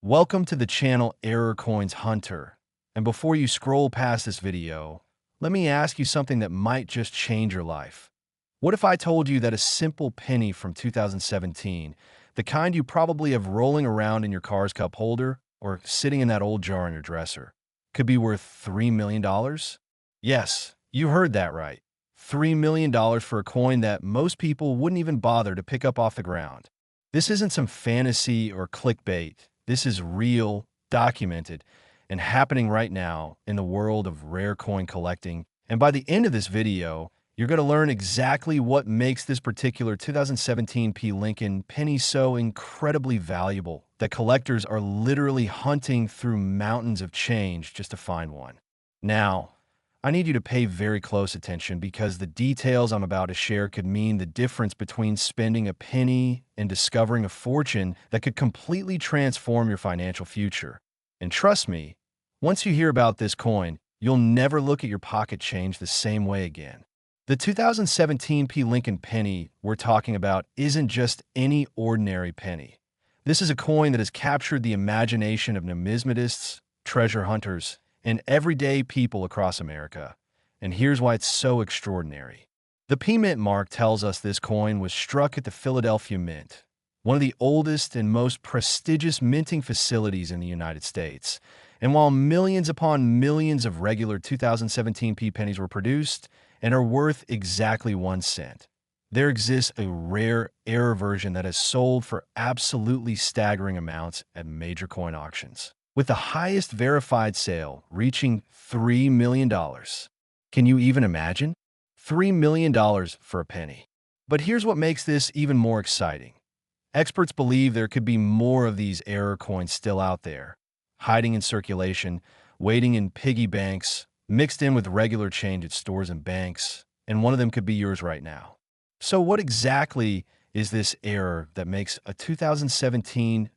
Welcome to the channel Error Coins Hunter. And before you scroll past this video, let me ask you something that might just change your life. What if I told you that a simple penny from 2017, the kind you probably have rolling around in your car's cup holder or sitting in that old jar in your dresser, could be worth $3 million? Yes, you heard that right. $3 million for a coin that most people wouldn't even bother to pick up off the ground. This isn't some fantasy or clickbait. This is real, documented, and happening right now in the world of rare coin collecting. And by the end of this video, you're going to learn exactly what makes this particular 2017 Lincoln penny so incredibly valuable that collectors are literally hunting through mountains of change just to find one. Now, I need you to pay very close attention because the details I'm about to share could mean the difference between spending a penny and discovering a fortune that could completely transform your financial future. And trust me, once you hear about this coin, you'll never look at your pocket change the same way again. The 2017 Lincoln penny we're talking about isn't just any ordinary penny. This is a coin that has captured the imagination of numismatists, treasure hunters, and everyday people across America. And here's why it's so extraordinary. The P Mint mark tells us this coin was struck at the Philadelphia Mint, one of the oldest and most prestigious minting facilities in the United States. And while millions upon millions of regular 2017 pennies were produced and are worth exactly 1 cent, there exists a rare error version that has sold for absolutely staggering amounts at major coin auctions, with the highest verified sale reaching $3 million. Can you even imagine? $3 million for a penny. But here's what makes this even more exciting. Experts believe there could be more of these error coins still out there, hiding in circulation, waiting in piggy banks, mixed in with regular change at stores and banks, and one of them could be yours right now. So what exactly is this error that makes a 2017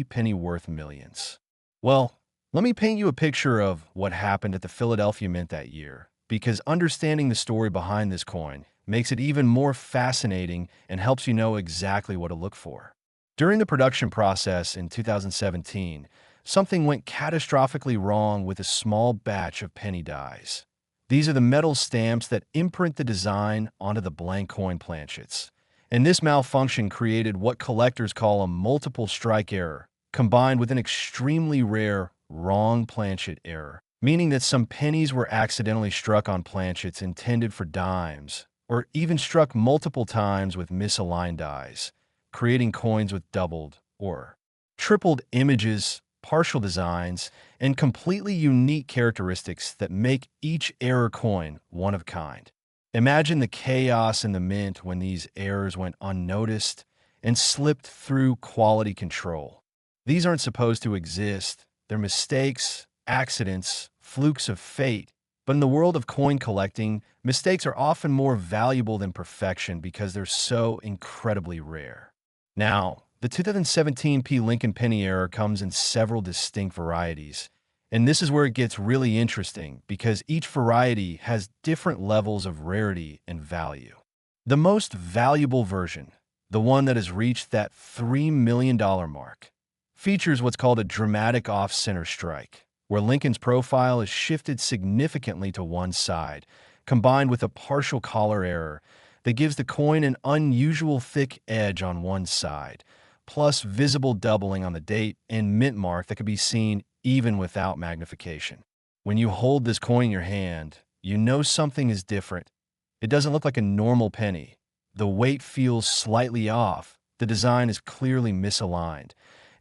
penny worth millions? Well, let me paint you a picture of what happened at the Philadelphia Mint that year, because understanding the story behind this coin makes it even more fascinating and helps you know exactly what to look for. During the production process in 2017, something went catastrophically wrong with a small batch of penny dies. These are the metal stamps that imprint the design onto the blank coin planchets. And this malfunction created what collectors call a multiple strike error, combined with an extremely rare wrong planchet error, meaning that some pennies were accidentally struck on planchets intended for dimes, or even struck multiple times with misaligned dies, creating coins with doubled or tripled images, partial designs, and completely unique characteristics that make each error coin one of a kind. Imagine the chaos in the mint when these errors went unnoticed and slipped through quality control. These aren't supposed to exist. They're mistakes, accidents, flukes of fate. But in the world of coin collecting, mistakes are often more valuable than perfection because they're so incredibly rare. Now, the 2017 Lincoln penny error comes in several distinct varieties. And this is where it gets really interesting because each variety has different levels of rarity and value. The most valuable version, the one that has reached that $3 million mark, features what's called a dramatic off-center strike, where Lincoln's profile is shifted significantly to one side, combined with a partial collar error that gives the coin an unusual thick edge on one side, plus visible doubling on the date and mint mark that can be seen even without magnification. When you hold this coin in your hand, you know something is different. It doesn't look like a normal penny. The weight feels slightly off. The design is clearly misaligned.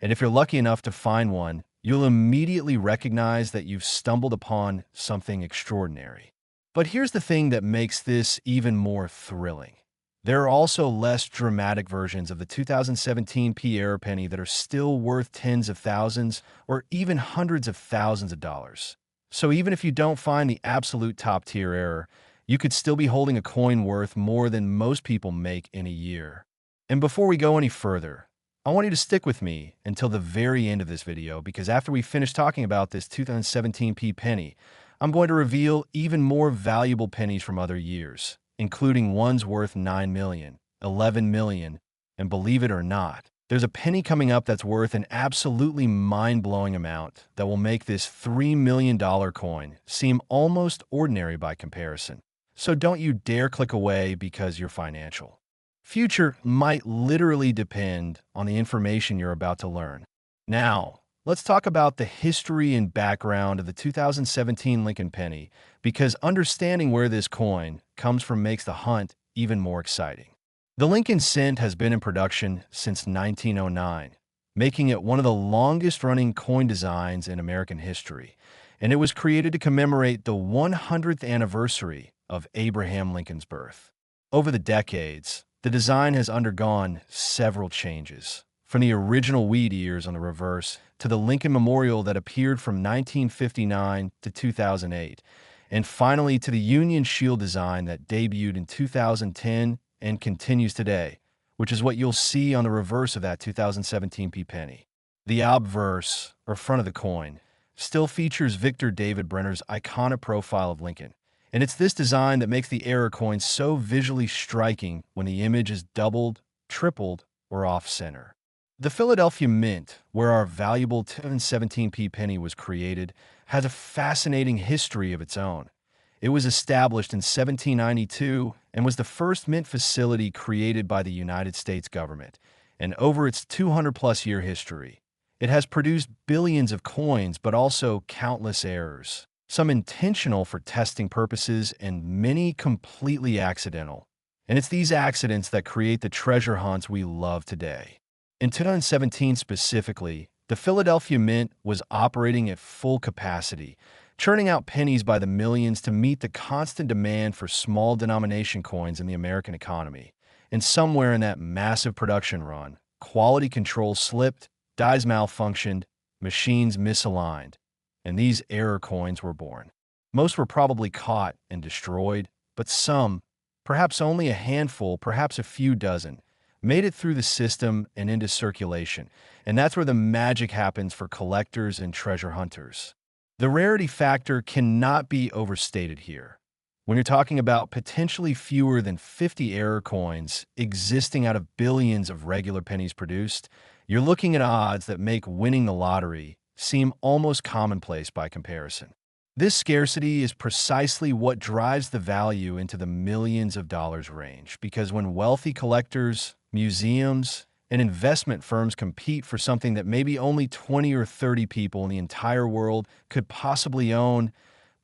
And if you're lucky enough to find one, you'll immediately recognize that you've stumbled upon something extraordinary. But here's the thing that makes this even more thrilling. There are also less dramatic versions of the 2017 error penny that are still worth tens of thousands or even hundreds of thousands of dollars. So even if you don't find the absolute top-tier error, you could still be holding a coin worth more than most people make in a year. And before we go any further, I want you to stick with me until the very end of this video because after we finish talking about this 2017 penny, I'm going to reveal even more valuable pennies from other years, including ones worth $9 million, $11 million, and believe it or not, There's a penny coming up that's worth an absolutely mind-blowing amount that will make this $3 million coin seem almost ordinary by comparison. So don't you dare click away because you're financial. Future might literally depend on the information you're about to learn. Now, let's talk about the history and background of the 2017 Lincoln Penny, because understanding where this coin comes from makes the hunt even more exciting. The Lincoln Cent has been in production since 1909, making it one of the longest-running coin designs in American history, and it was created to commemorate the 100th anniversary of Abraham Lincoln's birth. Over the decades, the design has undergone several changes, from the original wheat ears on the reverse to the Lincoln Memorial that appeared from 1959 to 2008, and finally to the Union Shield design that debuted in 2010 and continues today, which is what you'll see on the reverse of that 2017 P penny. The obverse, or front of the coin, still features Victor David Brenner's iconic profile of Lincoln, and it's this design that makes the error coin so visually striking when the image is doubled, tripled, or off-center. The Philadelphia Mint, where our valuable 2017 P penny was created, has a fascinating history of its own. It was established in 1792 and was the first mint facility created by the United States government. And over its 200-plus year history, it has produced billions of coins, but also countless errors, some intentional for testing purposes and many completely accidental. And it's these accidents that create the treasure hunts we love today. In 2017 specifically, the Philadelphia Mint was operating at full capacity, churning out pennies by the millions to meet the constant demand for small denomination coins in the American economy. And somewhere in that massive production run, quality control slipped, dies malfunctioned, machines misaligned, and these error coins were born. Most were probably caught and destroyed, but some, perhaps only a handful, perhaps a few dozen, made it through the system and into circulation, and that's where the magic happens for collectors and treasure hunters. The rarity factor cannot be overstated here. When you're talking about potentially fewer than 50 error coins existing out of billions of regular pennies produced, you're looking at odds that make winning the lottery seem almost commonplace by comparison. This scarcity is precisely what drives the value into the millions of dollars range, because when wealthy collectors, museums, and investment firms compete for something that maybe only 20 or 30 people in the entire world could possibly own,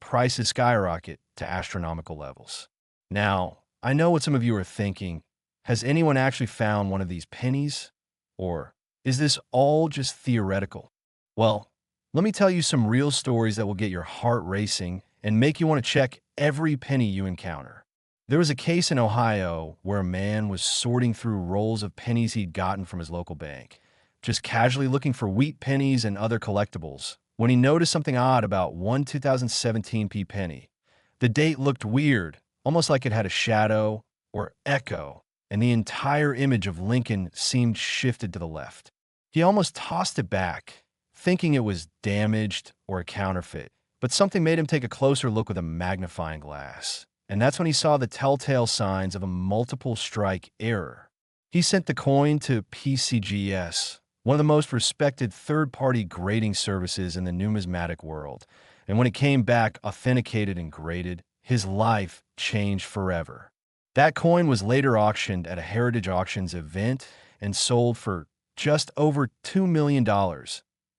prices skyrocket to astronomical levels. Now, I know what some of you are thinking. Has anyone actually found one of these pennies? Or is this all just theoretical? Well, let me tell you some real stories that will get your heart racing and make you want to check every penny you encounter. There was a case in Ohio where a man was sorting through rolls of pennies he'd gotten from his local bank, just casually looking for wheat pennies and other collectibles, when he noticed something odd about one 2017 P penny. The date looked weird, almost like it had a shadow or echo, and the entire image of Lincoln seemed shifted to the left. He almost tossed it back, thinking it was damaged or a counterfeit, but something made him take a closer look with a magnifying glass. And that's when he saw the telltale signs of a multiple strike error. He sent the coin to PCGS, one of the most respected third-party grading services in the numismatic world, and when it came back authenticated and graded, his life changed forever. That coin was later auctioned at a Heritage Auctions event and sold for just over $2 million,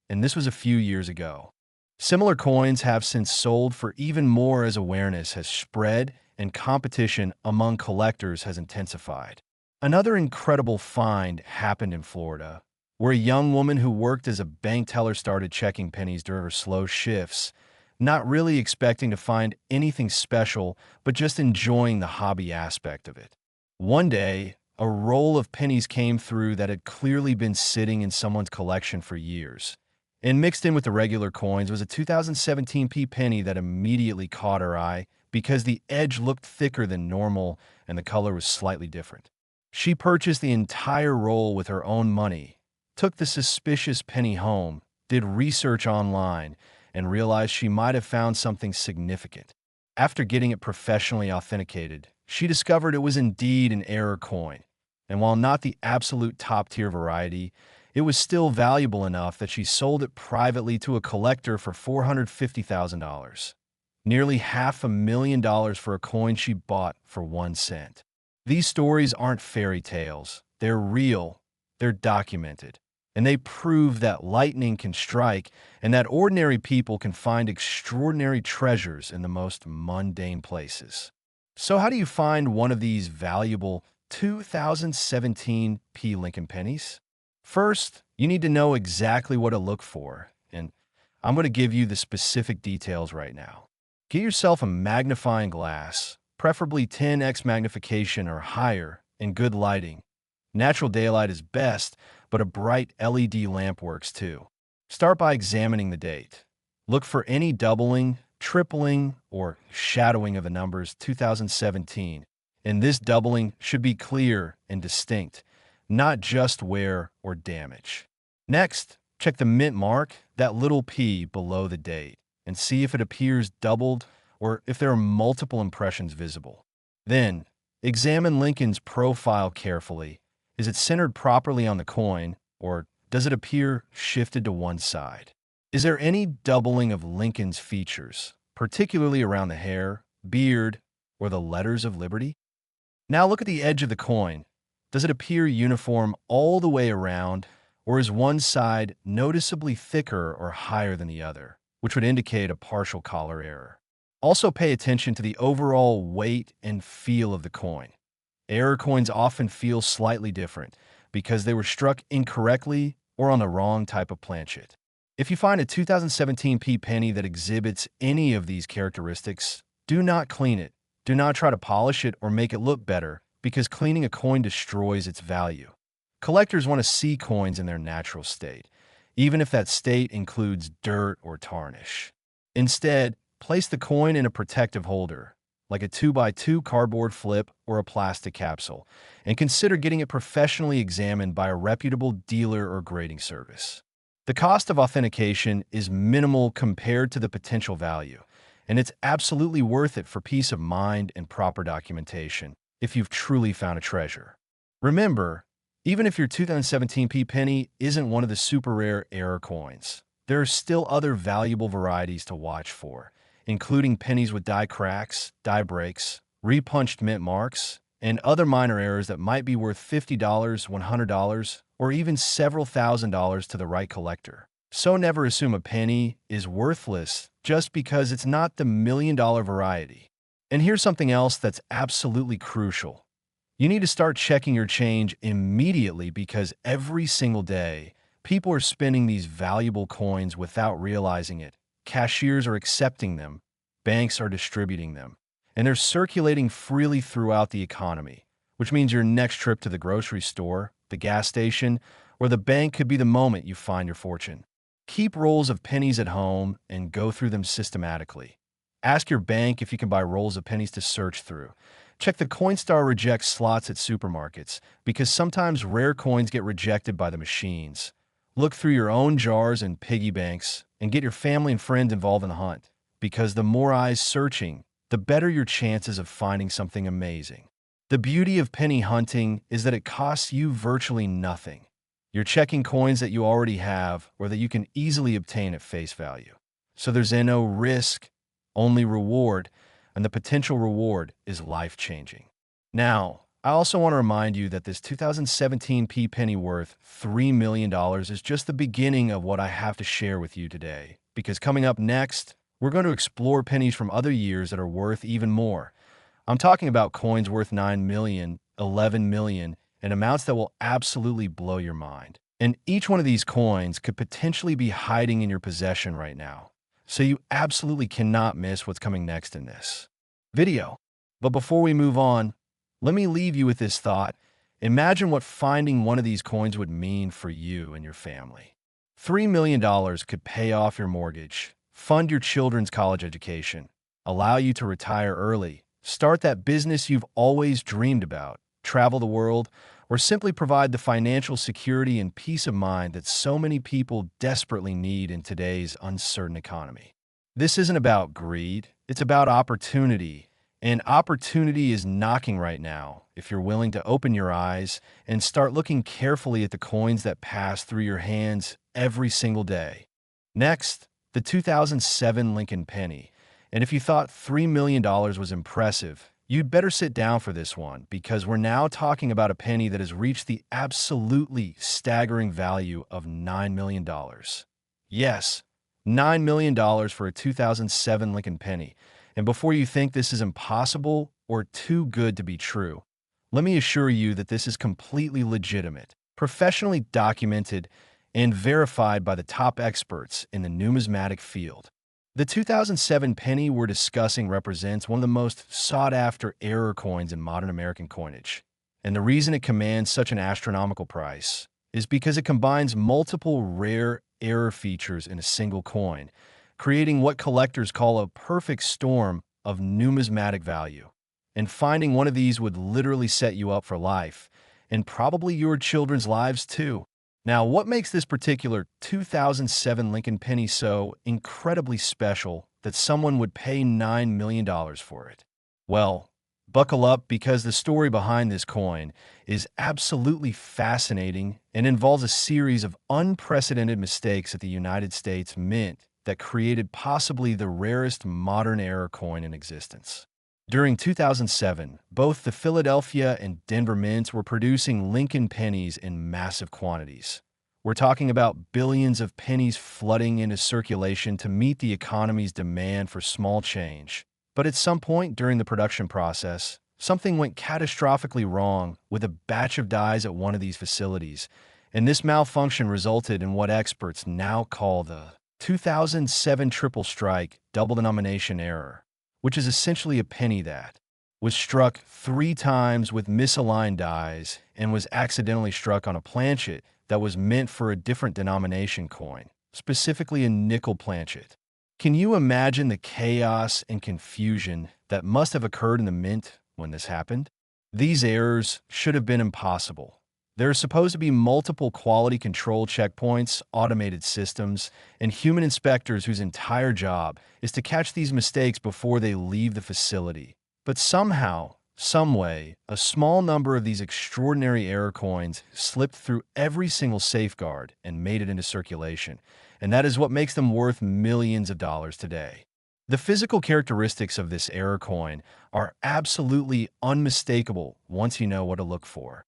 and this was a few years ago. Similar coins have since sold for even more as awareness has spread and competition among collectors has intensified. Another incredible find happened in Florida, where a young woman who worked as a bank teller started checking pennies during her slow shifts, not really expecting to find anything special, but just enjoying the hobby aspect of it. One day, a roll of pennies came through that had clearly been sitting in someone's collection for years. And mixed in with the regular coins was a 2017 P penny that immediately caught her eye because the edge looked thicker than normal and the color was slightly different. She purchased the entire roll with her own money, took the suspicious penny home, did research online, and realized she might have found something significant. After getting it professionally authenticated, she discovered it was indeed an error coin. And while not the absolute top-tier variety, it was still valuable enough that she sold it privately to a collector for $450,000. Nearly $500,000 for a coin she bought for 1 cent. These stories aren't fairy tales. They're real. They're documented. And they prove that lightning can strike and that ordinary people can find extraordinary treasures in the most mundane places. So how do you find one of these valuable 2017 P. Lincoln Pennies? First, you need to know exactly what to look for, and I'm going to give you the specific details right now. Get yourself a magnifying glass, preferably 10x magnification or higher, in good lighting. Natural daylight is best, but a bright LED lamp works too. Start by examining the date. Look for any doubling, tripling, or shadowing of the numbers 2017. And this doubling should be clear and distinct, not just wear or damage. Next, check the mint mark, that little P below the date, and see if it appears doubled or if there are multiple impressions visible. Then, examine Lincoln's profile carefully. Is it centered properly on the coin, or does it appear shifted to one side? Is there any doubling of Lincoln's features, particularly around the hair, beard, or the letters of liberty? Now look at the edge of the coin. Does it appear uniform all the way around, or is one side noticeably thicker or higher than the other, which would indicate a partial collar error? Also pay attention to the overall weight and feel of the coin. Error coins often feel slightly different because they were struck incorrectly or on the wrong type of planchet. If you find a 2017 P penny that exhibits any of these characteristics, do not clean it. Do not try to polish it or make it look better, because cleaning a coin destroys its value. Collectors want to see coins in their natural state, even if that state includes dirt or tarnish. Instead, place the coin in a protective holder, like a 2x2 cardboard flip or a plastic capsule, and consider getting it professionally examined by a reputable dealer or grading service. The cost of authentication is minimal compared to the potential value, and it's absolutely worth it for peace of mind and proper documentation if you've truly found a treasure. Remember, even if your 2017 P penny isn't one of the super rare error coins, there are still other valuable varieties to watch for, including pennies with die cracks, die breaks, repunched mint marks, and other minor errors that might be worth $50, $100, or even several $1,000s to the right collector. So never assume a penny is worthless just because it's not the $1 million variety. And here's something else that's absolutely crucial. You need to start checking your change immediately, because every single day, people are spending these valuable coins without realizing it. Cashiers are accepting them, banks are distributing them, and they're circulating freely throughout the economy, which means your next trip to the grocery store, the gas station, or the bank could be the moment you find your fortune. Keep rolls of pennies at home and go through them systematically. Ask your bank if you can buy rolls of pennies to search through. Check the Coinstar reject slots at supermarkets, because sometimes rare coins get rejected by the machines. Look through your own jars and piggy banks and get your family and friends involved in the hunt, because the more eyes searching, the better your chances of finding something amazing. The beauty of penny hunting is that it costs you virtually nothing. You're checking coins that you already have or that you can easily obtain at face value. So there's no risk, only reward, and the potential reward is life-changing. Now, I also want to remind you that this 2017 P penny worth $3 million is just the beginning of what I have to share with you today, because coming up next, we're going to explore pennies from other years that are worth even more. I'm talking about coins worth $9 million, $11 million, and amounts that will absolutely blow your mind. And each one of these coins could potentially be hiding in your possession right now. So you absolutely cannot miss what's coming next in this video. But before we move on, let me leave you with this thought. Imagine what finding one of these coins would mean for you and your family. $3 million could pay off your mortgage, fund your children's college education, allow you to retire early, start that business you've always dreamed about, travel the world, or simply provide the financial security and peace of mind that so many people desperately need in today's uncertain economy. This isn't about greed, it's about opportunity, And opportunity is knocking right now if you're willing to open your eyes and start looking carefully at the coins that pass through your hands every single day. Next, the 2007 Lincoln Penny. And if you thought $3 million was impressive, you'd better sit down for this one, because we're now talking about a penny that has reached the absolutely staggering value of $9 million. Yes, $9 million for a 2007 Lincoln Penny. And before you think this is impossible or too good to be true, let me assure you that this is completely legitimate, professionally documented, and verified by the top experts in the numismatic field. The 2007 penny we're discussing represents one of the most sought-after error coins in modern American coinage. And the reason it commands such an astronomical price is because it combines multiple rare error features in a single coin, creating what collectors call a perfect storm of numismatic value. And finding one of these would literally set you up for life, and probably your children's lives too. Now, what makes this particular 2007 Lincoln Penny so incredibly special that someone would pay $9 million for it? Well, buckle up, because the story behind this coin is absolutely fascinating and involves a series of unprecedented mistakes at the United States Mint that created possibly the rarest modern error coin in existence. During 2007, both the Philadelphia and Denver mints were producing Lincoln pennies in massive quantities. We're talking about billions of pennies flooding into circulation to meet the economy's demand for small change. But at some point during the production process, something went catastrophically wrong with a batch of dies at one of these facilities, and this malfunction resulted in what experts now call the 2007 triple strike double denomination error, which is essentially a penny that was struck 3 times with misaligned dies and was accidentally struck on a planchet that was meant for a different denomination coin, specifically a nickel planchet. Can you imagine the chaos and confusion that must have occurred in the mint when this happened? These errors should have been impossible. There are supposed to be multiple quality control checkpoints, automated systems, and human inspectors whose entire job is to catch these mistakes before they leave the facility. But somehow, someway, a small number of these extraordinary error coins slipped through every single safeguard and made it into circulation, and that is what makes them worth millions of dollars today. The physical characteristics of this error coin are absolutely unmistakable once you know what to look for.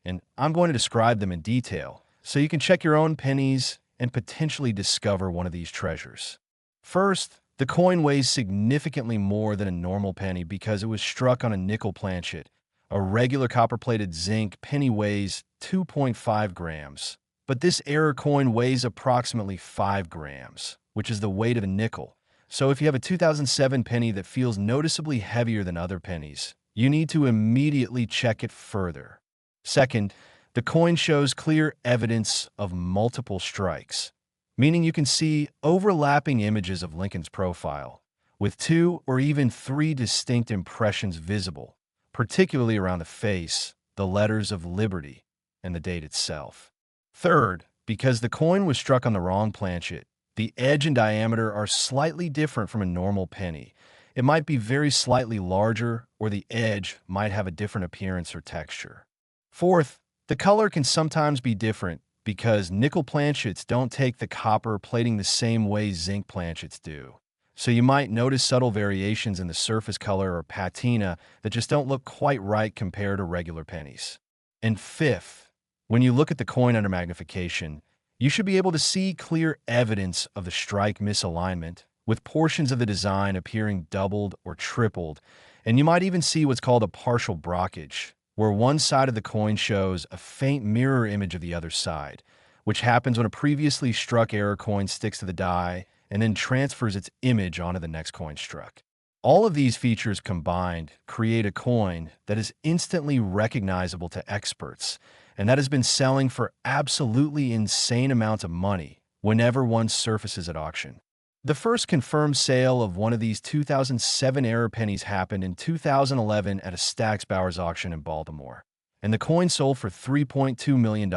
And I'm going to describe them in detail so you can check your own pennies and potentially discover one of these treasures. First, the coin weighs significantly more than a normal penny because it was struck on a nickel planchet. A regular copper-plated zinc penny weighs 2.5 grams, but this error coin weighs approximately 5 grams, which is the weight of a nickel. So if you have a 2007 penny that feels noticeably heavier than other pennies, you need to immediately check it further. Second, the coin shows clear evidence of multiple strikes, meaning you can see overlapping images of Lincoln's profile, with 2 or even 3 distinct impressions visible, particularly around the face, the letters of Liberty, and the date itself. Third, because the coin was struck on the wrong planchet, the edge and diameter are slightly different from a normal penny. It might be very slightly larger, or the edge might have a different appearance or texture. Fourth, the color can sometimes be different because nickel planchets don't take the copper plating the same way zinc planchets do. So you might notice subtle variations in the surface color or patina that just don't look quite right compared to regular pennies. And fifth, when you look at the coin under magnification, you should be able to see clear evidence of the strike misalignment, with portions of the design appearing doubled or tripled, and you might even see what's called a partial brockage, where one side of the coin shows a faint mirror image of the other side, which happens when a previously struck error coin sticks to the die and then transfers its image onto the next coin struck. All of these features combined create a coin that is instantly recognizable to experts, and that has been selling for absolutely insane amounts of money whenever one surfaces at auction. The first confirmed sale of one of these 2007 error pennies happened in 2011 at a Stack's Bowers auction in Baltimore, and the coin sold for $3.2 million,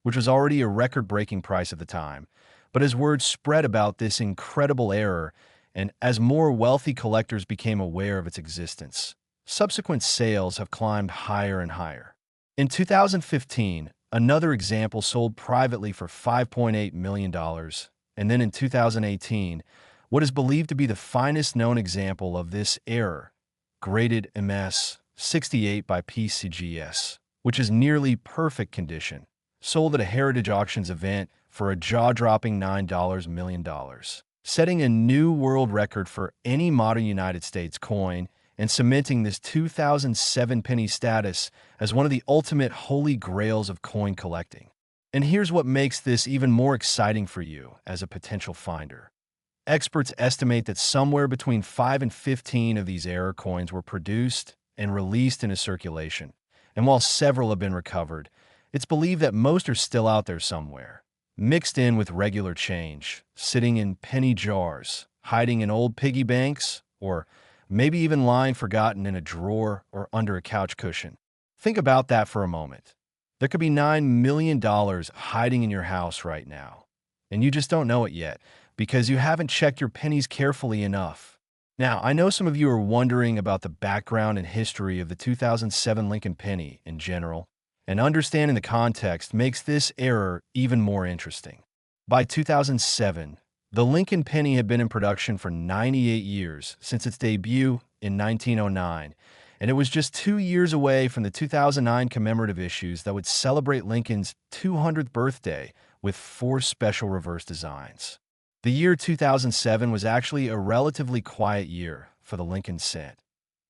which was already a record-breaking price at the time. But as word spread about this incredible error, and as more wealthy collectors became aware of its existence, subsequent sales have climbed higher and higher. In 2015, another example sold privately for $5.8 million, and then in 2018, what is believed to be the finest known example of this error, graded MS 68 by PCGS, which is nearly perfect condition, sold at a Heritage Auctions event for a jaw-dropping $9 million, setting a new world record for any modern United States coin and cementing this 2007 penny status as one of the ultimate holy grails of coin collecting. And here's what makes this even more exciting for you as a potential finder. Experts estimate that somewhere between 5 and 15 of these error coins were produced and released into circulation. And while several have been recovered, it's believed that most are still out there somewhere, mixed in with regular change, sitting in penny jars, hiding in old piggy banks, or maybe even lying forgotten in a drawer or under a couch cushion. Think about that for a moment. There could be $9 million hiding in your house right now, and you just don't know it yet because you haven't checked your pennies carefully enough. Now, I know some of you are wondering about the background and history of the 2007 Lincoln Penny in general, and understanding the context makes this error even more interesting. By 2007, the Lincoln Penny had been in production for 98 years since its debut in 1909, and it was just 2 years away from the 2009 commemorative issues that would celebrate Lincoln's 200th birthday with 4 special reverse designs. The year 2007 was actually a relatively quiet year for the Lincoln cent.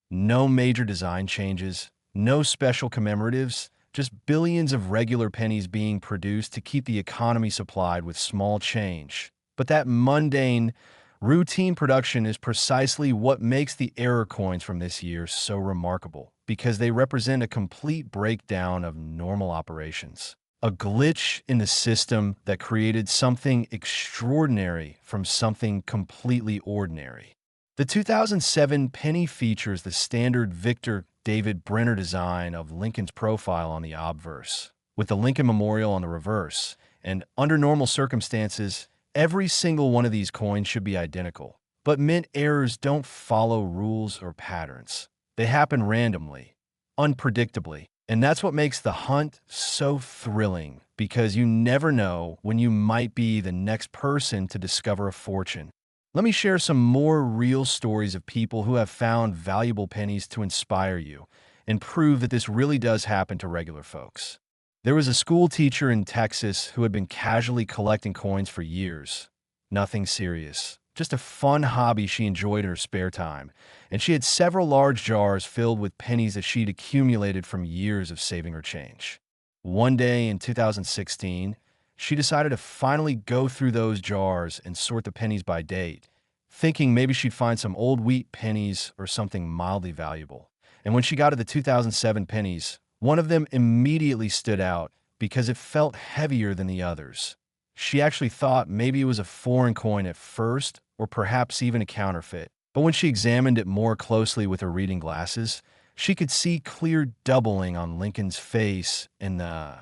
No major design changes, no special commemoratives, just billions of regular pennies being produced to keep the economy supplied with small change. But that mundane, routine production is precisely what makes the error coins from this year so remarkable, because they represent a complete breakdown of normal operations. A glitch in the system that created something extraordinary from something completely ordinary. The 2007 penny features the standard Victor David Brenner design of Lincoln's profile on the obverse, with the Lincoln Memorial on the reverse, and under normal circumstances, every single one of these coins should be identical. But mint errors don't follow rules or patterns. They happen randomly, unpredictably. And that's what makes the hunt so thrilling, because you never know when you might be the next person to discover a fortune. Let me share some more real stories of people who have found valuable pennies to inspire you and prove that this really does happen to regular folks. There was a school teacher in Texas who had been casually collecting coins for years. Nothing serious, just a fun hobby she enjoyed in her spare time, and she had several large jars filled with pennies that she'd accumulated from years of saving her change. One day in 2016, she decided to finally go through those jars and sort the pennies by date, thinking maybe she'd find some old wheat pennies or something mildly valuable. And when she got to the 2007 pennies, one of them immediately stood out because it felt heavier than the others. She actually thought maybe it was a foreign coin at first, or perhaps even a counterfeit. But when she examined it more closely with her reading glasses, she could see clear doubling on Lincoln's face and the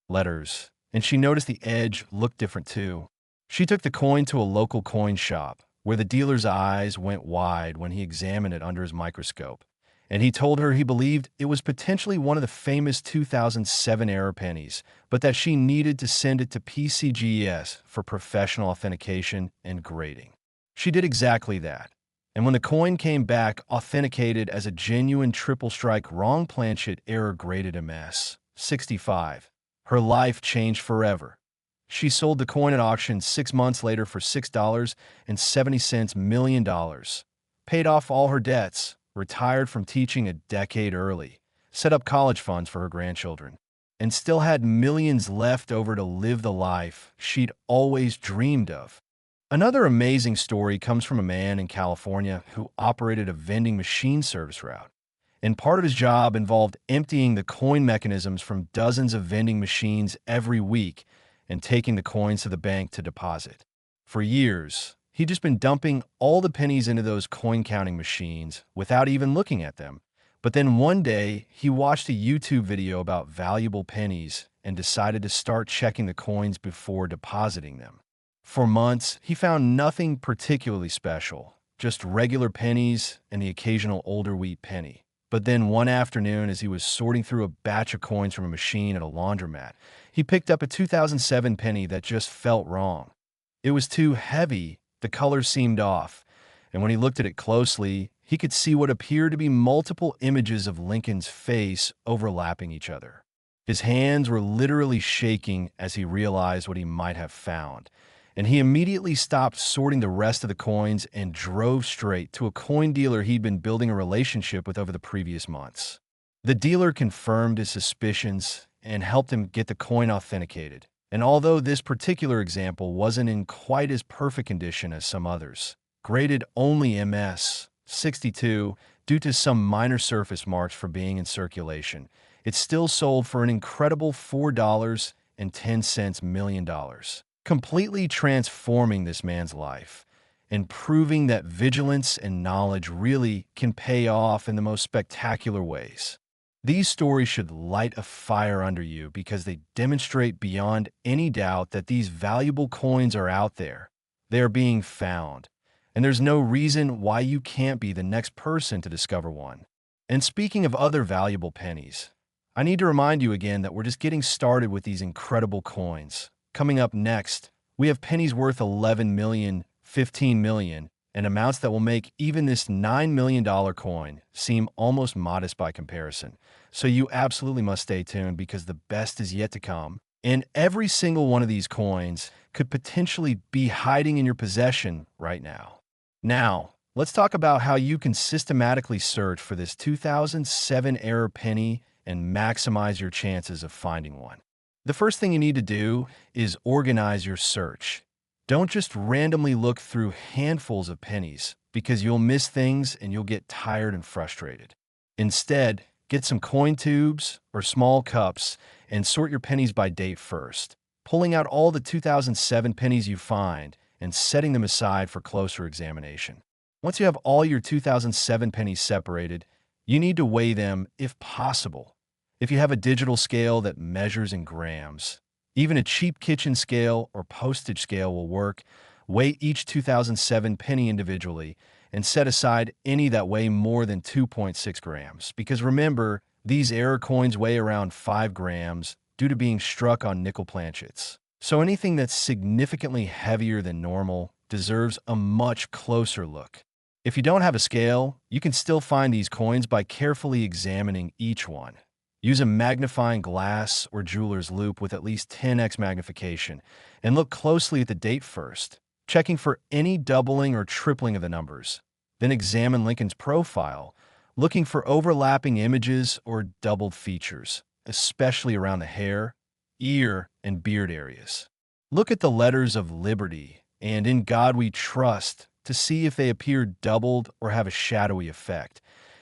letters, and she noticed the edge looked different too. She took the coin to a local coin shop, where the dealer's eyes went wide when he examined it under his microscope, and he told her he believed it was potentially one of the famous 2007 error pennies, but that she needed to send it to PCGS for professional authentication and grading. She did exactly that, and when the coin came back authenticated as a genuine triple strike wrong planchet error graded MS 65, her life changed forever. She sold the coin at auction 6 months later for $6.70 million, paid off all her debts, retired from teaching a decade early, set up college funds for her grandchildren, and still had millions left over to live the life she'd always dreamed of. Another amazing story comes from a man in California who operated a vending machine service route, and part of his job involved emptying the coin mechanisms from dozens of vending machines every week and taking the coins to the bank to deposit. For years, he'd just been dumping all the pennies into those coin-counting machines without even looking at them. But then one day, he watched a YouTube video about valuable pennies and decided to start checking the coins before depositing them. For months, he found nothing particularly special, just regular pennies and the occasional older wheat penny. But then one afternoon, as he was sorting through a batch of coins from a machine at a laundromat, he picked up a 2007 penny that just felt wrong. It was too heavy, the color seemed off, and when he looked at it closely, he could see what appeared to be multiple images of Lincoln's face overlapping each other. His hands were literally shaking as he realized what he might have found, and he immediately stopped sorting the rest of the coins and drove straight to a coin dealer he'd been building a relationship with over the previous months. The dealer confirmed his suspicions and helped him get the coin authenticated. And although this particular example wasn't in quite as perfect condition as some others, graded only MS 62 due to some minor surface marks for being in circulation, it still sold for an incredible $4.10 million, completely transforming this man's life and proving that vigilance and knowledge really can pay off in the most spectacular ways. These stories should light a fire under you because they demonstrate beyond any doubt that these valuable coins are out there. They are being found, and there's no reason why you can't be the next person to discover one. And speaking of other valuable pennies, I need to remind you again that we're just getting started with these incredible coins. Coming up next, we have pennies worth 11 million, 15 million, and amounts that will make even this $9 million coin seem almost modest by comparison. So you absolutely must stay tuned because the best is yet to come. And every single one of these coins could potentially be hiding in your possession right now. Now, let's talk about how you can systematically search for this 2007 era penny and maximize your chances of finding one. The first thing you need to do is organize your search. Don't just randomly look through handfuls of pennies because you'll miss things and you'll get tired and frustrated. Instead, get some coin tubes or small cups and sort your pennies by date first, pulling out all the 2007 pennies you find and setting them aside for closer examination. Once you have all your 2007 pennies separated, you need to weigh them if possible. If you have a digital scale that measures in grams, even a cheap kitchen scale or postage scale will work. Weigh each 2007 penny individually and set aside any that weigh more than 2.6 grams. Because remember, these error coins weigh around 5 grams due to being struck on nickel planchets. So anything that's significantly heavier than normal deserves a much closer look. If you don't have a scale, you can still find these coins by carefully examining each one. Use a magnifying glass or jeweler's loupe with at least 10x magnification and look closely at the date first, checking for any doubling or tripling of the numbers. Then examine Lincoln's profile, looking for overlapping images or doubled features, especially around the hair, ear, and beard areas. Look at the letters of Liberty and In God We Trust to see if they appear doubled or have a shadowy effect.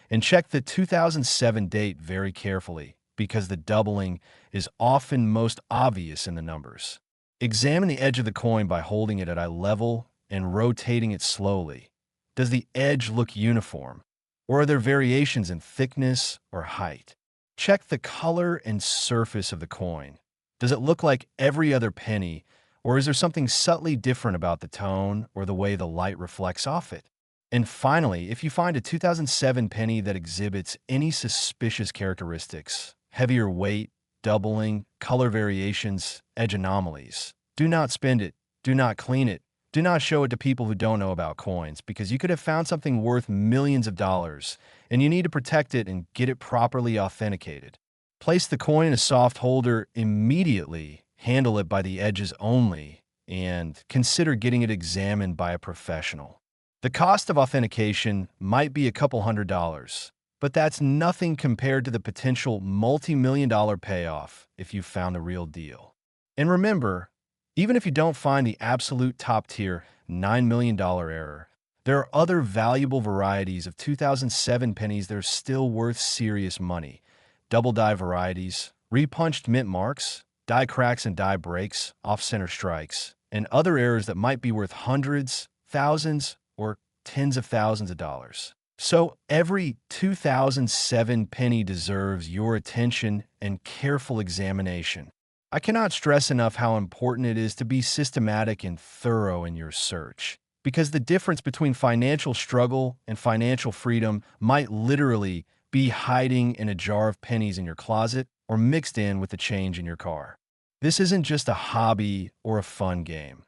And check the 2007 date very carefully because the doubling is often most obvious in the numbers. Examine the edge of the coin by holding it at eye level and rotating it slowly. Does the edge look uniform, or are there variations in thickness or height? Check the color and surface of the coin. Does it look like every other penny, or is there something subtly different about the tone or the way the light reflects off it? And finally, if you find a 2007 penny that exhibits any suspicious characteristics, heavier weight, doubling, color variations, edge anomalies, do not spend it, do not clean it, do not show it to people who don't know about coins because you could have found something worth millions of dollars and you need to protect it and get it properly authenticated. Place the coin in a soft holder immediately, handle it by the edges only, and consider getting it examined by a professional. The cost of authentication might be a couple $100s, but that's nothing compared to the potential multi-million-dollar payoff if you found the real deal. And remember, even if you don't find the absolute top-tier $9 million error, there are other valuable varieties of 2007 pennies that are still worth serious money. Double die varieties, repunched mint marks, die cracks and die breaks, off-center strikes, and other errors that might be worth hundreds, thousands, or tens of thousands of dollars. So every 2007 penny deserves your attention and careful examination. I cannot stress enough how important it is to be systematic and thorough in your search. because the difference between financial struggle and financial freedom might literally be hiding in a jar of pennies in your closet or mixed in with the change in your car. This isn't just a hobby or a fun game.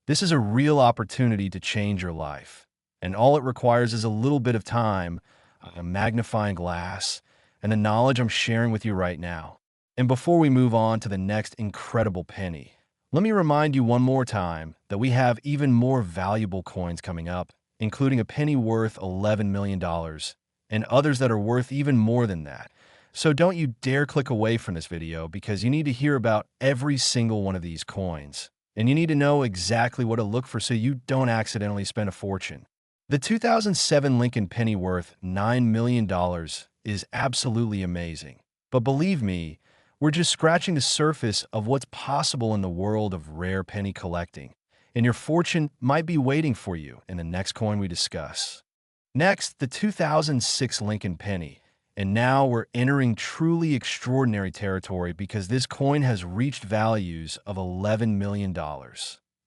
This is a real opportunity to change your life. And all it requires is a little bit of time, a magnifying glass, and the knowledge I'm sharing with you right now. And before we move on to the next incredible penny, let me remind you one more time that we have even more valuable coins coming up, including a penny worth $11 million and others that are worth even more than that. So don't you dare click away from this video because you need to hear about every single one of these coins. And you need to know exactly what to look for so you don't accidentally spend a fortune. The 2007 Lincoln Penny worth $9 million is absolutely amazing. But believe me, we're just scratching the surface of what's possible in the world of rare penny collecting, and your fortune might be waiting for you in the next coin we discuss. Next, the 2006 Lincoln Penny. And now we're entering truly extraordinary territory because this coin has reached values of $11 million.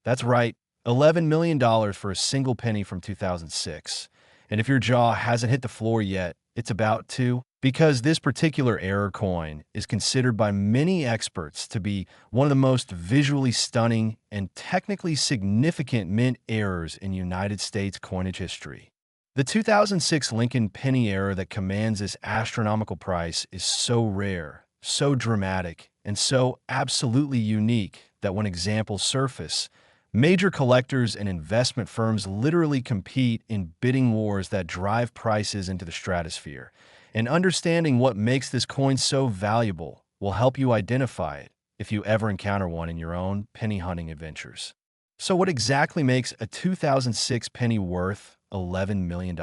That's right, $11 million for a single penny from 2006. And if your jaw hasn't hit the floor yet, it's about to, because this particular error coin is considered by many experts to be one of the most visually stunning and technically significant mint errors in United States coinage history. The 2006 Lincoln Penny error that commands this astronomical price is so rare, so dramatic, and so absolutely unique that when examples surface, major collectors and investment firms literally compete in bidding wars that drive prices into the stratosphere. And understanding what makes this coin so valuable will help you identify it if you ever encounter one in your own penny hunting adventures. So what exactly makes a 2006 penny worth $11 million?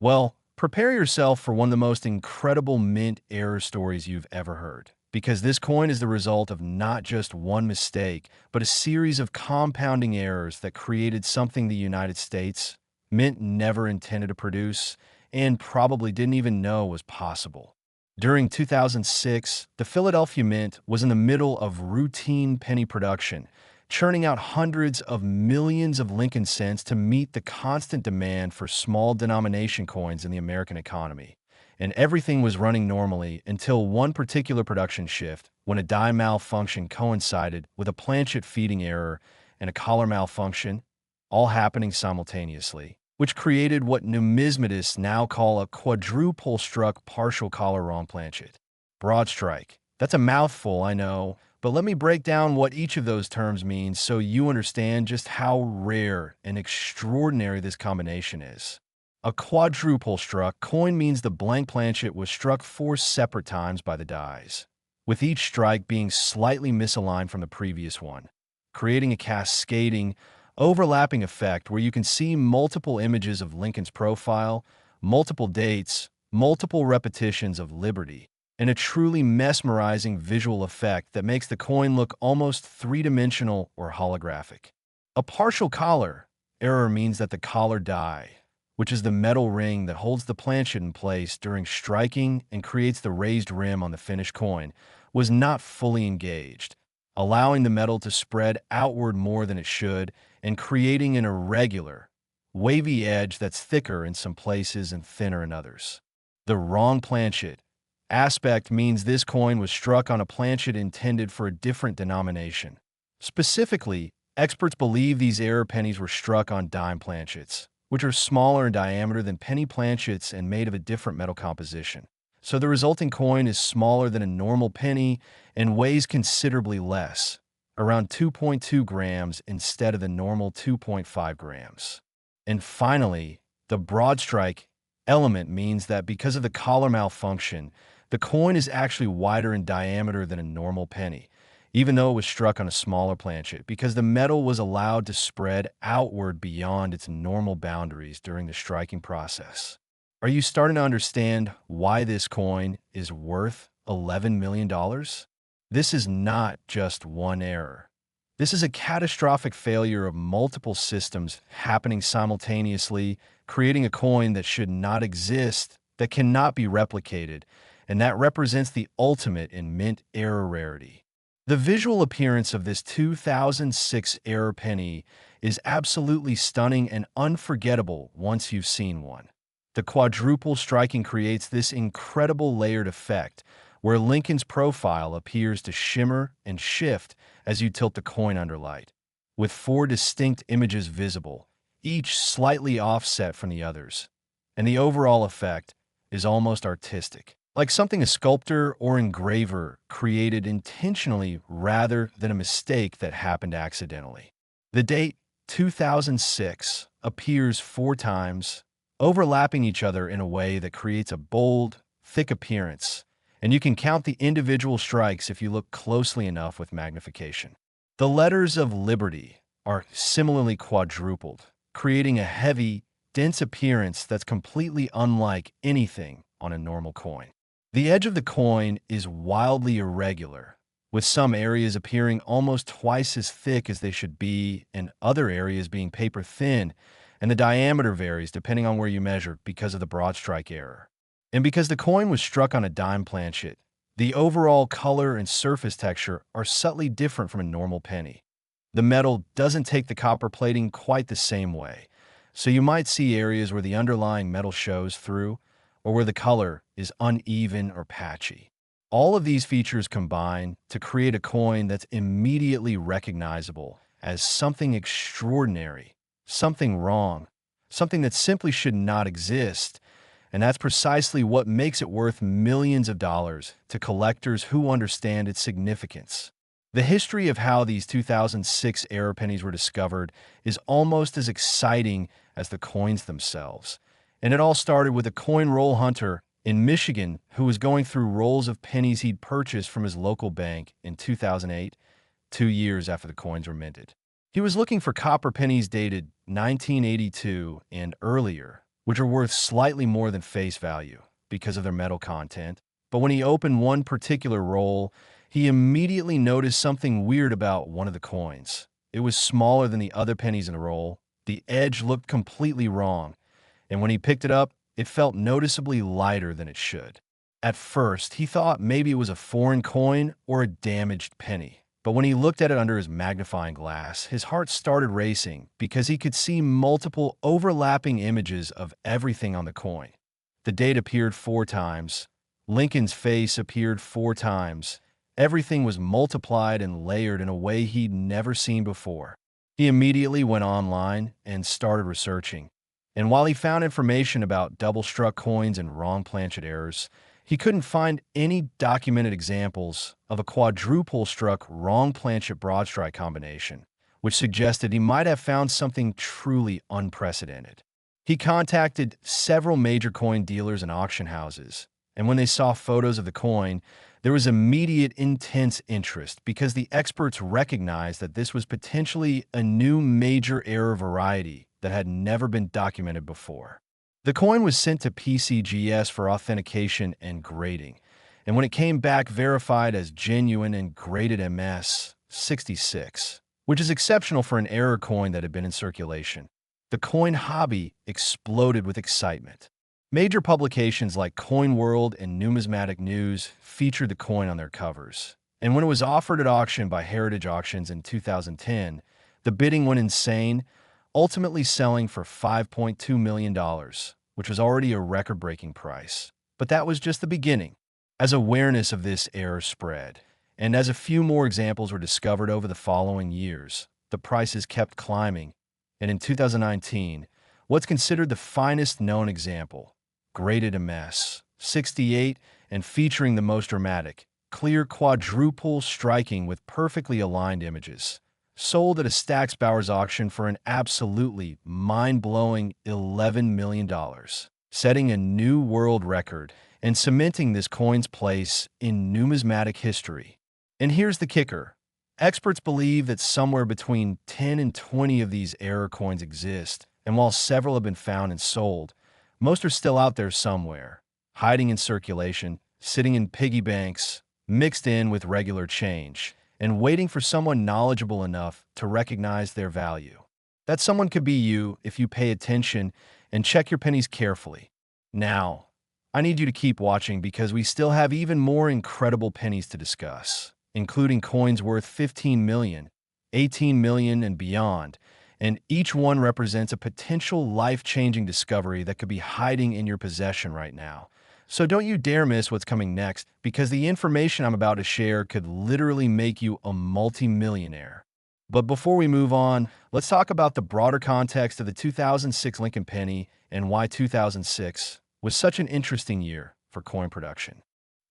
Well, prepare yourself for one of the most incredible mint error stories you've ever heard, because this coin is the result of not just one mistake, but a series of compounding errors that created something the United States Mint never intended to produce and probably didn't even know was possible. During 2006, the Philadelphia Mint was in the middle of routine penny production, churning out hundreds of millions of Lincoln cents to meet the constant demand for small denomination coins in the American economy. And everything was running normally until one particular production shift, when a die malfunction coincided with a planchet feeding error and a collar malfunction, all happening simultaneously, which created what numismatists now call a quadruple-struck partial collar wrong planchet. Broad strike. That's a mouthful, I know, but let me break down what each of those terms means so you understand just how rare and extraordinary this combination is. A quadruple struck coin means the blank planchet was struck 4 separate times by the dies, with each strike being slightly misaligned from the previous one, creating a cascading, overlapping effect where you can see multiple images of Lincoln's profile, multiple dates, multiple repetitions of Liberty, and a truly mesmerizing visual effect that makes the coin look almost three-dimensional or holographic. A partial collar error means that the collar die, which is the metal ring that holds the planchet in place during striking and creates the raised rim on the finished coin, was not fully engaged, allowing the metal to spread outward more than it should and creating an irregular, wavy edge that's thicker in some places and thinner in others. The wrong planchet aspect means this coin was struck on a planchet intended for a different denomination. Specifically, experts believe these error pennies were struck on dime planchets, which are smaller in diameter than penny planchets and made of a different metal composition. So the resulting coin is smaller than a normal penny and weighs considerably less, around 2.2 grams instead of the normal 2.5 grams. And finally, the broad strike element means that because of the collar malfunction, the coin is actually wider in diameter than a normal penny, even though it was struck on a smaller planchet, because the metal was allowed to spread outward beyond its normal boundaries during the striking process. Are you starting to understand why this coin is worth $11 million? This is not just one error. This is a catastrophic failure of multiple systems happening simultaneously, creating a coin that should not exist, that cannot be replicated, and that represents the ultimate in mint error rarity. The visual appearance of this 2006 error penny is absolutely stunning and unforgettable once you've seen one. The quadruple striking creates this incredible layered effect where Lincoln's profile appears to shimmer and shift as you tilt the coin under light, with four distinct images visible, each slightly offset from the others. And the overall effect is almost artistic, like something a sculptor or engraver created intentionally rather than a mistake that happened accidentally. The date 2006 appears four times, overlapping each other in a way that creates a bold, thick appearance, and you can count the individual strikes if you look closely enough with magnification. The letters of Liberty are similarly quadrupled, creating a heavy, dense appearance that's completely unlike anything on a normal coin. The edge of the coin is wildly irregular, with some areas appearing almost twice as thick as they should be and other areas being paper thin, and the diameter varies depending on where you measure because of the broad strike error. And because the coin was struck on a dime planchet, the overall color and surface texture are subtly different from a normal penny. The metal doesn't take the copper plating quite the same way, so you might see areas where the underlying metal shows through, or where the color is uneven or patchy. All of these features combine to create a coin that's immediately recognizable as something extraordinary, something wrong, something that simply should not exist, and that's precisely what makes it worth millions of dollars to collectors who understand its significance. The history of how these 2006 error pennies were discovered is almost as exciting as the coins themselves. And it all started with a coin roll hunter in Michigan who was going through rolls of pennies he'd purchased from his local bank in 2008, 2 years after the coins were minted. He was looking for copper pennies dated 1982 and earlier, which are worth slightly more than face value because of their metal content. But when he opened one particular roll, he immediately noticed something weird about one of the coins. It was smaller than the other pennies in the roll. The edge looked completely wrong, and when he picked it up, it felt noticeably lighter than it should. At first, he thought maybe it was a foreign coin or a damaged penny. But when he looked at it under his magnifying glass, his heart started racing because he could see multiple overlapping images of everything on the coin. The date appeared 4 times. Lincoln's face appeared 4 times. Everything was multiplied and layered in a way he'd never seen before. He immediately went online and started researching. And while he found information about double-struck coins and wrong planchet errors, he couldn't find any documented examples of a quadruple-struck wrong planchet broad strike combination, which suggested he might have found something truly unprecedented. He contacted several major coin dealers and auction houses, and when they saw photos of the coin, there was immediate intense interest because the experts recognized that this was potentially a new major error variety that had never been documented before. The coin was sent to PCGS for authentication and grading, and when it came back verified as genuine and graded MS 66, which is exceptional for an error coin that had been in circulation, the coin hobby exploded with excitement. Major publications like Coin World and Numismatic News featured the coin on their covers, and when it was offered at auction by Heritage Auctions in 2010, the bidding went insane, ultimately selling for $5.2 million, which was already a record-breaking price. But that was just the beginning. As awareness of this error spread, and as a few more examples were discovered over the following years, the prices kept climbing, and in 2019, what's considered the finest known example, graded MS 68 and featuring the most dramatic, clear quadruple striking with perfectly aligned images, sold at a Stack's Bowers auction for an absolutely mind-blowing $11 million, setting a new world record and cementing this coin's place in numismatic history. And here's the kicker. Experts believe that somewhere between 10 and 20 of these error coins exist, and while several have been found and sold, most are still out there somewhere, hiding in circulation, sitting in piggy banks, mixed in with regular change, and waiting for someone knowledgeable enough to recognize their value. That someone could be you if you pay attention and check your pennies carefully. Now, I need you to keep watching because we still have even more incredible pennies to discuss. including coins worth 15 million, 18 million, and beyond, and each one represents a potential life-changing discovery that could be hiding in your possession right now. So don't you dare miss what's coming next, because the information I'm about to share could literally make you a multi-millionaire. But before we move on, let's talk about the broader context of the 2006 Lincoln Penny and why 2006 was such an interesting year for coin production.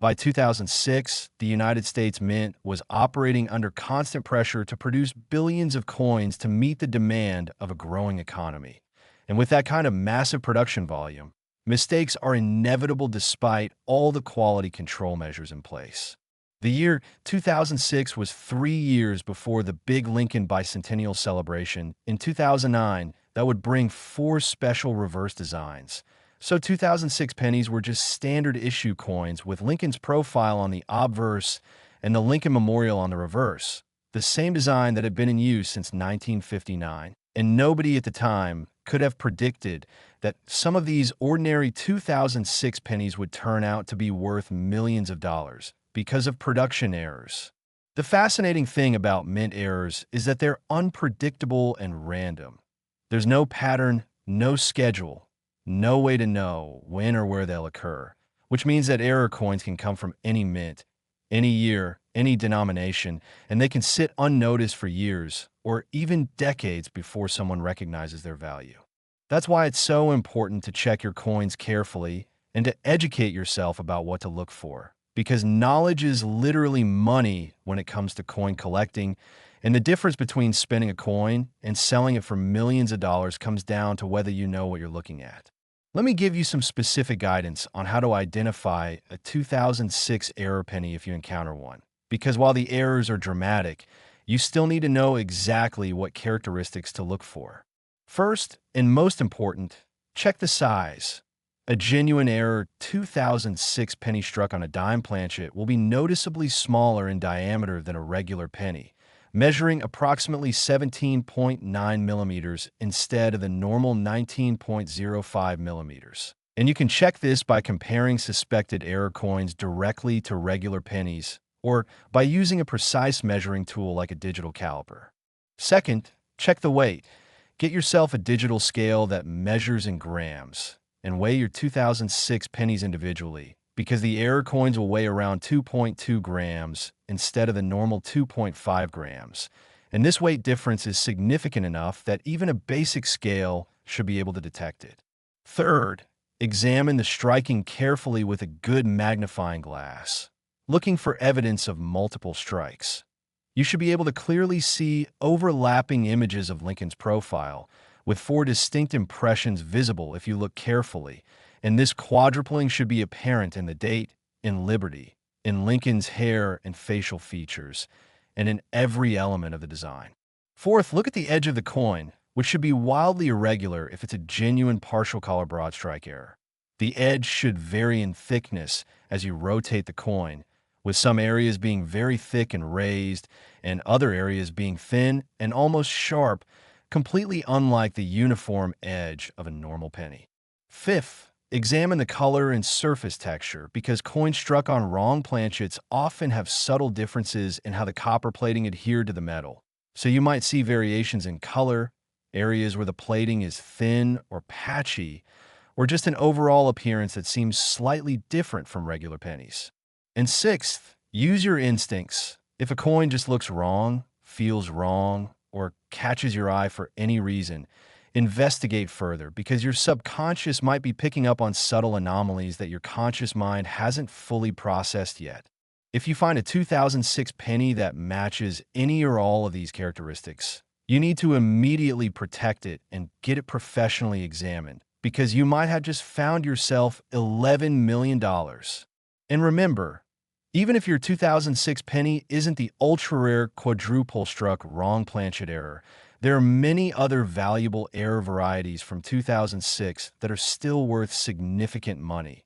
By 2006, the United States Mint was operating under constant pressure to produce billions of coins to meet the demand of a growing economy. And with that kind of massive production volume, mistakes are inevitable despite all the quality control measures in place. The year 2006 was 3 years before the big Lincoln bicentennial celebration in 2009 that would bring 4 special reverse designs. So 2006 pennies were just standard issue coins with Lincoln's profile on the obverse and the Lincoln Memorial on the reverse, the same design that had been in use since 1959. And nobody at the time could have predicted that some of these ordinary 2006 pennies would turn out to be worth millions of dollars because of production errors. The fascinating thing about mint errors is that they're unpredictable and random. There's no pattern, no schedule, no way to know when or where they'll occur, which means that error coins can come from any mint, any year, any denomination, and they can sit unnoticed for years or even decades before someone recognizes their value. That's why it's so important to check your coins carefully and to educate yourself about what to look for, because knowledge is literally money when it comes to coin collecting, and the difference between spending a coin and selling it for millions of dollars comes down to whether you know what you're looking at. Let me give you some specific guidance on how to identify a 2006 error penny if you encounter one. Because while the errors are dramatic, you still need to know exactly what characteristics to look for. First, and most important, check the size. A genuine error 2006 penny struck on a dime planchet will be noticeably smaller in diameter than a regular penny, measuring approximately 17.9 millimeters instead of the normal 19.05 millimeters. And you can check this by comparing suspected error coins directly to regular pennies or by using a precise measuring tool like a digital caliper. Second, check the weight. Get yourself a digital scale that measures in grams and weigh your 2006 pennies individually, because the error coins will weigh around 2.2 grams instead of the normal 2.5 grams. And this weight difference is significant enough that even a basic scale should be able to detect it. Third, examine the striking carefully with a good magnifying glass, looking for evidence of multiple strikes. You should be able to clearly see overlapping images of Lincoln's profile, with 4 distinct impressions visible if you look carefully, and this quadrupling should be apparent in the date, in Liberty, in Lincoln's hair and facial features, and in every element of the design. Fourth, look at the edge of the coin, which should be wildly irregular if it's a genuine partial collar broad strike error. The edge should vary in thickness as you rotate the coin, with some areas being very thick and raised, and other areas being thin and almost sharp, completely unlike the uniform edge of a normal penny. Fifth, examine the color and surface texture, because coins struck on wrong planchets often have subtle differences in how the copper plating adhered to the metal. So you might see variations in color, areas where the plating is thin or patchy, or just an overall appearance that seems slightly different from regular pennies. And sixth, use your instincts. If a coin just looks wrong, feels wrong, or catches your eye for any reason, investigate further, because your subconscious might be picking up on subtle anomalies that your conscious mind hasn't fully processed yet. If you find a 2006 penny that matches any or all of these characteristics, you need to immediately protect it and get it professionally examined, because you might have just found yourself $11 million. And remember, even if your 2006 penny isn't the ultra-rare quadruple-struck wrong planchet error, there are many other valuable error varieties from 2006 that are still worth significant money.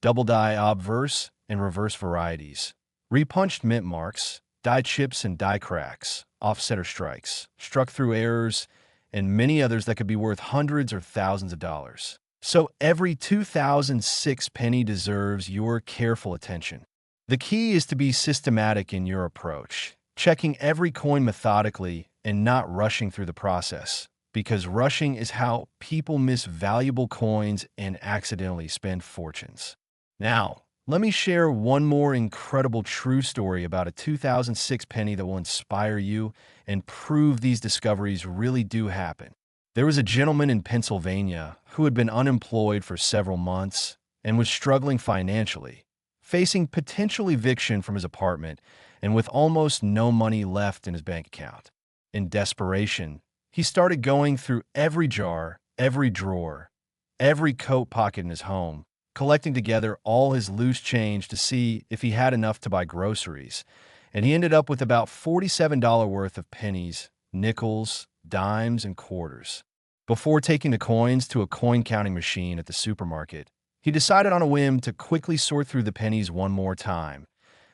Double die obverse and reverse varieties, repunched mint marks, die chips and die cracks, offsetter strikes, struck through errors, and many others that could be worth hundreds or thousands of dollars. So every 2006 penny deserves your careful attention. The key is to be systematic in your approach, checking every coin methodically and not rushing through the process, because rushing is how people miss valuable coins and accidentally spend fortunes. Now, let me share one more incredible true story about a 2006 penny that will inspire you and prove these discoveries really do happen. There was a gentleman in Pennsylvania who had been unemployed for several months and was struggling financially, facing potential eviction from his apartment and with almost no money left in his bank account. In desperation, he started going through every jar, every drawer, every coat pocket in his home, collecting together all his loose change to see if he had enough to buy groceries, and he ended up with about $47 worth of pennies, nickels, dimes, and quarters. Before taking the coins to a coin counting machine at the supermarket, he decided on a whim to quickly sort through the pennies one more time,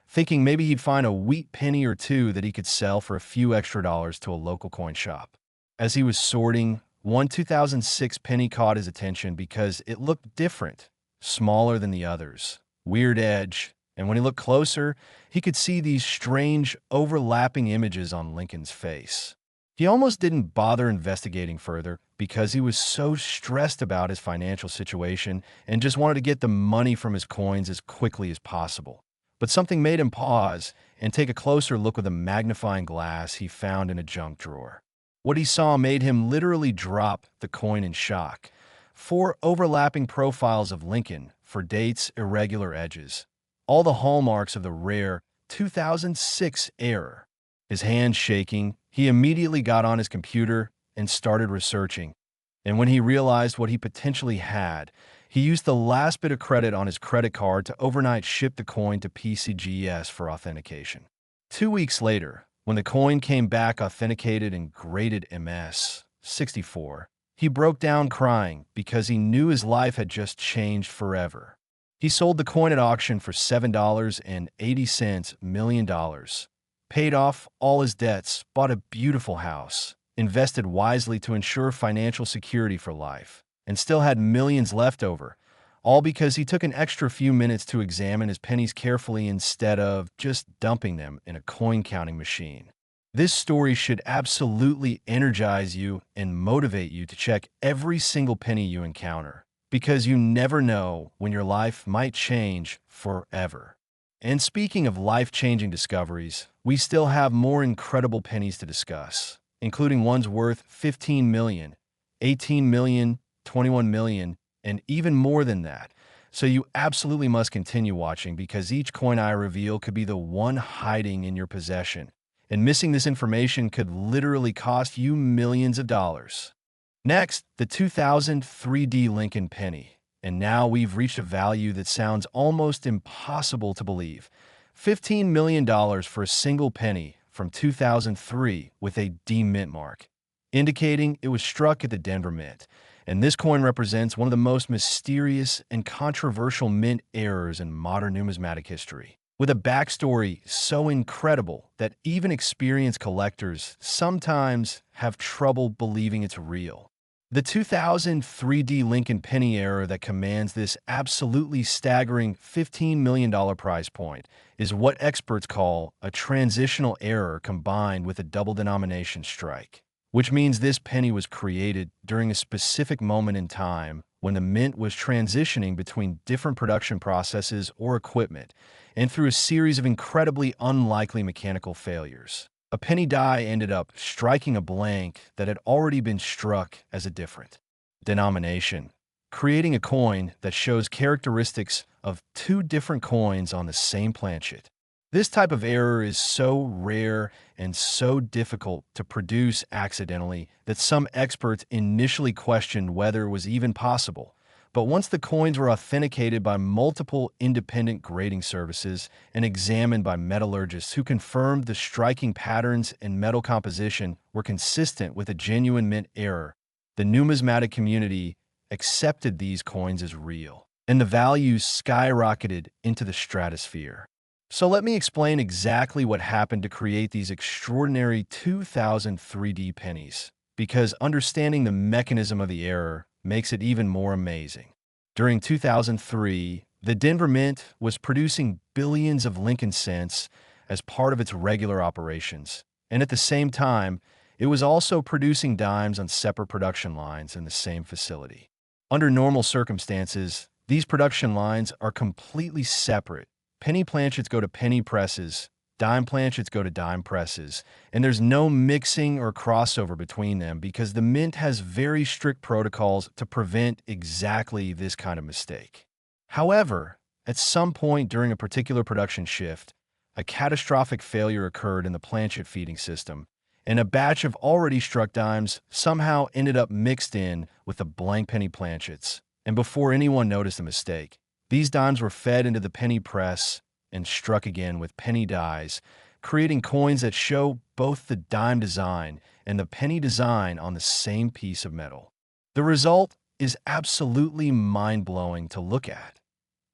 thinking maybe he'd find a wheat penny or two that he could sell for a few extra dollars to a local coin shop. As he was sorting, one 2006 penny caught his attention because it looked different, smaller than the others, weird edge, and when he looked closer, he could see these strange, overlapping images on Lincoln's face. He almost didn't bother investigating further because he was so stressed about his financial situation and just wanted to get the money from his coins as quickly as possible. But something made him pause and take a closer look with a magnifying glass he found in a junk drawer. What he saw made him literally drop the coin in shock. 4 overlapping profiles of Lincoln for dates, irregular edges, all the hallmarks of the rare 2006 era. His hands shaking, he immediately got on his computer and started researching. And when he realized what he potentially had, he used the last bit of credit on his credit card to overnight ship the coin to PCGS for authentication. 2 weeks later, when the coin came back authenticated and graded MS-64, he broke down crying because he knew his life had just changed forever. He sold the coin at auction for $7.80 million, paid off all his debts, bought a beautiful house, invested wisely to ensure financial security for life, and still had millions left over, all because he took an extra few minutes to examine his pennies carefully instead of just dumping them in a coin counting machine. This story should absolutely energize you and motivate you to check every single penny you encounter, because you never know when your life might change forever. And speaking of life-changing discoveries, we still have more incredible pennies to discuss, including ones worth 15 million, 18 million, 21 million, and even more than that. So you absolutely must continue watching because each coin I reveal could be the one hiding in your possession. And missing this information could literally cost you millions of dollars. Next, the 2000 3D Lincoln Penny. And now we've reached a value that sounds almost impossible to believe. $15 million for a single penny from 2003 with a D mint mark, indicating it was struck at the Denver Mint. And this coin represents one of the most mysterious and controversial mint errors in modern numismatic history, with a backstory so incredible that even experienced collectors sometimes have trouble believing it's real. The 2000 3D Lincoln Penny error that commands this absolutely staggering $15 million price point is what experts call a transitional error combined with a double denomination strike, which means this penny was created during a specific moment in time when the mint was transitioning between different production processes or equipment, and through a series of incredibly unlikely mechanical failures. A penny die ended up striking a blank that had already been struck as a different denomination, creating a coin that shows characteristics of 2 different coins on the same planchet. This type of error is so rare and so difficult to produce accidentally that some experts initially questioned whether it was even possible. But once the coins were authenticated by multiple independent grading services and examined by metallurgists who confirmed the striking patterns and metal composition were consistent with a genuine mint error, the numismatic community accepted these coins as real, and the values skyrocketed into the stratosphere. So let me explain exactly what happened to create these extraordinary 2000 3D pennies, because understanding the mechanism of the error makes it even more amazing. During 2003, The Denver Mint was producing billions of Lincoln cents as part of its regular operations, and at the same time, it was also producing dimes on separate production lines in the same facility. Under normal circumstances, these production lines are completely separate. Penny planchets go to penny presses, dime planchets go to dime presses, and there's no mixing or crossover between them because the Mint has very strict protocols to prevent exactly this kind of mistake. However, at some point during a particular production shift, a catastrophic failure occurred in the planchet feeding system, and a batch of already struck dimes somehow ended up mixed in with the blank penny planchets. And before anyone noticed the mistake, these dimes were fed into the penny press and struck again with penny dies, creating coins that show both the dime design and the penny design on the same piece of metal. The result is absolutely mind-blowing to look at.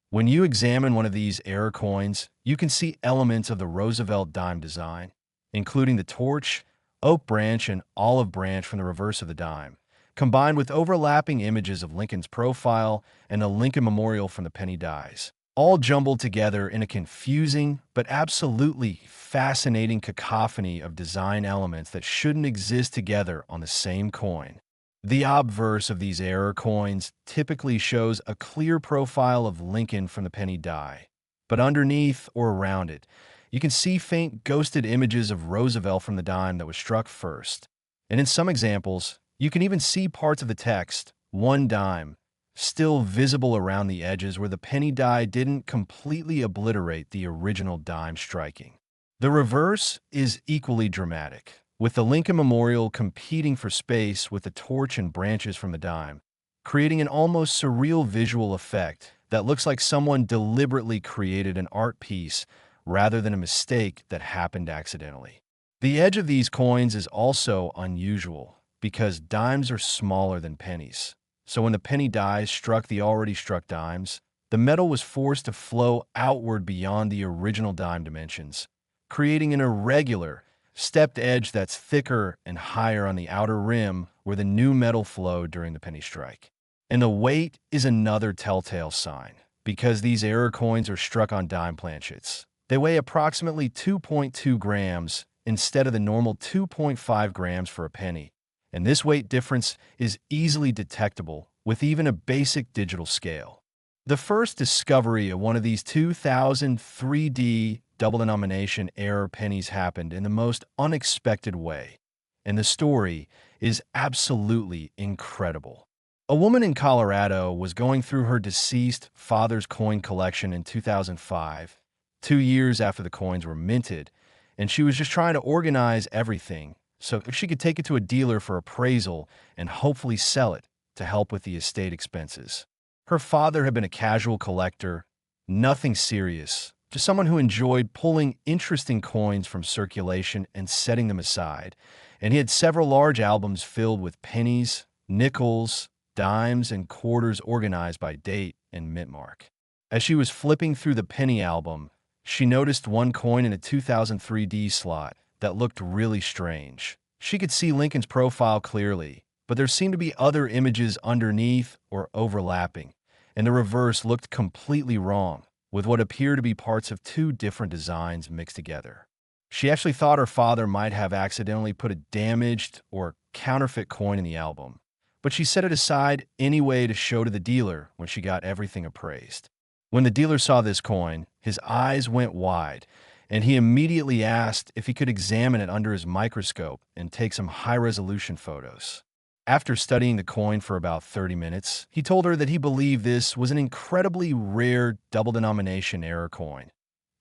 When you examine one of these error coins, you can see elements of the Roosevelt dime design, including the torch, oak branch, and olive branch from the reverse of the dime, combined with overlapping images of Lincoln's profile and the Lincoln Memorial from the penny dies, all jumbled together in a confusing but absolutely fascinating cacophony of design elements that shouldn't exist together on the same coin. The obverse of these error coins typically shows a clear profile of Lincoln from the penny die, but underneath or around it, you can see faint ghosted images of Roosevelt from the dime that was struck first. And in some examples, you can even see parts of the text, "1 dime," still visible around the edges where the penny die didn't completely obliterate the original dime striking. The reverse is equally dramatic, with the Lincoln Memorial competing for space with the torch and branches from the dime, creating an almost surreal visual effect that looks like someone deliberately created an art piece rather than a mistake that happened accidentally. The edge of these coins is also unusual because dimes are smaller than pennies. So when the penny dies struck the already struck dimes, the metal was forced to flow outward beyond the original dime dimensions, creating an irregular, stepped edge that's thicker and higher on the outer rim where the new metal flowed during the penny strike. And the weight is another telltale sign, because these error coins are struck on dime planchets. They weigh approximately 2.2 grams instead of the normal 2.5 grams for a penny, and this weight difference is easily detectable with even a basic digital scale. The first discovery of one of these 2000 3D double-denomination error pennies happened in the most unexpected way, and the story is absolutely incredible. A woman in Colorado was going through her deceased father's coin collection in 2005, 2 years after the coins were minted, and she was just trying to organize everything so she could take it to a dealer for appraisal and hopefully sell it to help with the estate expenses. Her father had been a casual collector, nothing serious, just someone who enjoyed pulling interesting coins from circulation and setting them aside, and he had several large albums filled with pennies, nickels, dimes, and quarters organized by date and mint mark. As she was flipping through the penny album, she noticed one coin in a 2003 D slot that looked really strange. She could see Lincoln's profile clearly, but there seemed to be other images underneath or overlapping, and the reverse looked completely wrong, with what appeared to be parts of two different designs mixed together. She actually thought her father might have accidentally put a damaged or counterfeit coin in the album, but she set it aside anyway to show to the dealer when she got everything appraised. When the dealer saw this coin, his eyes went wide, and he immediately asked if he could examine it under his microscope and take some high-resolution photos. After studying the coin for about 30 minutes, he told her that he believed this was an incredibly rare double-denomination error coin,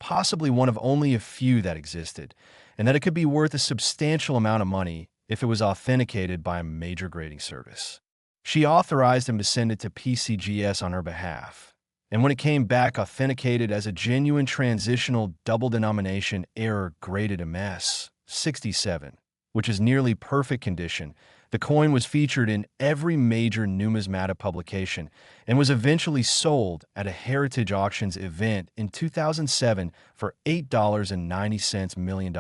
possibly one of only a few that existed, and that it could be worth a substantial amount of money if it was authenticated by a major grading service. She authorized him to send it to PCGS on her behalf, and when it came back authenticated as a genuine transitional double-denomination error graded MS 67, which is nearly perfect condition, the coin was featured in every major numismatic publication and was eventually sold at a Heritage Auctions event in 2007 for $8.90 million,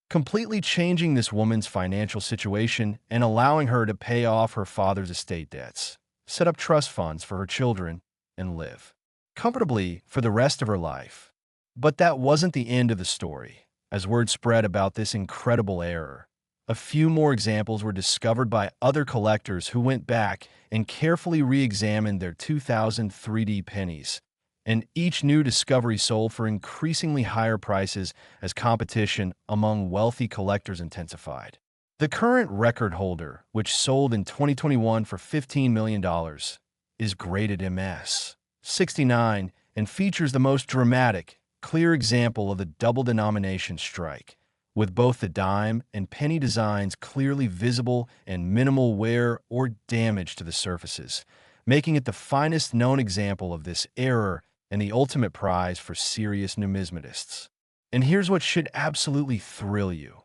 completely changing this woman's financial situation and allowing her to pay off her father's estate debts, set up trust funds for her children, and live. comfortably for the rest of her life. But that wasn't the end of the story. As word spread about this incredible error, a few more examples were discovered by other collectors who went back and carefully re-examined their 2000 3D pennies. And each new discovery sold for increasingly higher prices as competition among wealthy collectors intensified. The current record holder, which sold in 2021 for $15 million, is graded MS 69 and features the most dramatic, clear example of the double denomination strike, with both the dime and penny designs clearly visible and minimal wear or damage to the surfaces, making it the finest known example of this error and the ultimate prize for serious numismatists. And here's what should absolutely thrill you.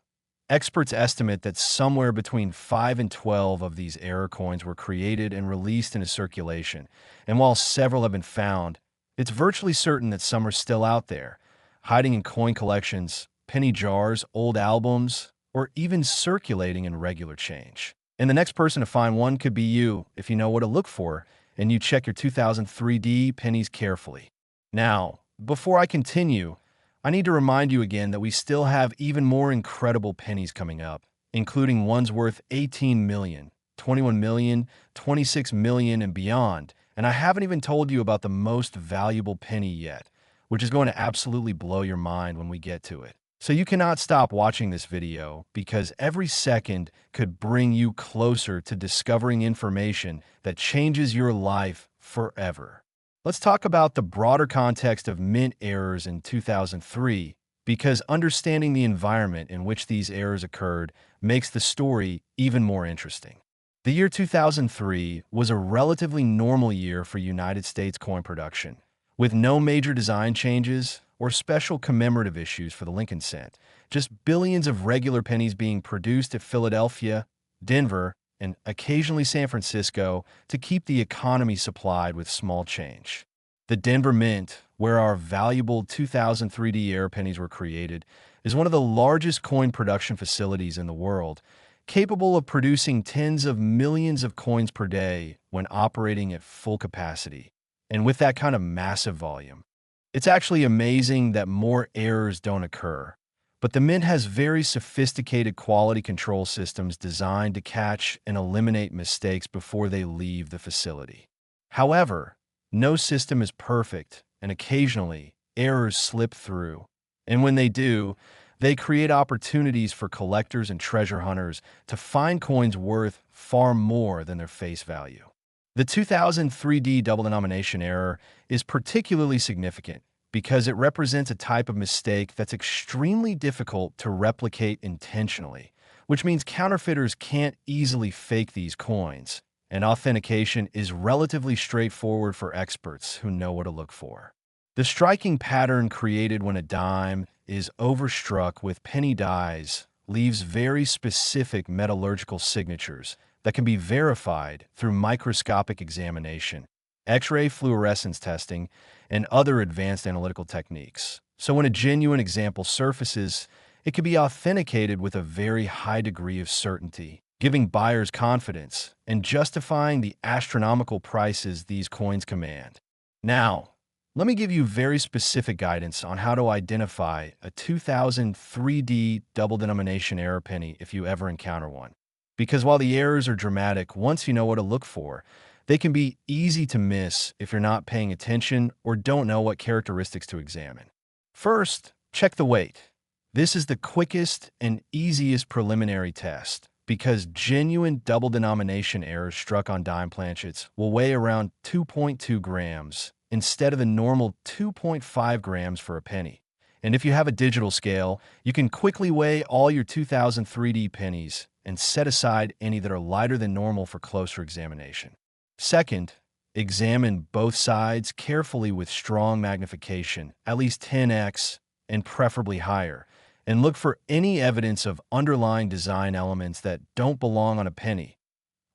Experts estimate that somewhere between 5 and 12 of these error coins were created and released into circulation, and while several have been found, it's virtually certain that some are still out there, hiding in coin collections, penny jars, old albums, or even circulating in regular change. And the next person to find one could be you if you know what to look for and you check your 2003D pennies carefully. Now, before I continue, I need to remind you again that we still have even more incredible pennies coming up, including ones worth 18 million, 21 million, 26 million, and beyond. And I haven't even told you about the most valuable penny yet, which is going to absolutely blow your mind when we get to it. So you cannot stop watching this video because every second could bring you closer to discovering information that changes your life forever. Let's talk about the broader context of mint errors in 2003, because understanding the environment in which these errors occurred makes the story even more interesting. The year 2003 was a relatively normal year for United States coin production, with no major design changes or special commemorative issues for the Lincoln cent, just billions of regular pennies being produced at Philadelphia, Denver, and occasionally San Francisco to keep the economy supplied with small change. The Denver Mint, where our valuable 2000 3D error pennies were created, is one of the largest coin production facilities in the world, capable of producing tens of millions of coins per day when operating at full capacity. And with that kind of massive volume, it's actually amazing that more errors don't occur. But the Mint has very sophisticated quality control systems designed to catch and eliminate mistakes before they leave the facility. However, no system is perfect, and occasionally, errors slip through. And when they do, they create opportunities for collectors and treasure hunters to find coins worth far more than their face value. The 2003D double denomination error is particularly significant because it represents a type of mistake that's extremely difficult to replicate intentionally, which means counterfeiters can't easily fake these coins, and authentication is relatively straightforward for experts who know what to look for. The striking pattern created when a dime is overstruck with penny dies leaves very specific metallurgical signatures that can be verified through microscopic examination, X-ray fluorescence testing, and other advanced analytical techniques. So when a genuine example surfaces, it can be authenticated with a very high degree of certainty, giving buyers confidence and justifying the astronomical prices these coins command. Now, let me give you very specific guidance on how to identify a 2000 3D double denomination error penny if you ever encounter one. Because while the errors are dramatic once you know what to look for, they can be easy to miss if you're not paying attention or don't know what characteristics to examine. First, check the weight. This is the quickest and easiest preliminary test because genuine double denomination errors struck on dime planchets will weigh around 2.2 grams instead of the normal 2.5 grams for a penny. And if you have a digital scale, you can quickly weigh all your 2000 3D pennies and set aside any that are lighter than normal for closer examination. Second, examine both sides carefully with strong magnification, at least 10x and preferably higher, and look for any evidence of underlying design elements that don't belong on a penny.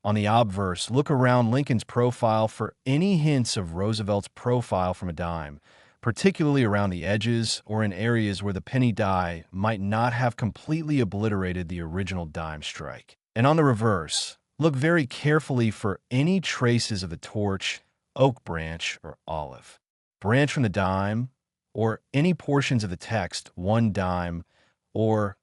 On the obverse, look around Lincoln's profile for any hints of Roosevelt's profile from a dime, particularly around the edges or in areas where the penny die might not have completely obliterated the original dime strike. And on the reverse, look very carefully for any traces of the torch, oak branch, or olive. branch from the dime, or any portions of the text, one dime, or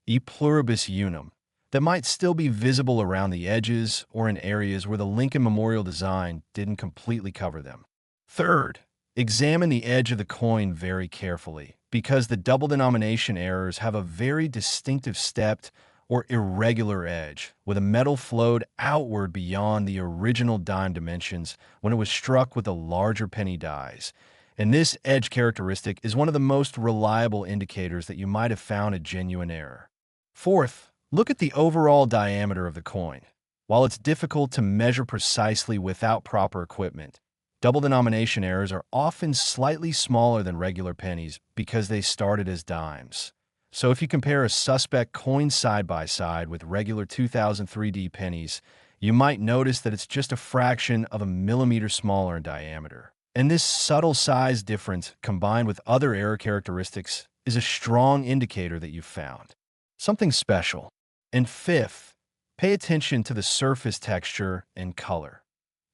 e pluribus unum, that might still be visible around the edges or in areas where the Lincoln Memorial design didn't completely cover them. Third, examine the edge of the coin very carefully, because the double denomination errors have a very distinctive stepped or irregular edge, with a metal flowed outward beyond the original dime dimensions when it was struck with the larger penny dies. And this edge characteristic is one of the most reliable indicators that you might have found a genuine error. Fourth, look at the overall diameter of the coin. While it's difficult to measure precisely without proper equipment, double denomination errors are often slightly smaller than regular pennies because they started as dimes. So if you compare a suspect coin side by side with regular 2003D pennies, you might notice that it's just a fraction of a millimeter smaller in diameter. And this subtle size difference, combined with other error characteristics, is a strong indicator that you've found something special. And fifth, pay attention to the surface texture and color.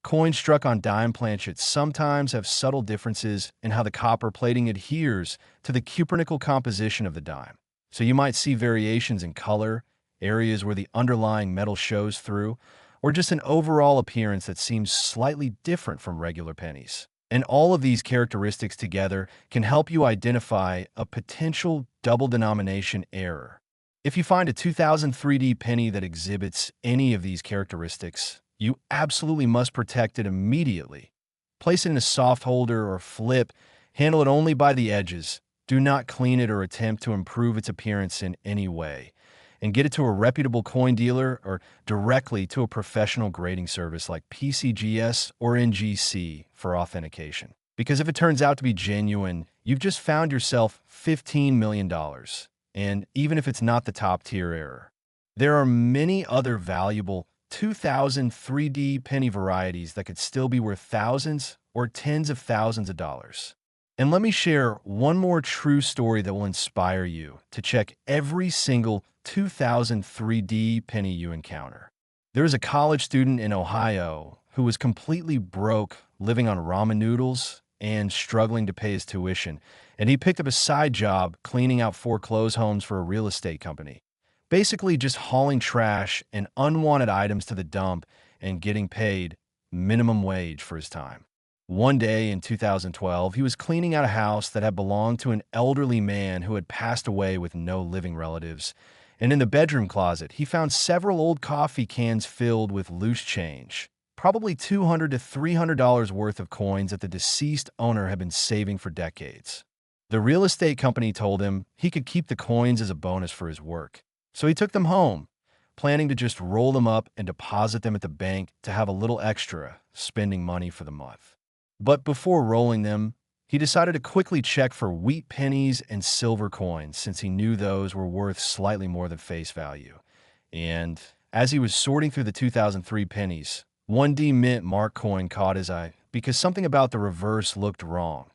Coins struck on dime planchets sometimes have subtle differences in how the copper plating adheres to the cupronickel composition of the dime. So you might see variations in color, areas where the underlying metal shows through, or just an overall appearance that seems slightly different from regular pennies. And all of these characteristics together can help you identify a potential double denomination error. If you find a 2003D penny that exhibits any of these characteristics, you absolutely must protect it immediately. Place it in a soft holder or flip, handle it only by the edges. Do not clean it or attempt to improve its appearance in any way. And get it to a reputable coin dealer or directly to a professional grading service like PCGS or NGC for authentication. Because if it turns out to be genuine, you've just found yourself $15 million. And even if it's not the top tier error, there are many other valuable 2003D penny varieties that could still be worth thousands or tens of thousands of dollars. And let me share one more true story that will inspire you to check every single 2003D penny you encounter. There is a college student in Ohio who was completely broke, living on ramen noodles and struggling to pay his tuition, and he picked up a side job cleaning out foreclosed homes for a real estate company. Basically just hauling trash and unwanted items to the dump and getting paid minimum wage for his time. One day in 2012, he was cleaning out a house that had belonged to an elderly man who had passed away with no living relatives. And in the bedroom closet, he found several old coffee cans filled with loose change, probably $200 to $300 worth of coins that the deceased owner had been saving for decades. The real estate company told him he could keep the coins as a bonus for his work. So he took them home, planning to just roll them up and deposit them at the bank to have a little extra spending money for the month. But before rolling them, he decided to quickly check for wheat pennies and silver coins since he knew those were worth slightly more than face value. And as he was sorting through the 2003 pennies, 1D mint mark coin caught his eye because something about the reverse looked wrong.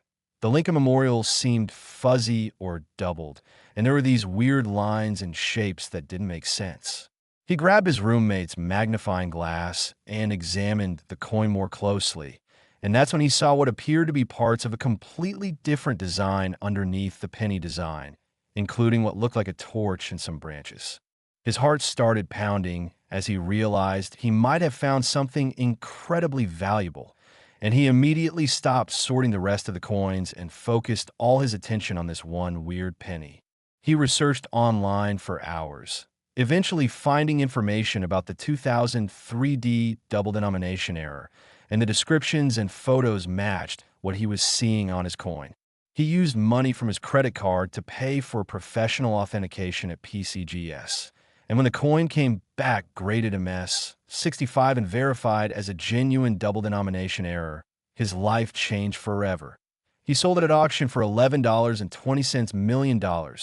The Lincoln Memorial seemed fuzzy or doubled, and there were these weird lines and shapes that didn't make sense. He grabbed his roommate's magnifying glass and examined the coin more closely. And that's when he saw what appeared to be parts of a completely different design underneath the penny design, including what looked like a torch and some branches. His heart started pounding as he realized he might have found something incredibly valuable, and he immediately stopped sorting the rest of the coins and focused all his attention on this one weird penny. He researched online for hours, eventually finding information about the 2003D double denomination error, and the descriptions and photos matched what he was seeing on his coin. He used money from his credit card to pay for professional authentication at PCGS. And when the coin came back graded MS-65 and verified as a genuine double denomination error, his life changed forever. He sold it at auction for $11.20 million,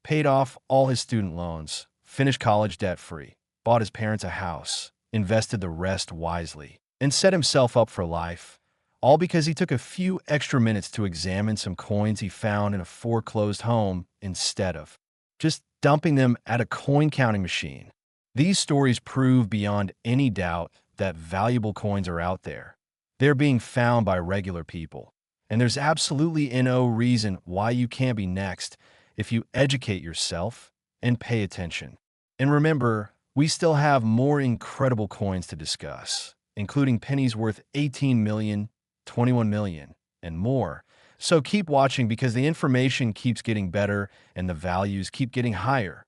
paid off all his student loans, finished college debt-free, bought his parents a house, invested the rest wisely, and set himself up for life, all because he took a few extra minutes to examine some coins he found in a foreclosed home instead of just dumping them at a coin counting machine. These stories prove beyond any doubt that valuable coins are out there. They're being found by regular people, And there's absolutely no reason why you can't be next if you educate yourself and pay attention. And remember, we still have more incredible coins to discuss, including pennies worth 18 million, 21 million, and more. So keep watching because the information keeps getting better and the values keep getting higher.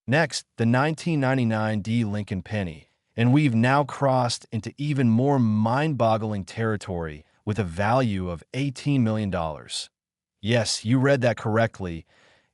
Next, the 1999 D Lincoln Penny. And we've now crossed into even more mind-boggling territory with a value of $18 million. Yes, you read that correctly.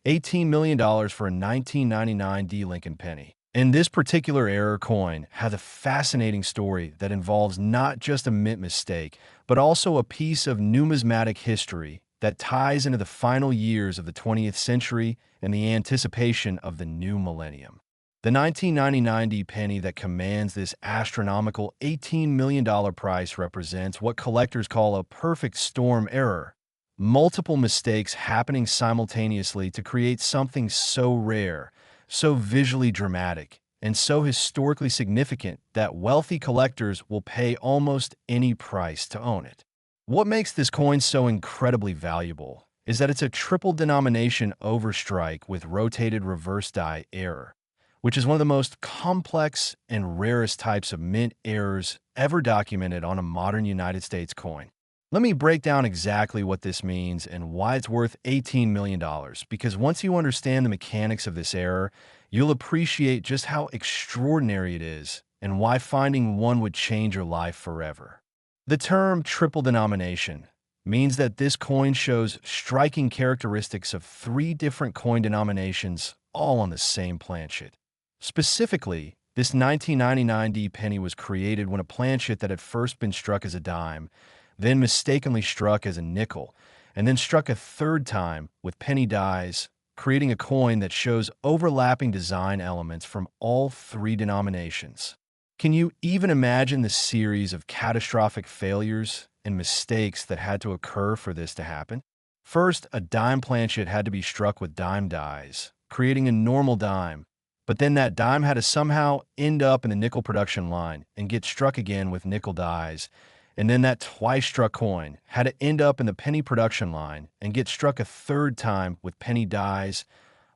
$18 million for a 1999 D Lincoln Penny. And this particular error coin has a fascinating story that involves not just a mint mistake, but also a piece of numismatic history that ties into the final years of the 20th century and the anticipation of the new millennium. The 1999 D penny that commands this astronomical $18 million price represents what collectors call a perfect storm error. Multiple mistakes happening simultaneously to create something so rare, so visually dramatic, and so historically significant that wealthy collectors will pay almost any price to own it. What makes this coin so incredibly valuable is that it's a triple denomination overstrike with rotated reverse die error, which is one of the most complex and rarest types of mint errors ever documented on a modern United States coin. Let me break down exactly what this means and why it's worth $18 million, because once you understand the mechanics of this error, you'll appreciate just how extraordinary it is and why finding one would change your life forever. The term triple denomination means that this coin shows striking characteristics of three different coin denominations all on the same planchet. Specifically, this 1999 D penny was created when a planchet that had first been struck as a dime, then mistakenly struck as a nickel, and then struck a third time with penny dies, creating a coin that shows overlapping design elements from all three denominations. Can you even imagine the series of catastrophic failures and mistakes that had to occur for this to happen? First, a dime planchet had to be struck with dime dies, creating a normal dime, but then that dime had to somehow end up in the nickel production line and get struck again with nickel dies, and then that twice-struck coin had to end up in the penny production line and get struck a third time with penny dies,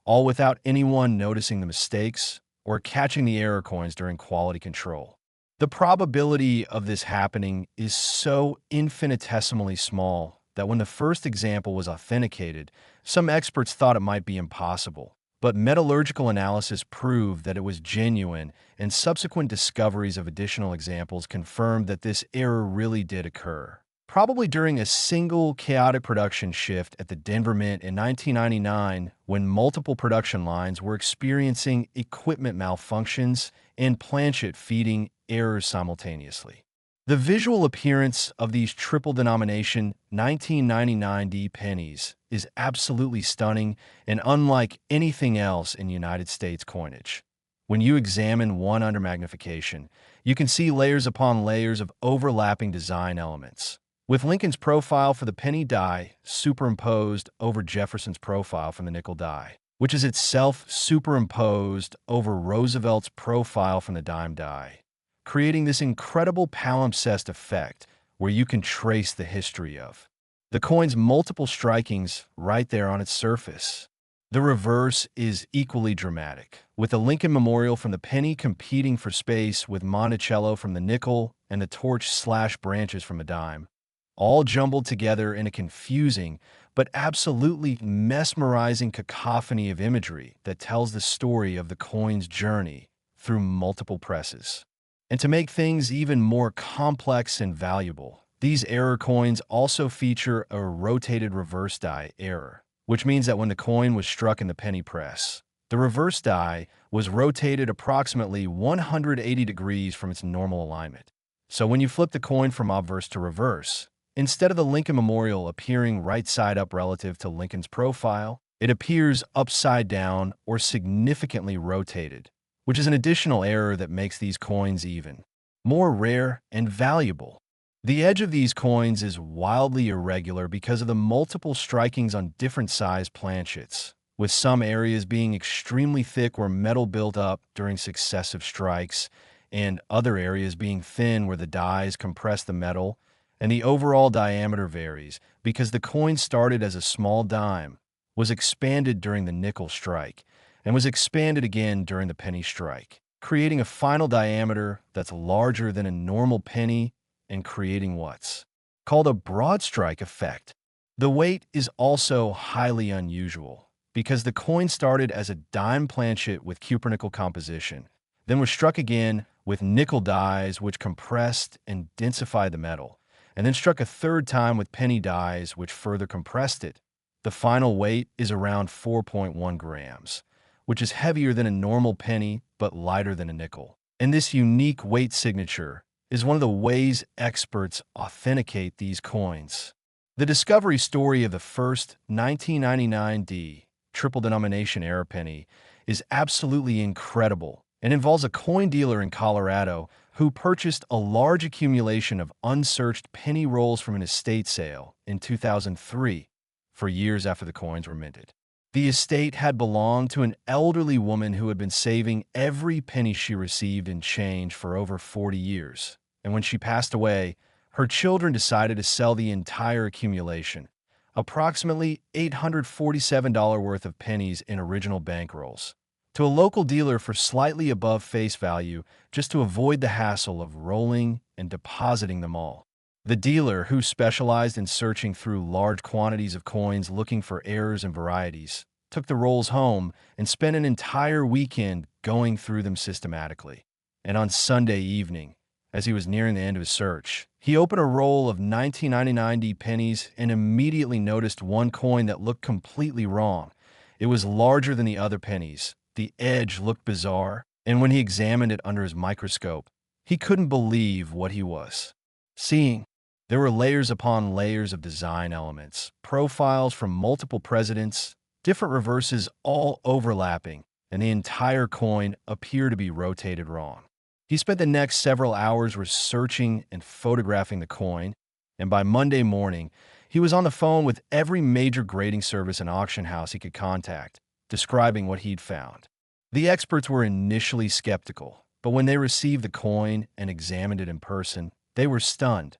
all without anyone noticing the mistakes or catching the error coins during quality control. The probability of this happening is so infinitesimally small that when the first example was authenticated, some experts thought it might be impossible. But metallurgical analysis proved that it was genuine, and subsequent discoveries of additional examples confirmed that this error really did occur. Probably during a single chaotic production shift at the Denver Mint in 1999, when multiple production lines were experiencing equipment malfunctions and planchet feeding errors simultaneously. The visual appearance of these triple denomination 1999 D pennies is absolutely stunning and unlike anything else in United States coinage. When you examine one under magnification, you can see layers upon layers of overlapping design elements, with Lincoln's profile for the penny die superimposed over Jefferson's profile from the nickel die, which is itself superimposed over Roosevelt's profile from the dime die, creating this incredible palimpsest effect where you can trace the history of the coin's multiple strikings right there on its surface. The reverse is equally dramatic, with the Lincoln Memorial from the penny competing for space with Monticello from the nickel and the torch/branches from a dime, all jumbled together in a confusing but absolutely mesmerizing cacophony of imagery that tells the story of the coin's journey through multiple presses. And to make things even more complex and valuable, these error coins also feature a rotated reverse die error, which means that when the coin was struck in the penny press, the reverse die was rotated approximately 180 degrees from its normal alignment. So when you flip the coin from obverse to reverse, instead of the Lincoln Memorial appearing right side up relative to Lincoln's profile, it appears upside down or significantly rotated, which is an additional error that makes these coins even more rare and valuable. The edge of these coins is wildly irregular because of the multiple strikings on different size planchets, with some areas being extremely thick where metal built up during successive strikes, and other areas being thin where the dies compress the metal, and the overall diameter varies because the coin started as a small dime, was expanded during the nickel strike, and was expanded again during the penny strike, creating a final diameter that's larger than a normal penny and creating what's called a broad strike effect. The weight is also highly unusual because the coin started as a dime planchet with cupronickel composition, then was struck again with nickel dies which compressed and densified the metal, and then struck a third time with penny dies which further compressed it. The final weight is around 4.1 grams, which is heavier than a normal penny but lighter than a nickel. And this unique weight signature is one of the ways experts authenticate these coins. The discovery story of the first 1999D triple denomination error penny is absolutely incredible and involves a coin dealer in Colorado who purchased a large accumulation of unsearched penny rolls from an estate sale in 2003, for years after the coins were minted. The estate had belonged to an elderly woman who had been saving every penny she received in change for over 40 years, and when she passed away, her children decided to sell the entire accumulation, approximately $847 worth of pennies in original bankrolls, to a local dealer for slightly above face value just to avoid the hassle of rolling and depositing them all. The dealer, who specialized in searching through large quantities of coins looking for errors and varieties, took the rolls home and spent an entire weekend going through them systematically. And on Sunday evening, as he was nearing the end of his search, he opened a roll of 1999D pennies and immediately noticed one coin that looked completely wrong. It was larger than the other pennies. The edge looked bizarre, and when he examined it under his microscope, he couldn't believe what he was seeing. There were layers upon layers of design elements, profiles from multiple presidents, different reverses all overlapping, and the entire coin appeared to be rotated wrong. He spent the next several hours researching and photographing the coin, and by Monday morning, he was on the phone with every major grading service and auction house he could contact, describing what he'd found. The experts were initially skeptical, but when they received the coin and examined it in person, they were stunned.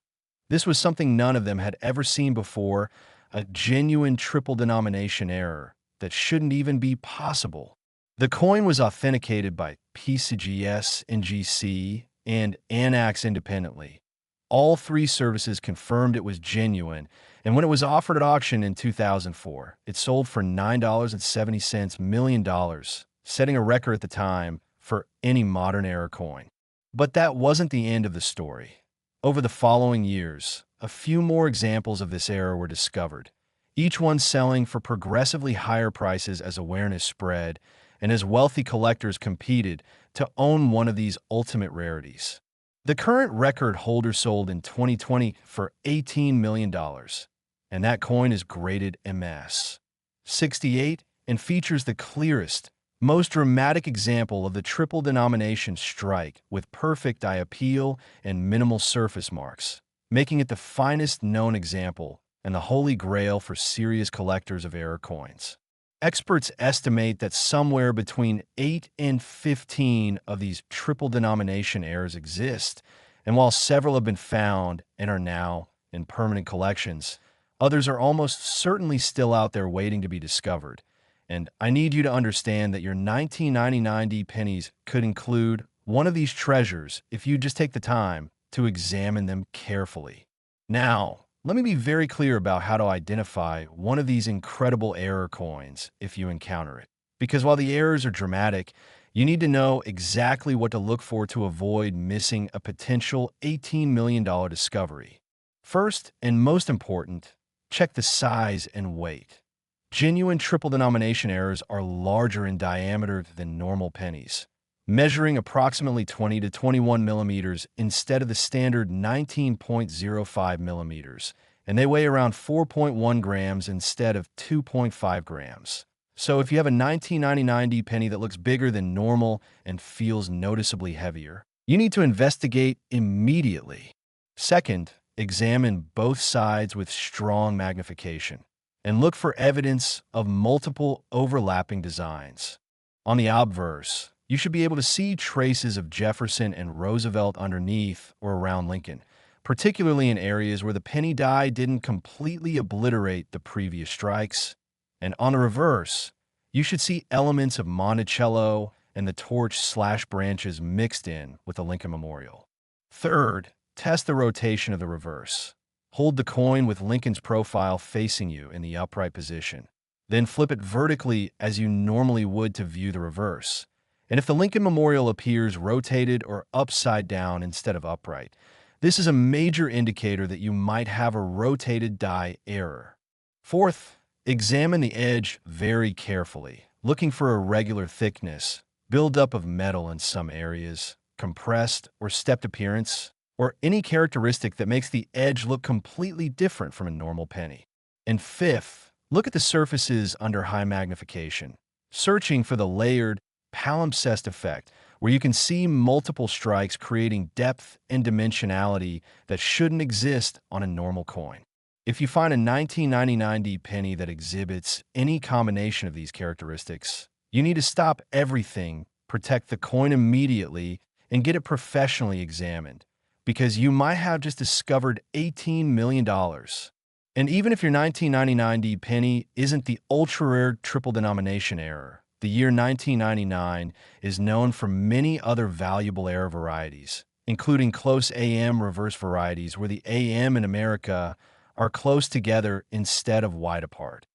This was something none of them had ever seen before, a genuine triple denomination error that shouldn't even be possible. The coin was authenticated by PCGS, NGC, and ANAX independently. All three services confirmed it was genuine, and when it was offered at auction in 2004, it sold for $9.70 million, setting a record at the time for any modern era coin. But that wasn't the end of the story. Over the following years, a few more examples of this error were discovered, each one selling for progressively higher prices as awareness spread and as wealthy collectors competed to own one of these ultimate rarities. The current record holder sold in 2020 for $18 million, and that coin is graded MS 68 and features the clearest, most dramatic example of the triple denomination strike with perfect eye appeal and minimal surface marks, making it the finest known example and the holy grail for serious collectors of error coins. Experts estimate that somewhere between 8 and 15 of these triple denomination errors exist, and while several have been found and are now in permanent collections, others are almost certainly still out there waiting to be discovered. And I need you to understand that your 1999D pennies could include one of these treasures if you just take the time to examine them carefully. Now, let me be very clear about how to identify one of these incredible error coins if you encounter it. Because while the errors are dramatic, you need to know exactly what to look for to avoid missing a potential $18 million discovery. First, and most important, check the size and weight. Genuine triple denomination errors are larger in diameter than normal pennies, measuring approximately 20 to 21 millimeters instead of the standard 19.05 millimeters, and they weigh around 4.1 grams instead of 2.5 grams. So if you have a 1999D penny that looks bigger than normal and feels noticeably heavier, you need to investigate immediately. Second, examine both sides with strong magnification and look for evidence of multiple overlapping designs. On the obverse, you should be able to see traces of Jefferson and Roosevelt underneath or around Lincoln, particularly in areas where the penny die didn't completely obliterate the previous strikes. And on the reverse, you should see elements of Monticello and the torch/slash branches mixed in with the Lincoln Memorial. Third, test the rotation of the reverse. Hold the coin with Lincoln's profile facing you in the upright position. Then flip it vertically as you normally would to view the reverse. And if the Lincoln Memorial appears rotated or upside down instead of upright, this is a major indicator that you might have a rotated die error. Fourth, examine the edge very carefully, looking for irregular thickness, buildup of metal in some areas, compressed or stepped appearance, or any characteristic that makes the edge look completely different from a normal penny. And fifth, look at the surfaces under high magnification, searching for the layered palimpsest effect, where you can see multiple strikes creating depth and dimensionality that shouldn't exist on a normal coin. If you find a 1999 D penny that exhibits any combination of these characteristics, you need to stop everything, protect the coin immediately, and get it professionally examined, because you might have just discovered $18 million. And even if your 1999 D penny isn't the ultra-rare triple denomination error, the year 1999 is known for many other valuable error varieties, including close AM reverse varieties where the AM in America are close together instead of wide apart.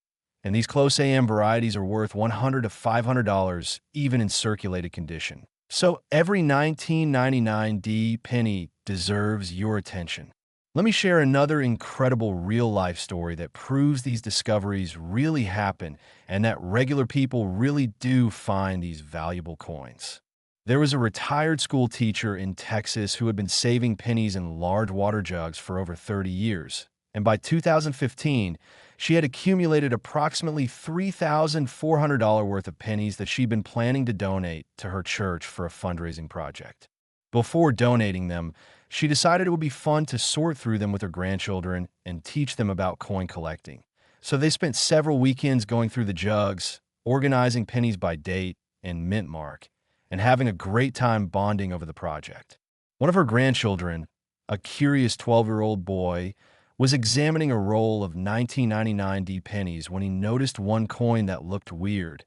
And these close AM varieties are worth $100 to $500 even in circulated condition. So every 1999 D penny deserves your attention. Let me share another incredible real-life story that proves these discoveries really happen and that regular people really do find these valuable coins. There was a retired school teacher in Texas who had been saving pennies in large water jugs for over 30 years, and by 2015, she had accumulated approximately $3,400 worth of pennies that she'd been planning to donate to her church for a fundraising project. Before donating them, she decided it would be fun to sort through them with her grandchildren and teach them about coin collecting. So they spent several weekends going through the jugs, organizing pennies by date and mint mark, and having a great time bonding over the project. One of her grandchildren, a curious 12-year-old boy, was examining a roll of 1999 D pennies when he noticed one coin that looked weird.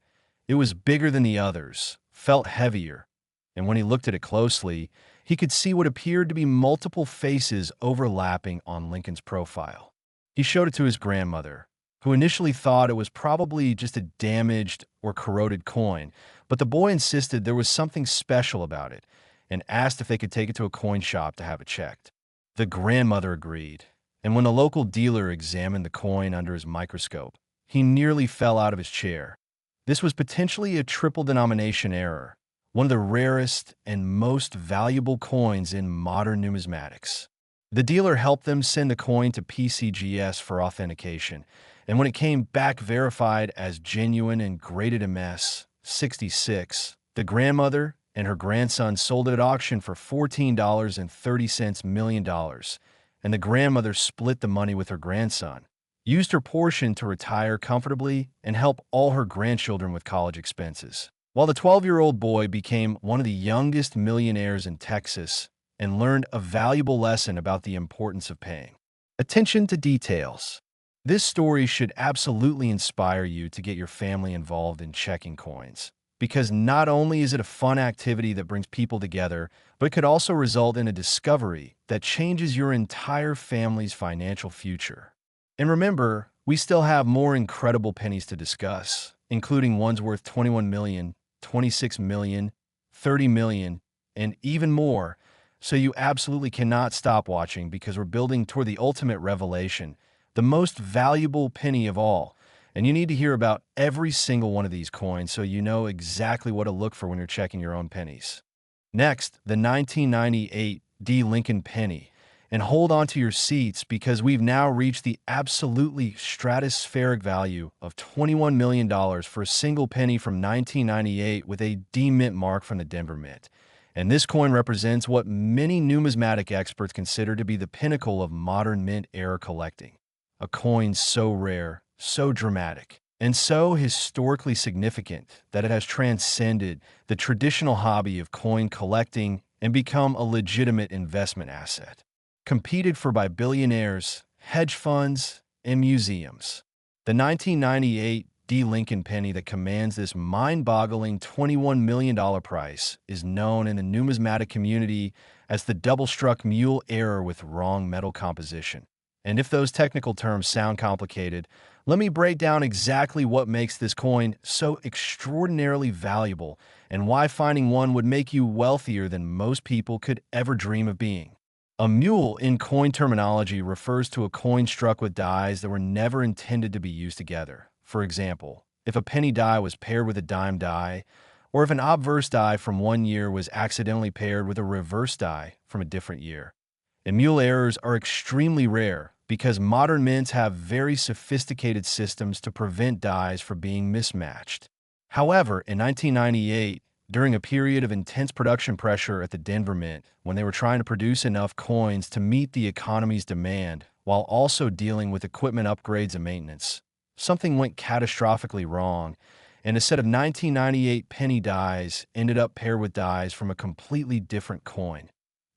It was bigger than the others, felt heavier, and when he looked at it closely, he could see what appeared to be multiple faces overlapping on Lincoln's profile. He showed it to his grandmother, who initially thought it was probably just a damaged or corroded coin, but the boy insisted there was something special about it and asked if they could take it to a coin shop to have it checked. The grandmother agreed, and when the local dealer examined the coin under his microscope, he nearly fell out of his chair. This was potentially a triple denomination error, one of the rarest and most valuable coins in modern numismatics. The dealer helped them send the coin to PCGS for authentication, and when it came back verified as genuine and graded MS 66, the grandmother and her grandson sold it at auction for $14.30 million, and the grandmother split the money with her grandson, used her portion to retire comfortably, and help all her grandchildren with college expenses. While the 12-year-old boy became one of the youngest millionaires in Texas and learned a valuable lesson about the importance of paying attention to details. This story should absolutely inspire you to get your family involved in checking coins, because not only is it a fun activity that brings people together, but it could also result in a discovery that changes your entire family's financial future. And remember, we still have more incredible pennies to discuss, including ones worth 21 million, 26 million, 30 million, and even more. So you absolutely cannot stop watching, because we're building toward the ultimate revelation, the most valuable penny of all. And you need to hear about every single one of these coins so you know exactly what to look for when you're checking your own pennies. Next, the 1998 D Lincoln Penny. And hold on to your seats, because we've now reached the absolutely stratospheric value of $21 million for a single penny from 1998 with a D mint mark from the Denver Mint. And this coin represents what many numismatic experts consider to be the pinnacle of modern mint era collecting. A coin so rare, so dramatic, and so historically significant that it has transcended the traditional hobby of coin collecting and become a legitimate investment asset. competed for by billionaires, hedge funds, and museums. The 1998 Lincoln penny that commands this mind-boggling $21 million price is known in the numismatic community as the double-struck mule error with wrong metal composition. And if those technical terms sound complicated, let me break down exactly what makes this coin so extraordinarily valuable and why finding one would make you wealthier than most people could ever dream of being. A mule in coin terminology refers to a coin struck with dies that were never intended to be used together. For example, if a penny die was paired with a dime die, or if an obverse die from one year was accidentally paired with a reverse die from a different year. And mule errors are extremely rare because modern mints have very sophisticated systems to prevent dies from being mismatched. However, in 1998, during a period of intense production pressure at the Denver Mint, when they were trying to produce enough coins to meet the economy's demand while also dealing with equipment upgrades and maintenance, something went catastrophically wrong, and a set of 1998 penny dies ended up paired with dies from a completely different coin.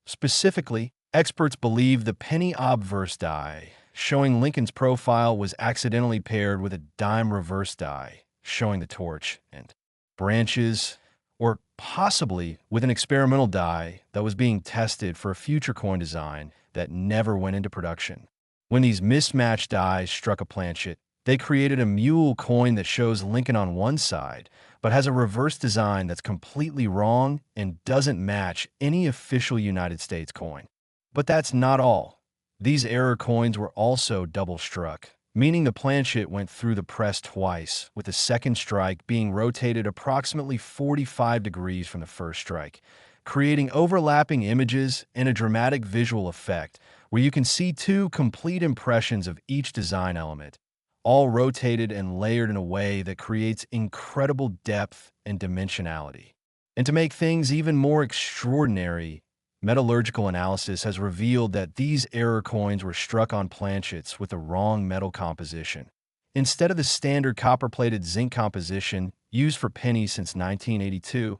Specifically, experts believe the penny obverse die, showing Lincoln's profile, was accidentally paired with a dime reverse die, showing the torch and branches, or possibly with an experimental die that was being tested for a future coin design that never went into production. When these mismatched dies struck a planchet, they created a mule coin that shows Lincoln on one side, but has a reverse design that's completely wrong and doesn't match any official United States coin. But that's not all. These error coins were also double-struck, meaning the planchet went through the press twice, with the second strike being rotated approximately 45 degrees from the first strike, creating overlapping images and a dramatic visual effect where you can see two complete impressions of each design element, all rotated and layered in a way that creates incredible depth and dimensionality. And to make things even more extraordinary, metallurgical analysis has revealed that these error coins were struck on planchets with the wrong metal composition. Instead of the standard copper-plated zinc composition used for pennies since 1982,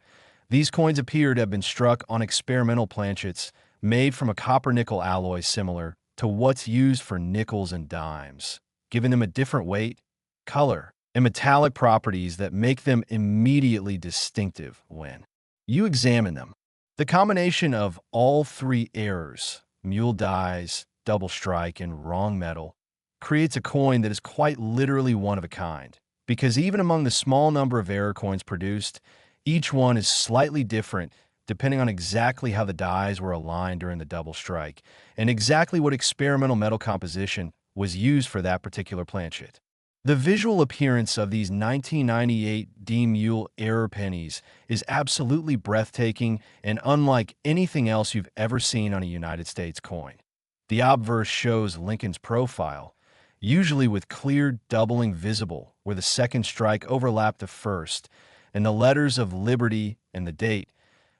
these coins appear to have been struck on experimental planchets made from a copper-nickel alloy similar to what's used for nickels and dimes, giving them a different weight, color, and metallic properties that make them immediately distinctive when you examine them. The combination of all three errors, mule dies, double strike, and wrong metal, creates a coin that is quite literally one of a kind, because even among the small number of error coins produced, each one is slightly different depending on exactly how the dies were aligned during the double strike and exactly what experimental metal composition was used for that particular planchet. The visual appearance of these 1998 Mule error pennies is absolutely breathtaking and unlike anything else you've ever seen on a United States coin. The obverse shows Lincoln's profile, usually with clear doubling visible where the second strike overlapped the first, and the letters of Liberty and the date,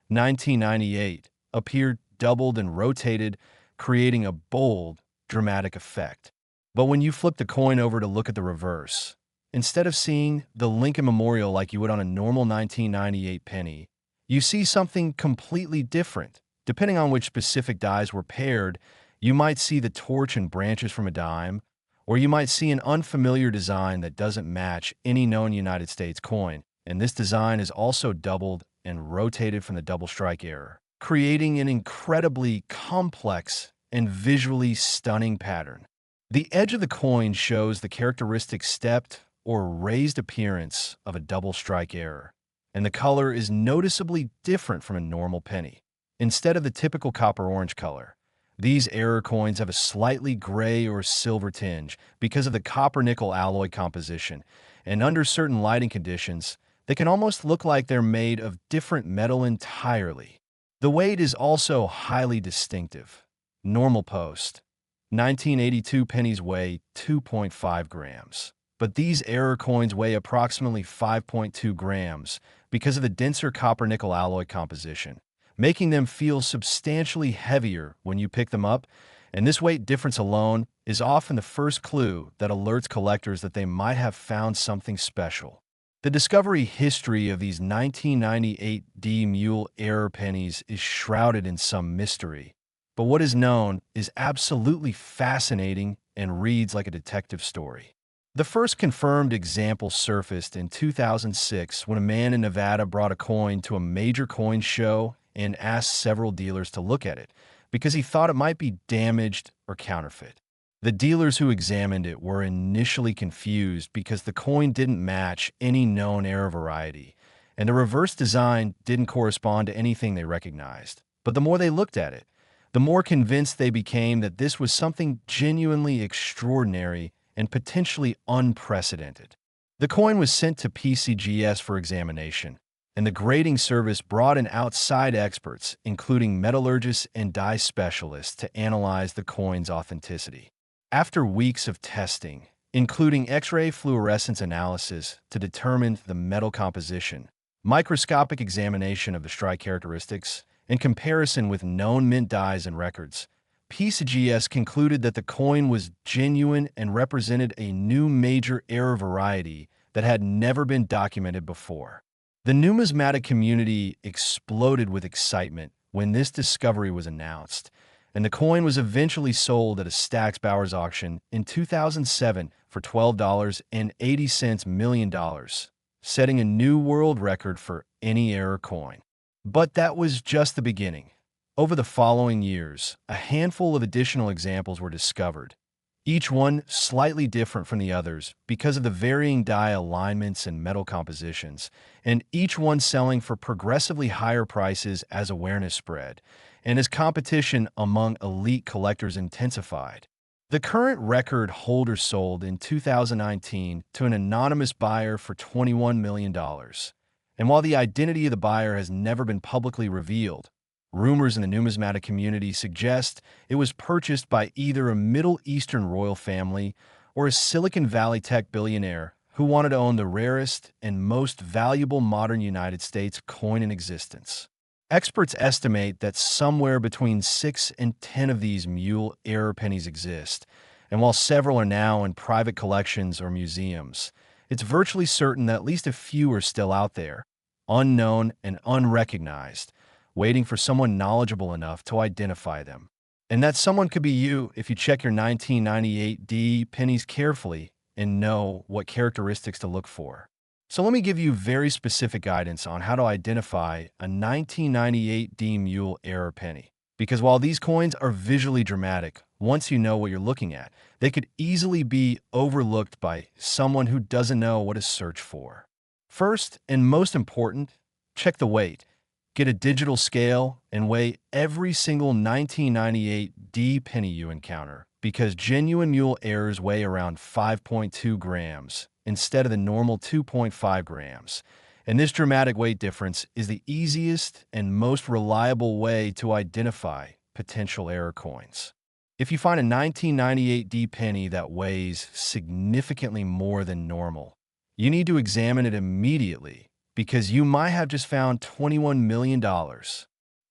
1998, appear doubled and rotated, creating a bold, dramatic effect. But when you flip the coin over to look at the reverse, instead of seeing the Lincoln Memorial like you would on a normal 1998 penny, you see something completely different. Depending on which specific dies were paired, you might see the torch and branches from a dime, or you might see an unfamiliar design that doesn't match any known United States coin, and this design is also doubled and rotated from the double strike error, creating an incredibly complex and visually stunning pattern. The edge of the coin shows the characteristic stepped or raised appearance of a double strike error, and the color is noticeably different from a normal penny. Instead of the typical copper-orange color, these error coins have a slightly gray or silver tinge because of the copper-nickel alloy composition, and under certain lighting conditions, they can almost look like they're made of different metal entirely. The weight is also highly distinctive. Normal post 1982 pennies weigh 2.5 grams, but these error coins weigh approximately 5.2 grams because of the denser copper-nickel alloy composition, making them feel substantially heavier when you pick them up, and this weight difference alone is often the first clue that alerts collectors that they might have found something special. The discovery history of these 1998 Mule error pennies is shrouded in some mystery. but what is known is absolutely fascinating and reads like a detective story. The first confirmed example surfaced in 2006 when a man in Nevada brought a coin to a major coin show and asked several dealers to look at it because he thought it might be damaged or counterfeit. The dealers who examined it were initially confused because the coin didn't match any known error variety, and the reverse design didn't correspond to anything they recognized. But the more they looked at it, the more convinced they became that this was something genuinely extraordinary and potentially unprecedented. The coin was sent to PCGS for examination, and the grading service brought in outside experts, including metallurgists and dye specialists, to analyze the coin's authenticity. After weeks of testing, including X-ray fluorescence analysis to determine the metal composition, microscopic examination of the strike characteristics, and comparison with known mint dyes and records, PCGS concluded that the coin was genuine and represented a new major error variety that had never been documented before. The numismatic community exploded with excitement when this discovery was announced, and the coin was eventually sold at a Stack's Bowers auction in 2007 for $12.80 million, setting a new world record for any error coin. But that was just the beginning. Over the following years, a handful of additional examples were discovered, each one slightly different from the others because of the varying die alignments and metal compositions, and each one selling for progressively higher prices as awareness spread and as competition among elite collectors intensified. The current record holder sold in 2019 to an anonymous buyer for $21 million. And while the identity of the buyer has never been publicly revealed, rumors in the numismatic community suggest it was purchased by either a Middle Eastern royal family or a Silicon Valley tech billionaire who wanted to own the rarest and most valuable modern United States coin in existence. Experts estimate that somewhere between 6 and 10 of these mule error pennies exist, and while several are now in private collections or museums, it's virtually certain that at least a few are still out there, unknown and unrecognized, waiting for someone knowledgeable enough to identify them. And that someone could be you if you check your 1998 D pennies carefully and know what characteristics to look for. So let me give you very specific guidance on how to identify a 1998 D mule error penny. Because while these coins are visually dramatic, once you know what you're looking at, they could easily be overlooked by someone who doesn't know what to search for. First, and most important, check the weight. Get a digital scale and weigh every single 1998 D penny you encounter, because genuine mule errors weigh around 5.2 grams instead of the normal 2.5 grams. And this dramatic weight difference is the easiest and most reliable way to identify potential error coins. If you find a 1998 D penny that weighs significantly more than normal, you need to examine it immediately, because you might have just found $21 million.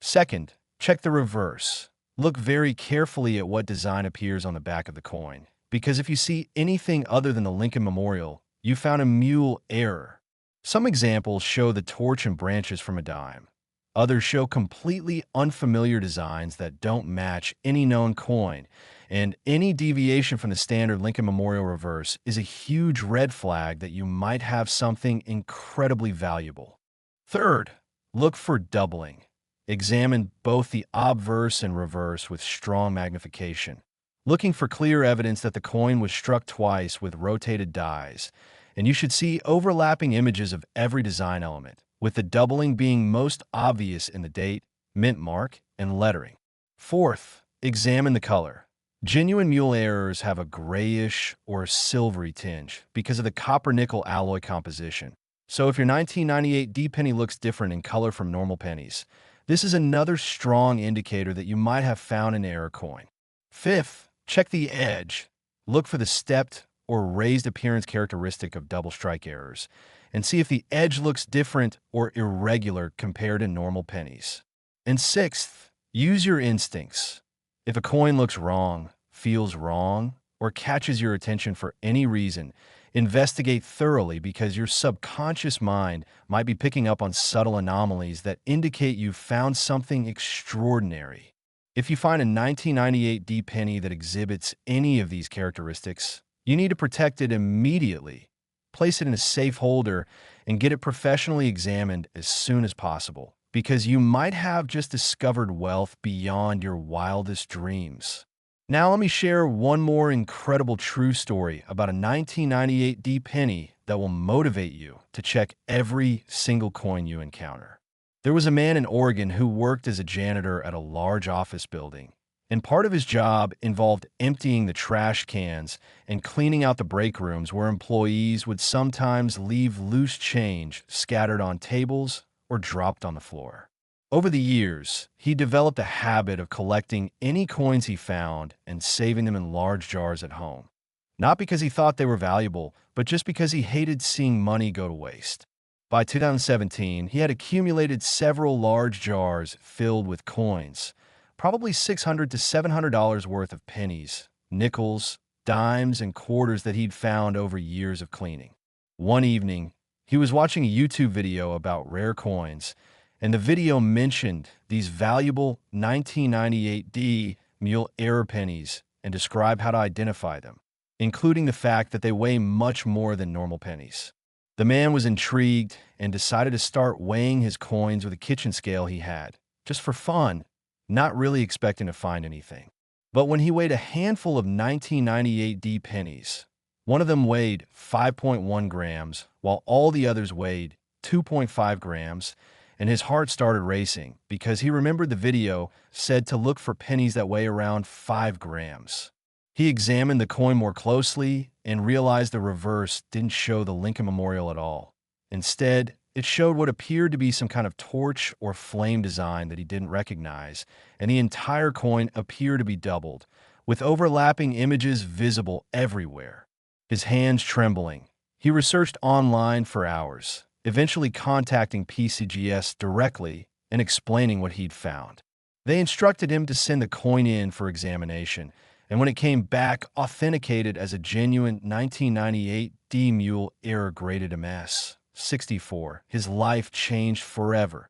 Second, check the reverse. Look very carefully at what design appears on the back of the coin, because if you see anything other than the Lincoln Memorial, you found a mule error. Some examples show the torch and branches from a dime. Others show completely unfamiliar designs that don't match any known coin, and any deviation from the standard Lincoln Memorial reverse is a huge red flag that you might have something incredibly valuable. Third, look for doubling. Examine both the obverse and reverse with strong magnification, looking for clear evidence that the coin was struck twice with rotated dies, and you should see overlapping images of every design element, with the doubling being most obvious in the date, mint mark, and lettering. Fourth, examine the color. Genuine mule errors have a grayish or silvery tinge because of the copper-nickel alloy composition. So if your 1998 D penny looks different in color from normal pennies, this is another strong indicator that you might have found an error coin. Fifth, check the edge. Look for the stepped or raised appearance characteristic of double strike errors, and see if the edge looks different or irregular compared to normal pennies. And sixth, use your instincts. If a coin looks wrong, feels wrong, or catches your attention for any reason, investigate thoroughly, because your subconscious mind might be picking up on subtle anomalies that indicate you've found something extraordinary. If you find a 1998 D penny that exhibits any of these characteristics, you need to protect it immediately. Place it in a safe holder and get it professionally examined as soon as possible, because you might have just discovered wealth beyond your wildest dreams. Now let me share one more incredible true story about a 1998 D penny that will motivate you to check every single coin you encounter. There was a man in Oregon who worked as a janitor at a large office building, and part of his job involved emptying the trash cans and cleaning out the break rooms where employees would sometimes leave loose change scattered on tables or dropped on the floor. Over the years, he developed a habit of collecting any coins he found and saving them in large jars at home. Not because he thought they were valuable, but just because he hated seeing money go to waste. By 2017, he had accumulated several large jars filled with coins, probably $600 to $700 worth of pennies, nickels, dimes, and quarters that he'd found over years of cleaning. One evening, he was watching a YouTube video about rare coins, and the video mentioned these valuable 1998 D mule error pennies and described how to identify them, including the fact that they weigh much more than normal pennies. The man was intrigued and decided to start weighing his coins with a kitchen scale he had, just for fun, not really expecting to find anything. But when he weighed a handful of 1998 D pennies, one of them weighed 5.1 grams, while all the others weighed 2.5 grams, and his heart started racing because he remembered the video said to look for pennies that weigh around 5 grams. He examined the coin more closely and realized the reverse didn't show the Lincoln Memorial at all. Instead, it showed what appeared to be some kind of torch or flame design that he didn't recognize, and the entire coin appeared to be doubled, with overlapping images visible everywhere. His hands trembling, he researched online for hours, eventually contacting PCGS directly and explaining what he'd found. They instructed him to send the coin in for examination, and when it came back authenticated as a genuine 1998 D mule error graded MS 64, his life changed forever.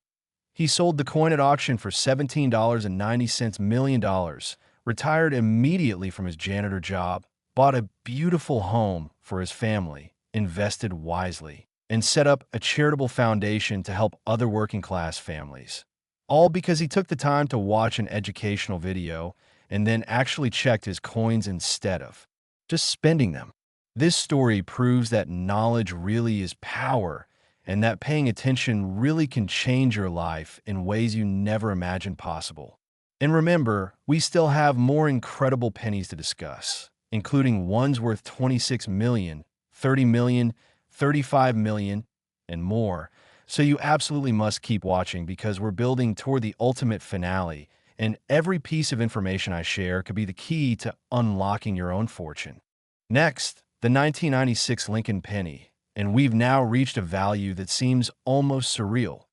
He sold the coin at auction for $17.90 million, retired immediately from his janitor job, bought a beautiful home for his family, invested wisely, and set up a charitable foundation to help other working-class families. All because he took the time to watch an educational video and then actually checked his coins instead of just spending them. This story proves that knowledge really is power, and that paying attention really can change your life in ways you never imagined possible. And remember, we still have more incredible pennies to discuss, including ones worth 26 million, 30 million, 35 million, and more. So you absolutely must keep watching because we're building toward the ultimate finale, and every piece of information I share could be the key to unlocking your own fortune. Next, the 1996 Lincoln Penny, and we've now reached a value that seems almost surreal.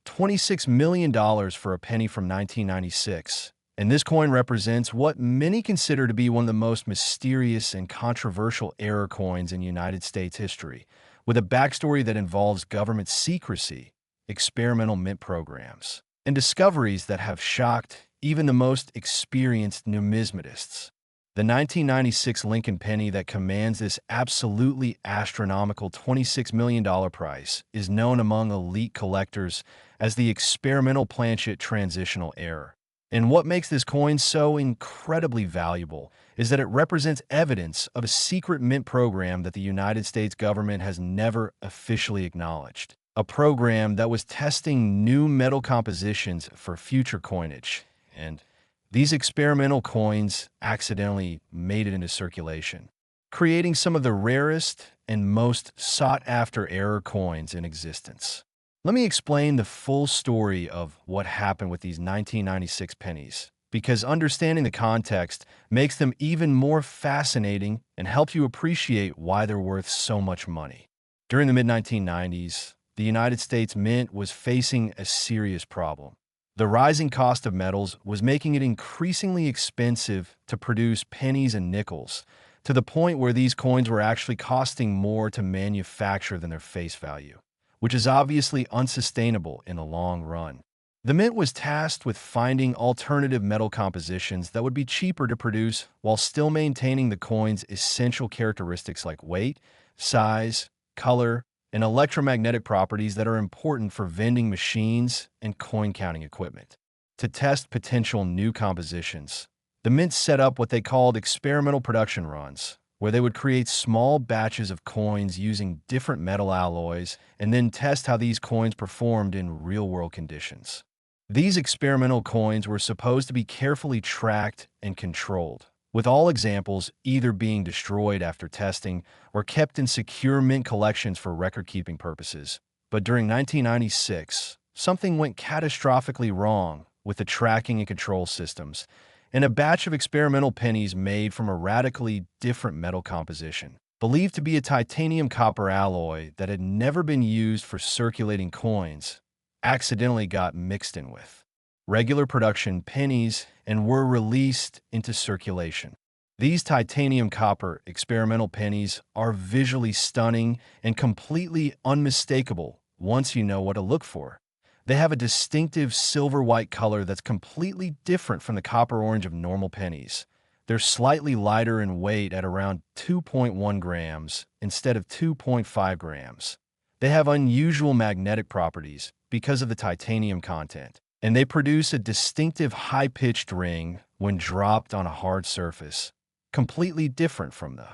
$26 million for a penny from 1996, and this coin represents what many consider to be one of the most mysterious and controversial error coins in United States history, with a backstory that involves government secrecy, experimental mint programs, and discoveries that have shocked even the most experienced numismatists. The 1996 Lincoln Penny that commands this absolutely astronomical $26 million price is known among elite collectors as the experimental planchet transitional error. And what makes this coin so incredibly valuable is that it represents evidence of a secret mint program that the United States government has never officially acknowledged. A program that was testing new metal compositions for future coinage. And these experimental coins accidentally made it into circulation, creating some of the rarest and most sought-after error coins in existence. Let me explain the full story of what happened with these 1996 pennies, because understanding the context makes them even more fascinating and helps you appreciate why they're worth so much money. During the mid-1990s, the United States Mint was facing a serious problem. The rising cost of metals was making it increasingly expensive to produce pennies and nickels, to the point where these coins were actually costing more to manufacture than their face value, which is obviously unsustainable in the long run. The mint was tasked with finding alternative metal compositions that would be cheaper to produce while still maintaining the coin's essential characteristics like weight, size, color, and electromagnetic properties that are important for vending machines and coin counting equipment. To test potential new compositions, the mint set up what they called experimental production runs, where they would create small batches of coins using different metal alloys and then test how these coins performed in real-world conditions. These experimental coins were supposed to be carefully tracked and controlled, with all examples either being destroyed after testing or kept in secure mint collections for record-keeping purposes. But during 1996, something went catastrophically wrong with the tracking and control systems, and a batch of experimental pennies made from a radically different metal composition, believed to be a titanium-copper alloy that had never been used for circulating coins, accidentally got mixed in with regular production pennies and were released into circulation. These titanium-copper experimental pennies are visually stunning and completely unmistakable once you know what to look for. They have a distinctive silver-white color that's completely different from the copper-orange of normal pennies. They're slightly lighter in weight at around 2.1 grams instead of 2.5 grams. They have unusual magnetic properties because of the titanium content, and they produce a distinctive high-pitched ring when dropped on a hard surface, completely different from the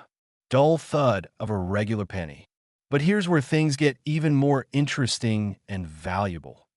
dull thud of a regular penny. But here's where things get even more interesting and valuable.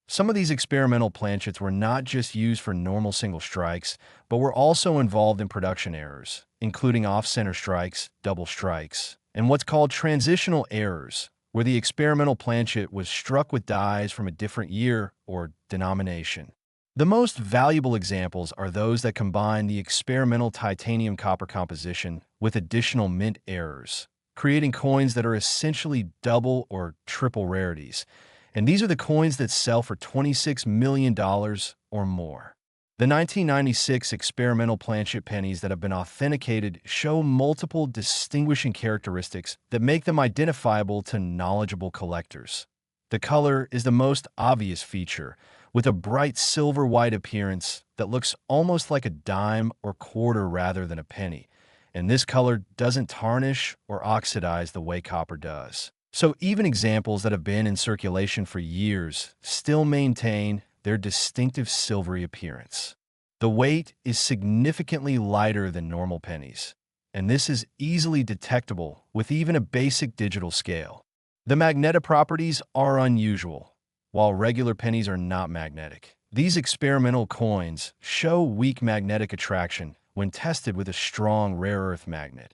Some of these experimental planchets were not just used for normal single strikes, but were also involved in production errors, including off-center strikes, double strikes, and what's called transitional errors, where the experimental planchet was struck with dies from a different year or denomination. The most valuable examples are those that combine the experimental titanium-copper composition with additional mint errors, creating coins that are essentially double or triple rarities. And these are the coins that sell for $26 million or more. The 1996 experimental planchet pennies that have been authenticated show multiple distinguishing characteristics that make them identifiable to knowledgeable collectors. The color is the most obvious feature, with a bright silver-white appearance that looks almost like a dime or quarter rather than a penny, and this color doesn't tarnish or oxidize the way copper does. So even examples that have been in circulation for years still maintain their distinctive silvery appearance. The weight is significantly lighter than normal pennies, and this is easily detectable with even a basic digital scale. The magnetic properties are unusual, while regular pennies are not magnetic. These experimental coins show weak magnetic attraction when tested with a strong rare earth magnet,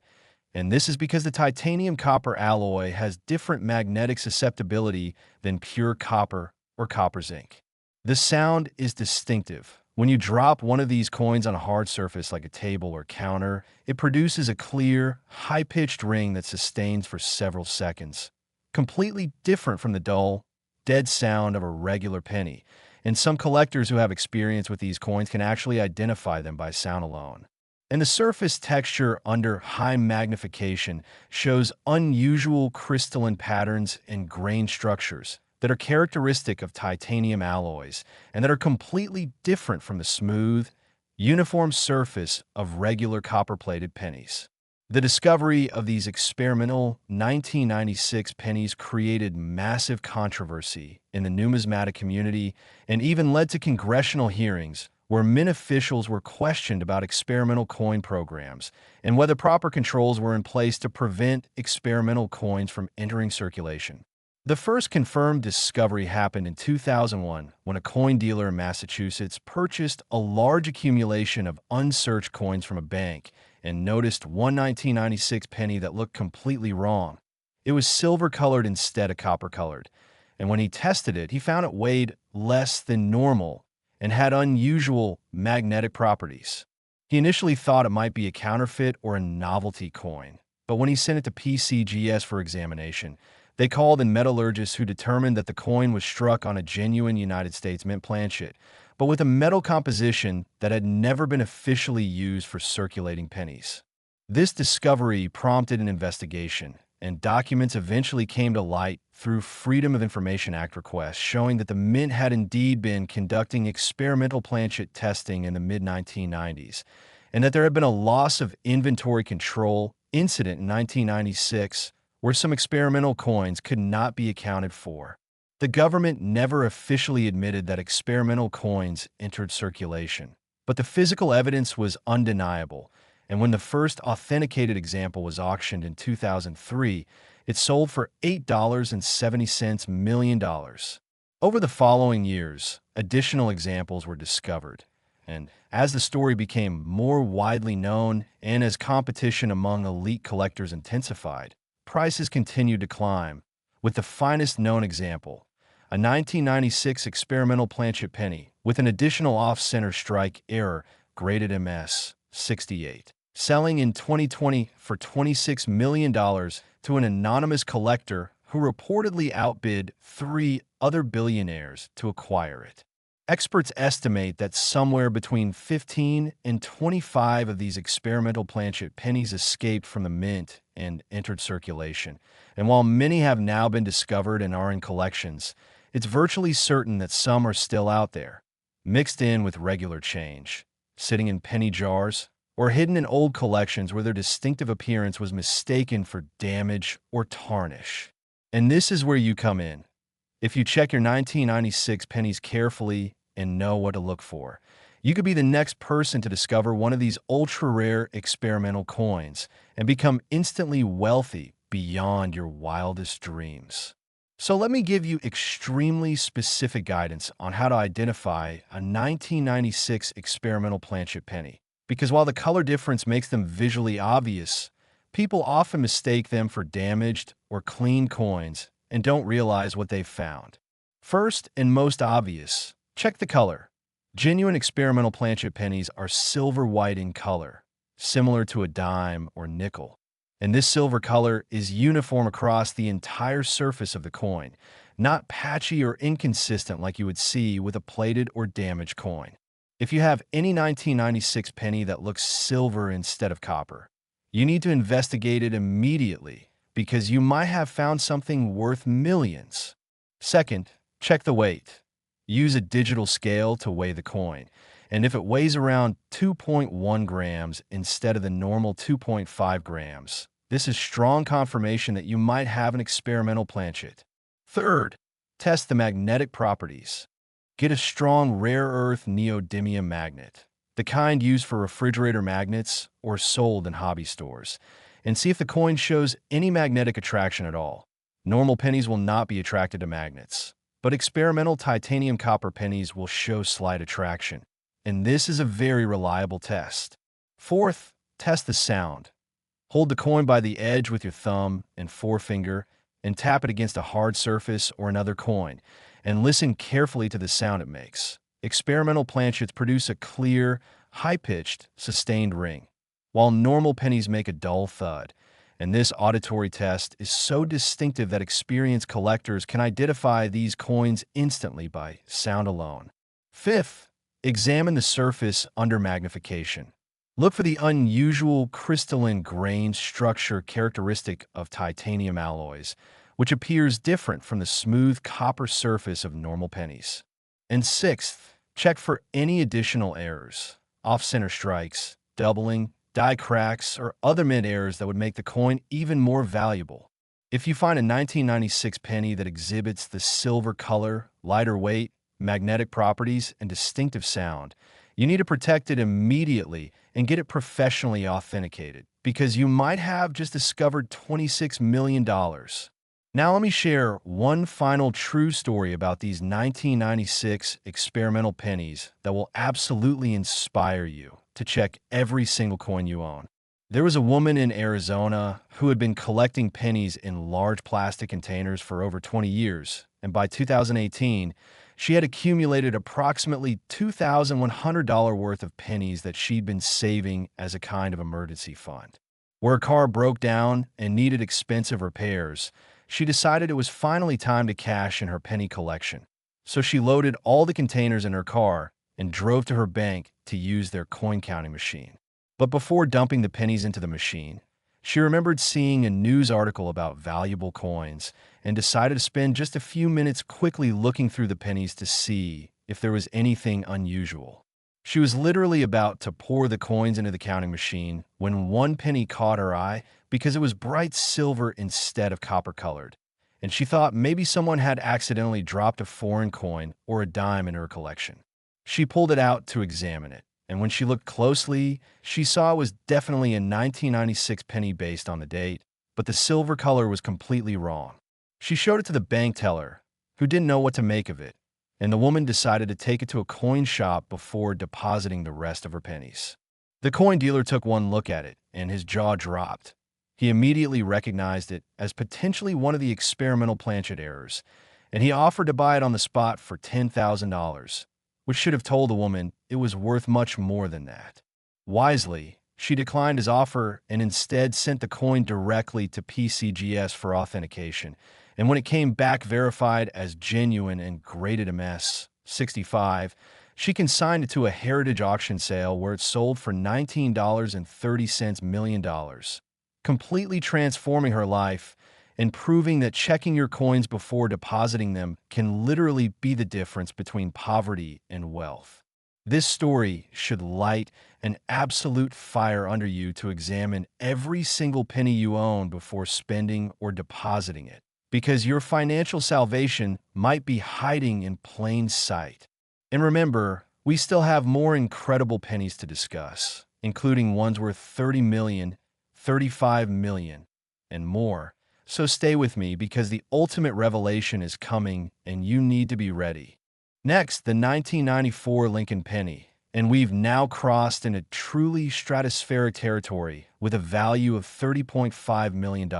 and this is because the titanium-copper alloy has different magnetic susceptibility than pure copper or copper zinc. The sound is distinctive. When you drop one of these coins on a hard surface like a table or counter, it produces a clear, high-pitched ring that sustains for several seconds, completely different from the dull, dead sound of a regular penny, and some collectors who have experience with these coins can actually identify them by sound alone. And the surface texture under high magnification shows unusual crystalline patterns and grain structures that are characteristic of titanium alloys and that are completely different from the smooth, uniform surface of regular copper-plated pennies. The discovery of these experimental 1996 pennies created massive controversy in the numismatic community and even led to congressional hearings where mint officials were questioned about experimental coin programs and whether proper controls were in place to prevent experimental coins from entering circulation. The first confirmed discovery happened in 2001 when a coin dealer in Massachusetts purchased a large accumulation of unsearched coins from a bank and noticed one 1996 penny that looked completely wrong. It was silver-colored instead of copper-colored, and when he tested it, he found it weighed less than normal and had unusual magnetic properties. He initially thought it might be a counterfeit or a novelty coin, but when he sent it to PCGS for examination, they called in metallurgists who determined that the coin was struck on a genuine United States mint planchet, but with a metal composition that had never been officially used for circulating pennies. This discovery prompted an investigation, and documents eventually came to light through Freedom of Information Act requests showing that the mint had indeed been conducting experimental planchet testing in the mid-1990s, and that there had been a loss of inventory control incident in 1996 where some experimental coins could not be accounted for. The government never officially admitted that experimental coins entered circulation, but the physical evidence was undeniable, and when the first authenticated example was auctioned in 2003, it sold for $8.70 million. Over the following years, additional examples were discovered, and as the story became more widely known and as competition among elite collectors intensified, prices continued to climb, with the finest known example, a 1996 experimental planchet penny with an additional off-center strike error graded MS 68, selling in 2020 for $26 million to an anonymous collector who reportedly outbid 3 other billionaires to acquire it. Experts estimate that somewhere between 15 and 25 of these experimental planchet pennies escaped from the mint and entered circulation, and while many have now been discovered and are in collections, it's virtually certain that some are still out there, mixed in with regular change, sitting in penny jars, or hidden in old collections where their distinctive appearance was mistaken for damage or tarnish. And this is where you come in. If you check your 1996 pennies carefully and know what to look for, you could be the next person to discover one of these ultra-rare experimental coins and become instantly wealthy beyond your wildest dreams. So let me give you extremely specific guidance on how to identify a 1996 experimental planchet penny. Because while the color difference makes them visually obvious, people often mistake them for damaged or clean coins and don't realize what they've found. First and most obvious, check the color. Genuine experimental planchet pennies are silver white in color, similar to a dime or nickel. And this silver color is uniform across the entire surface of the coin, not patchy or inconsistent like you would see with a plated or damaged coin. If you have any 1996 penny that looks silver instead of copper, you need to investigate it immediately because you might have found something worth millions. Second, check the weight. Use a digital scale to weigh the coin, and if it weighs around 2.1 grams instead of the normal 2.5 grams, this is strong confirmation that you might have an experimental planchet. Third, test the magnetic properties. Get a strong rare earth neodymium magnet, the kind used for refrigerator magnets or sold in hobby stores, and see if the coin shows any magnetic attraction at all. Normal pennies will not be attracted to magnets, but experimental titanium copper pennies will show slight attraction, and this is a very reliable test. Fourth, test the sound. Hold the coin by the edge with your thumb and forefinger and tap it against a hard surface or another coin, and listen carefully to the sound it makes. Experimental planchets produce a clear, high-pitched, sustained ring, while normal pennies make a dull thud, and this auditory test is so distinctive that experienced collectors can identify these coins instantly by sound alone. Fifth, examine the surface under magnification. Look for the unusual crystalline grain structure characteristic of titanium alloys, which appears different from the smooth copper surface of normal pennies. And sixth, check for any additional errors, off-center strikes, doubling, die cracks, or other mint errors that would make the coin even more valuable. If you find a 1996 penny that exhibits the silver color, lighter weight, magnetic properties, and distinctive sound, you need to protect it immediately and get it professionally authenticated, because you might have just discovered $26 million. Now let me share one final true story about these 1996 experimental pennies that will absolutely inspire you to check every single coin you own. There was a woman in Arizona who had been collecting pennies in large plastic containers for over 20 years, and by 2018, she had accumulated approximately $2,100 worth of pennies that she'd been saving as a kind of emergency fund. Where a car broke down and needed expensive repairs, she decided it was finally time to cash in her penny collection. So she loaded all the containers in her car and drove to her bank to use their coin counting machine. But before dumping the pennies into the machine, She remembered seeing a news article about valuable coins and decided to spend just a few minutes quickly looking through the pennies to see if there was anything unusual. She was literally about to pour the coins into the counting machine when one penny caught her eye because it was bright silver instead of copper-colored, and she thought maybe someone had accidentally dropped a foreign coin or a dime in her collection. She pulled it out to examine it, and when she looked closely, she saw it was definitely a 1996 penny based on the date, but the silver color was completely wrong. She showed it to the bank teller, who didn't know what to make of it, and the woman decided to take it to a coin shop before depositing the rest of her pennies. The coin dealer took one look at it, and his jaw dropped. He immediately recognized it as potentially one of the experimental planchet errors, and he offered to buy it on the spot for $10,000, which should have told the woman it was worth much more than that. Wisely, she declined his offer and instead sent the coin directly to PCGS for authentication, and when it came back verified as genuine and graded MS-65, she consigned it to a heritage auction sale where it sold for $19.30 million, completely transforming her life and proving that checking your coins before depositing them can literally be the difference between poverty and wealth. This story should light an absolute fire under you to examine every single penny you own before spending or depositing it, because your financial salvation might be hiding in plain sight. And remember, we still have more incredible pennies to discuss, including ones worth 30 million, 35 million, and more. So stay with me because the ultimate revelation is coming and you need to be ready. Next, the 1994 Lincoln Penny, and we've now crossed into truly stratospheric territory with a value of $30.5 million.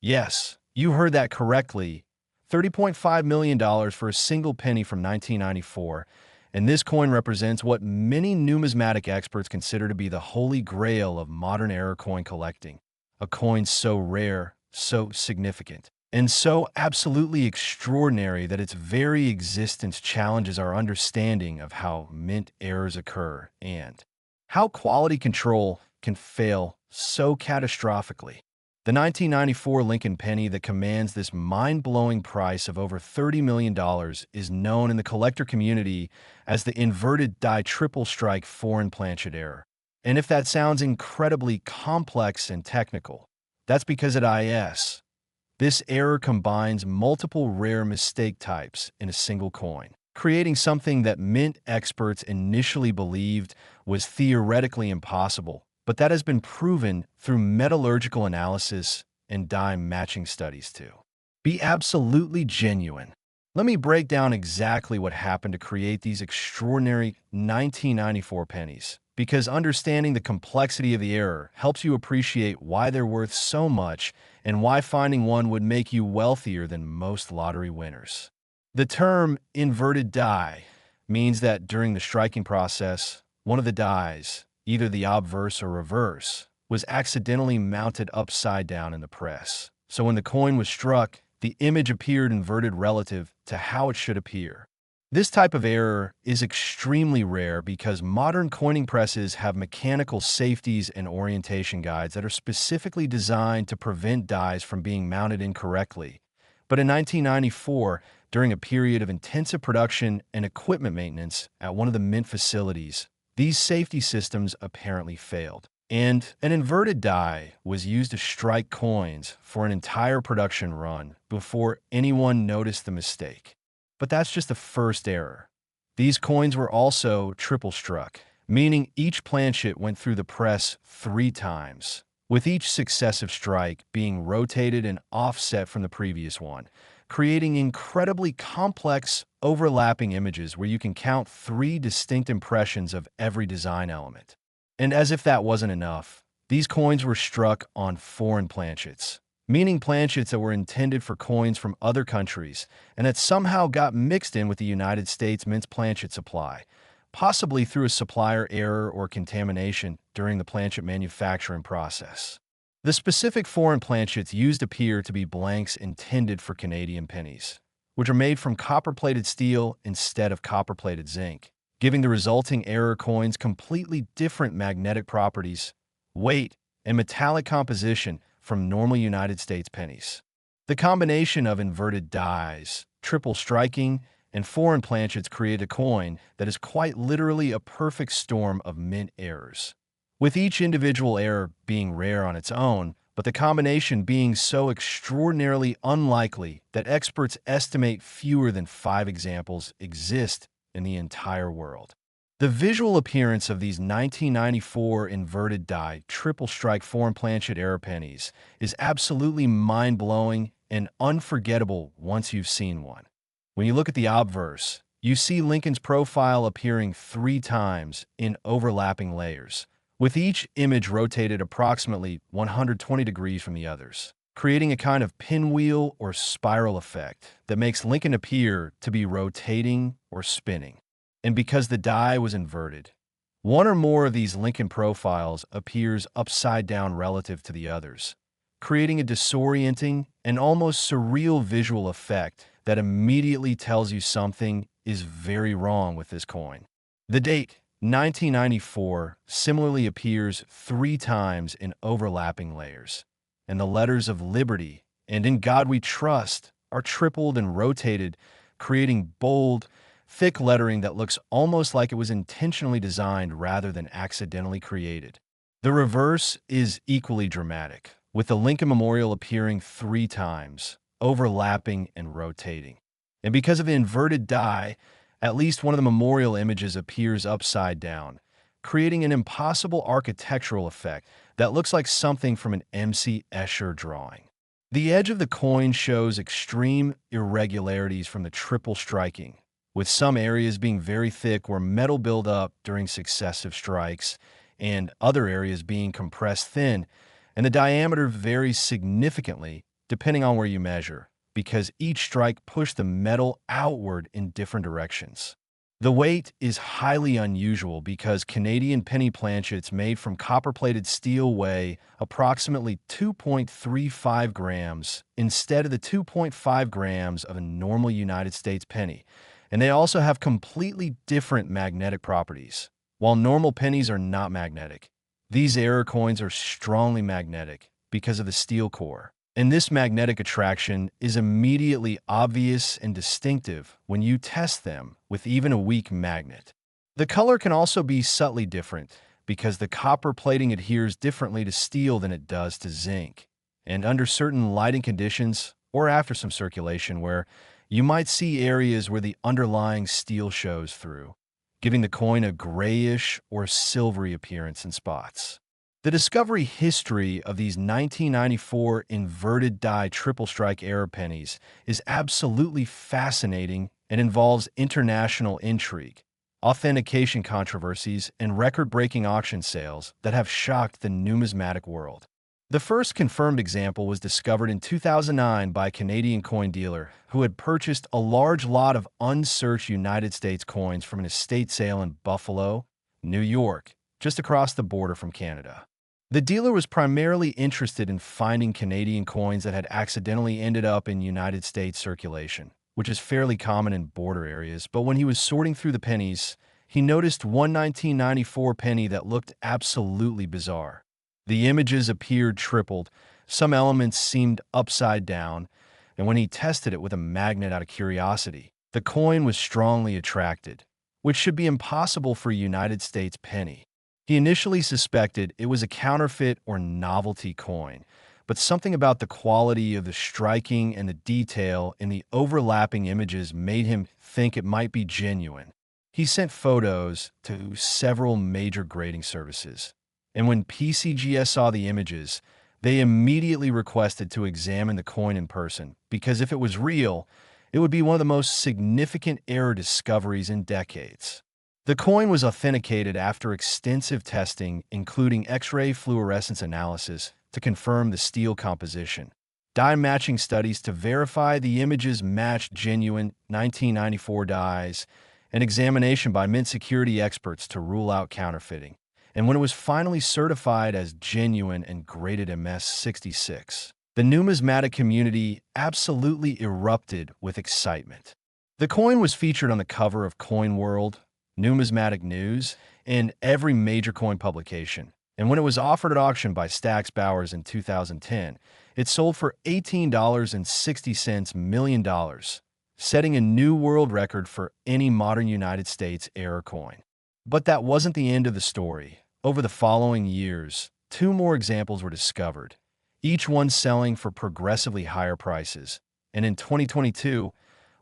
Yes, you heard that correctly, $30.5 million for a single penny from 1994, and this coin represents what many numismatic experts consider to be the holy grail of modern-era coin collecting, a coin so rare, so significant, and so absolutely extraordinary that its very existence challenges our understanding of how mint errors occur and how quality control can fail so catastrophically. The 1994 Lincoln Penny that commands this mind-blowing price of over $30 million is known in the collector community as the inverted die triple strike foreign planchet error. And if that sounds incredibly complex and technical, that's because at IS, this error combines multiple rare mistake types in a single coin, creating something that mint experts initially believed was theoretically impossible, but that has been proven through metallurgical analysis and dime matching studies too. Be absolutely genuine. Let me break down exactly what happened to create these extraordinary 1994 pennies, because understanding the complexity of the error helps you appreciate why they're worth so much and why finding one would make you wealthier than most lottery winners. The term inverted die means that during the striking process, one of the dies, either the obverse or reverse, was accidentally mounted upside down in the press. So when the coin was struck, the image appeared inverted relative to how it should appear. This type of error is extremely rare because modern coining presses have mechanical safeties and orientation guides that are specifically designed to prevent dies from being mounted incorrectly. But in 1994, during a period of intensive production and equipment maintenance at one of the mint facilities, these safety systems apparently failed, and an inverted die was used to strike coins for an entire production run before anyone noticed the mistake. But that's just the first error. These coins were also triple struck, meaning each planchet went through the press 3 times, with each successive strike being rotated and offset from the previous one, creating incredibly complex, overlapping images where you can count 3 distinct impressions of every design element. And as if that wasn't enough, these coins were struck on foreign planchets, meaning planchets that were intended for coins from other countries and that somehow got mixed in with the United States Mint's planchet supply, possibly through a supplier error or contamination during the planchet manufacturing process. The specific foreign planchets used appear to be blanks intended for Canadian pennies, which are made from copper-plated steel instead of copper-plated zinc, giving the resulting error coins completely different magnetic properties, weight, and metallic composition from normal United States pennies. The combination of inverted dies, triple striking, and foreign planchets create a coin that is quite literally a perfect storm of mint errors, with each individual error being rare on its own, but the combination being so extraordinarily unlikely that experts estimate fewer than 5 examples exist in the entire world. The visual appearance of these 1994 inverted die triple strike foreign planchet error pennies is absolutely mind-blowing and unforgettable once you've seen one. When you look at the obverse, you see Lincoln's profile appearing 3 times in overlapping layers, with each image rotated approximately 120 degrees from the others, creating a kind of pinwheel or spiral effect that makes Lincoln appear to be rotating or spinning. And because the die was inverted, one or more of these Lincoln profiles appears upside down relative to the others, creating a disorienting and almost surreal visual effect that immediately tells you something is very wrong with this coin. The date, 1994, similarly appears 3 times in overlapping layers, and the letters of Liberty and In God We Trust are tripled and rotated, creating bold, thick lettering that looks almost like it was intentionally designed rather than accidentally created. The reverse is equally dramatic, with the Lincoln Memorial appearing 3 times, overlapping and rotating. And because of the inverted die, at least one of the memorial images appears upside down, creating an impossible architectural effect that looks like something from an M.C. Escher drawing. The edge of the coin shows extreme irregularities from the triple striking, with some areas being very thick where metal build up during successive strikes, and other areas being compressed thin, and the diameter varies significantly depending on where you measure, because each strike pushed the metal outward in different directions. The weight is highly unusual because Canadian penny planchets made from copper-plated steel weigh approximately 2.35 grams instead of the 2.5 grams of a normal United States penny, and they also have completely different magnetic properties. While normal pennies are not magnetic, these error coins are strongly magnetic because of the steel core. And this magnetic attraction is immediately obvious and distinctive when you test them with even a weak magnet. The color can also be subtly different because the copper plating adheres differently to steel than it does to zinc. And under certain lighting conditions, or after some circulation, where you might see areas where the underlying steel shows through, giving the coin a grayish or silvery appearance in spots. The discovery history of these 1994 inverted die triple strike error pennies is absolutely fascinating and involves international intrigue, authentication controversies, and record-breaking auction sales that have shocked the numismatic world. The first confirmed example was discovered in 2009 by a Canadian coin dealer who had purchased a large lot of unsearched United States coins from an estate sale in Buffalo, New York, just across the border from Canada. The dealer was primarily interested in finding Canadian coins that had accidentally ended up in United States circulation, which is fairly common in border areas, but when he was sorting through the pennies, he noticed one 1994 penny that looked absolutely bizarre. The images appeared tripled, some elements seemed upside down, and when he tested it with a magnet out of curiosity, the coin was strongly attracted, which should be impossible for a United States penny. He initially suspected it was a counterfeit or novelty coin, but something about the quality of the striking and the detail in the overlapping images made him think it might be genuine. He sent photos to several major grading services, and when PCGS saw the images, they immediately requested to examine the coin in person, because if it was real, it would be one of the most significant error discoveries in decades. The coin was authenticated after extensive testing, including X-ray fluorescence analysis to confirm the steel composition, die matching studies to verify the images matched genuine 1994 dies, and examination by mint security experts to rule out counterfeiting. And when it was finally certified as genuine and graded MS-66, the numismatic community absolutely erupted with excitement. The coin was featured on the cover of Coin World, Numismatic News, and every major coin publication, And when it was offered at auction by Stax Bowers in 2010, it sold for $18.60 million, setting a new world record for any modern United States error coin. But that wasn't the end of the story. Over the following years, two more examples were discovered, each one selling for progressively higher prices. And in 2022,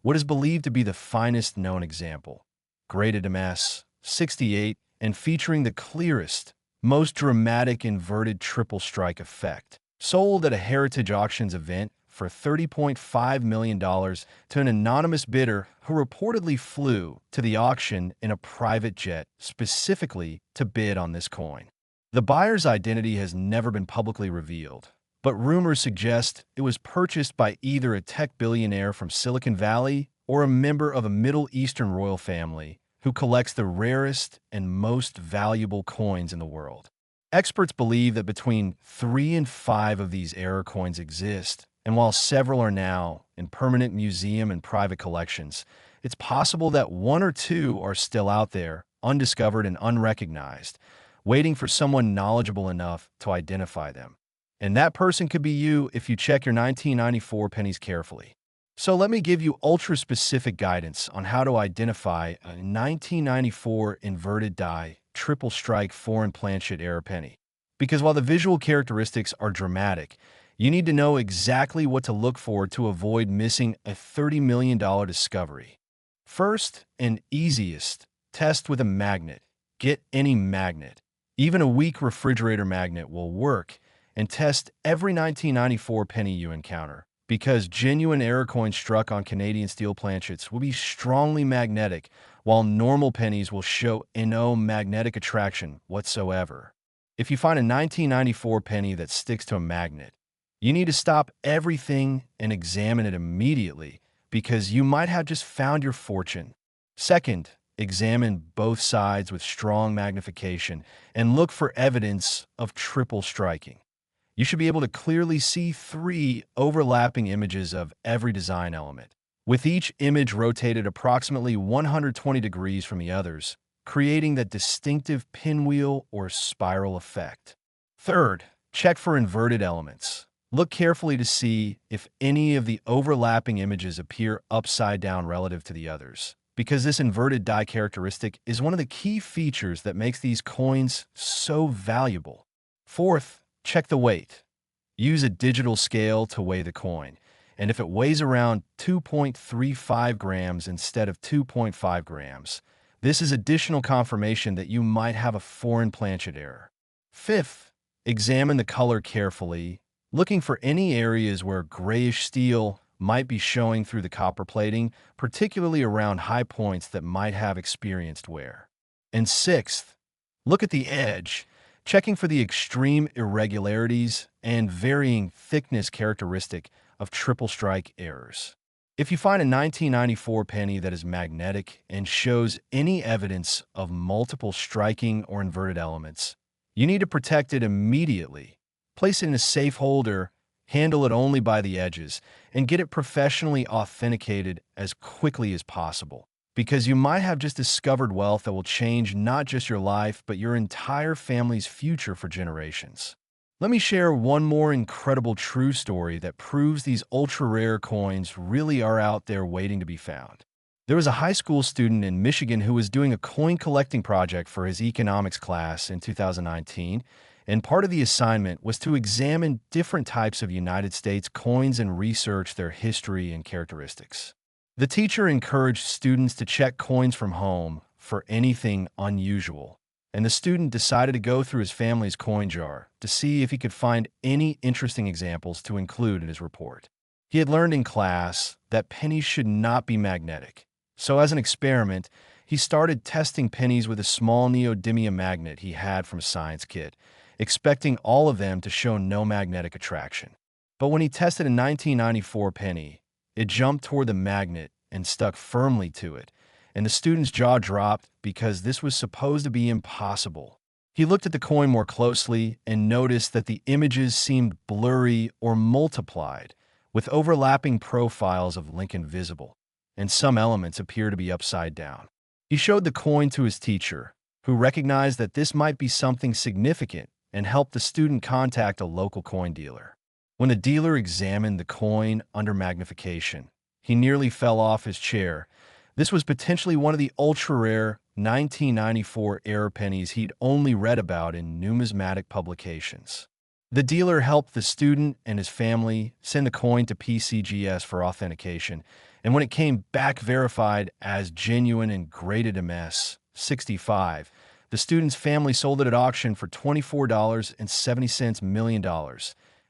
what is believed to be the finest known example, graded MS 68 and featuring the clearest, most dramatic inverted triple strike effect, sold at a Heritage Auctions event for $30.5 million to an anonymous bidder who reportedly flew to the auction in a private jet specifically to bid on this coin. The buyer's identity has never been publicly revealed, but rumors suggest it was purchased by either a tech billionaire from Silicon Valley or a member of a Middle Eastern royal family who collects the rarest and most valuable coins in the world. Experts believe that between 3 and 5 of these error coins exist, and while several are now in permanent museum and private collections, it's possible that 1 or 2 are still out there, undiscovered and unrecognized, waiting for someone knowledgeable enough to identify them. And that person could be you if you check your 1994 pennies carefully. So let me give you ultra-specific guidance on how to identify a 1994 inverted die triple strike foreign planchet error penny. Because while the visual characteristics are dramatic, you need to know exactly what to look for to avoid missing a $30 million discovery. First and easiest, test with a magnet. Get any magnet. Even a weak refrigerator magnet will work, and test every 1994 penny you encounter, because genuine error coins struck on Canadian steel planchets will be strongly magnetic, while normal pennies will show no magnetic attraction whatsoever. If you find a 1994 penny that sticks to a magnet, you need to stop everything and examine it immediately, because you might have just found your fortune. Second, examine both sides with strong magnification and look for evidence of triple striking. You should be able to clearly see 3 overlapping images of every design element, with each image rotated approximately 120 degrees from the others, creating that distinctive pinwheel or spiral effect. Third, check for inverted elements. Look carefully to see if any of the overlapping images appear upside down relative to the others, because this inverted die characteristic is one of the key features that makes these coins so valuable. Fourth, check the weight. Use a digital scale to weigh the coin, and if it weighs around 2.35 grams instead of 2.5 grams, this is additional confirmation that you might have a foreign planchet error. Fifth, examine the color carefully, looking for any areas where grayish steel might be showing through the copper plating, particularly around high points that might have experienced wear. And sixth, look at the edge, checking for the extreme irregularities and varying thickness characteristic of triple strike errors. If you find a 1994 penny that is magnetic and shows any evidence of multiple striking or inverted elements, you need to protect it immediately. Place it in a safe holder, handle it only by the edges, and get it professionally authenticated as quickly as possible, because you might have just discovered wealth that will change not just your life, but your entire family's future for generations. Let me share one more incredible true story that proves these ultra-rare coins really are out there waiting to be found. There was a high school student in Michigan who was doing a coin collecting project for his economics class in 2019, and part of the assignment was to examine different types of United States coins and research their history and characteristics. The teacher encouraged students to check coins from home for anything unusual, and the student decided to go through his family's coin jar to see if he could find any interesting examples to include in his report. He had learned in class that pennies should not be magnetic, so as an experiment, he started testing pennies with a small neodymium magnet he had from a science kit, expecting all of them to show no magnetic attraction. But when he tested a 1994 penny, it jumped toward the magnet and stuck firmly to it, and the student's jaw dropped because this was supposed to be impossible. He looked at the coin more closely and noticed that the images seemed blurry or multiplied, with overlapping profiles of Lincoln visible, and some elements appear to be upside down. He showed the coin to his teacher, who recognized that this might be something significant and helped the student contact a local coin dealer. When the dealer examined the coin under magnification, he nearly fell off his chair. This was potentially one of the ultra-rare 1994 error pennies he'd only read about in numismatic publications. The dealer helped the student and his family send the coin to PCGS for authentication, and when it came back verified as genuine and graded MS-65, the student's family sold it at auction for $24.70 million,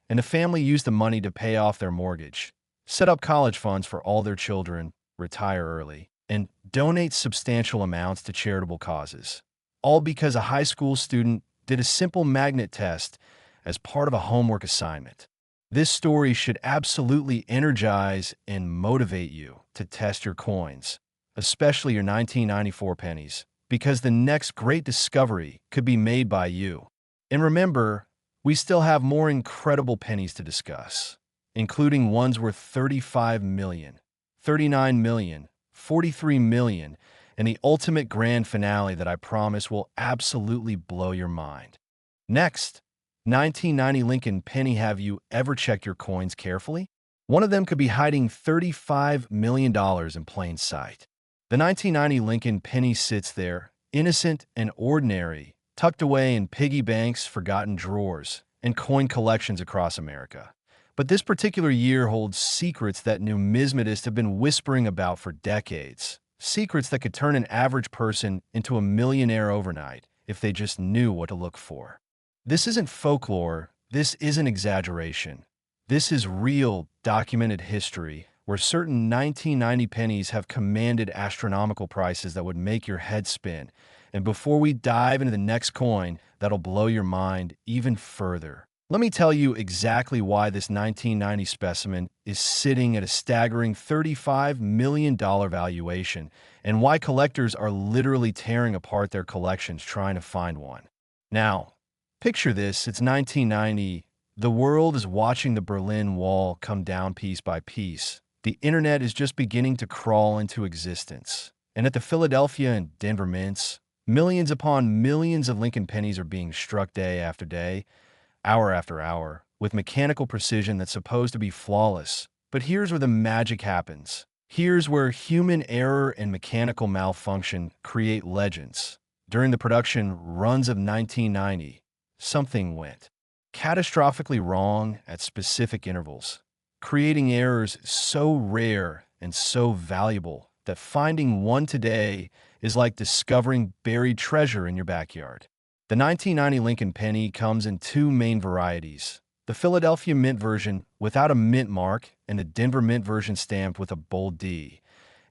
and the family used the money to pay off their mortgage, set up college funds for all their children, retire early, and donate substantial amounts to charitable causes, all because a high school student did a simple magnet test as part of a homework assignment. This story should absolutely energize and motivate you to test your coins, especially your 1994 pennies, because the next great discovery could be made by you. And remember, we still have more incredible pennies to discuss, including ones worth 35 million, 39 million, 43 million, and the ultimate grand finale that I promise will absolutely blow your mind. Next, 1990 Lincoln Penny. Have you ever checked your coins carefully? One of them could be hiding $35 million in plain sight. The 1990 Lincoln Penny sits there, innocent and ordinary, tucked away in piggy banks, forgotten drawers, and coin collections across America. But this particular year holds secrets that numismatists have been whispering about for decades. Secrets that could turn an average person into a millionaire overnight if they just knew what to look for. This isn't folklore, this isn't exaggeration. This is real, documented history where certain 1990 pennies have commanded astronomical prices that would make your head spin. And before we dive into the next coin that'll blow your mind even further, let me tell you exactly why this 1990 specimen is sitting at a staggering $35 million valuation and why collectors are literally tearing apart their collections trying to find one. Now, picture this, it's 1990. The world is watching the Berlin Wall come down piece by piece. The internet is just beginning to crawl into existence. And at the Philadelphia and Denver mints, millions upon millions of Lincoln pennies are being struck day after day, hour after hour, with mechanical precision that's supposed to be flawless. But here's where the magic happens. Here's where human error and mechanical malfunction create legends. During the production runs of 1990, something went catastrophically wrong at specific intervals, creating errors so rare and so valuable that finding one today is like discovering buried treasure in your backyard. The 1990 Lincoln Penny comes in two main varieties: the Philadelphia mint version without a mint mark and the Denver mint version stamped with a bold D.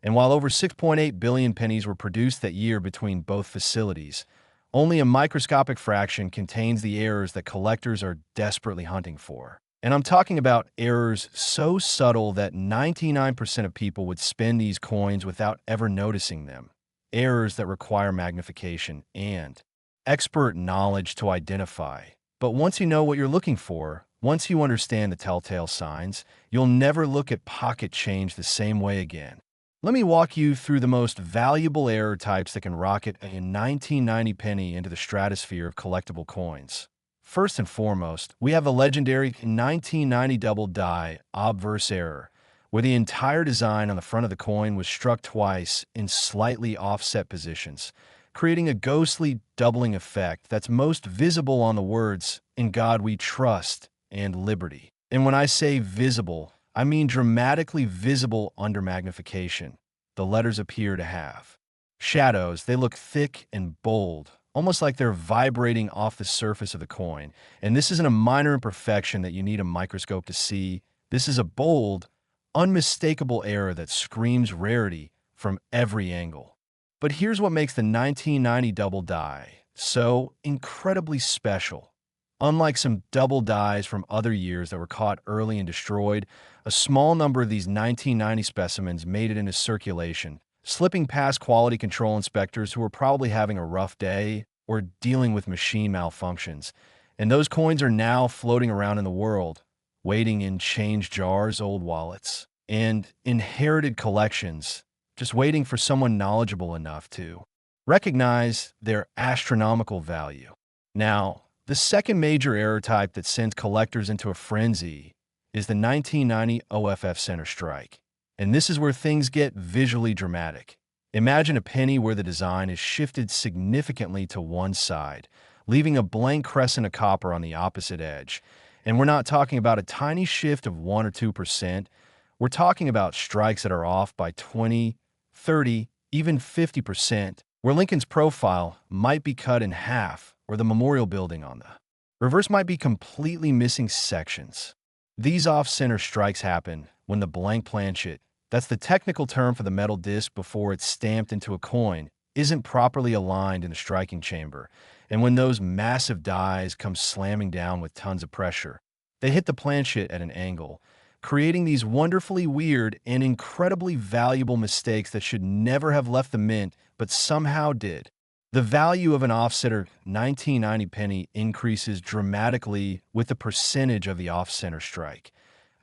And while over 6.8 billion pennies were produced that year between both facilities, only a microscopic fraction contains the errors that collectors are desperately hunting for. And I'm talking about errors so subtle that 99% of people would spend these coins without ever noticing them. Errors that require magnification and expert knowledge to identify. But once you know what you're looking for, once you understand the telltale signs, you'll never look at pocket change the same way again. Let me walk you through the most valuable error types that can rocket a 1990 penny into the stratosphere of collectible coins. First and foremost, we have the legendary 1990 double die obverse error, where the entire design on the front of the coin was struck twice in slightly offset positions, creating a ghostly doubling effect that's most visible on the words, "In God We Trust," and "Liberty." And when I say visible, I mean dramatically visible under magnification. The letters appear to have shadows. They look thick and bold, almost like they're vibrating off the surface of the coin. And this isn't a minor imperfection that you need a microscope to see. This is a bold, unmistakable error that screams rarity from every angle. But here's what makes the 1990 double die so incredibly special. Unlike some double dies from other years that were caught early and destroyed, a small number of these 1990 specimens made it into circulation, slipping past quality control inspectors who were probably having a rough day or dealing with machine malfunctions. And those coins are now floating around in the world, waiting in change jars, old wallets, and inherited collections, just waiting for someone knowledgeable enough to recognize their astronomical value. Now, The second major error type that sends collectors into a frenzy is the 1990 OFF center strike. And this is where things get visually dramatic. Imagine a penny where the design is shifted significantly to one side, leaving a blank crescent of copper on the opposite edge. And we're not talking about a tiny shift of 1 or 2%. We're talking about strikes that are off by 20, 30, even 50%, where Lincoln's profile might be cut in half, or the memorial building on the reverse might be completely missing sections. These off-center strikes happen when the blank planchet, that's the technical term for the metal disc before it's stamped into a coin, isn't properly aligned in the striking chamber, and when those massive dies come slamming down with tons of pressure. They hit the planchet at an angle, creating these wonderfully weird and incredibly valuable mistakes that should never have left the mint, but somehow did. The value of an off-center 1990 penny increases dramatically with the percentage of the off-center strike.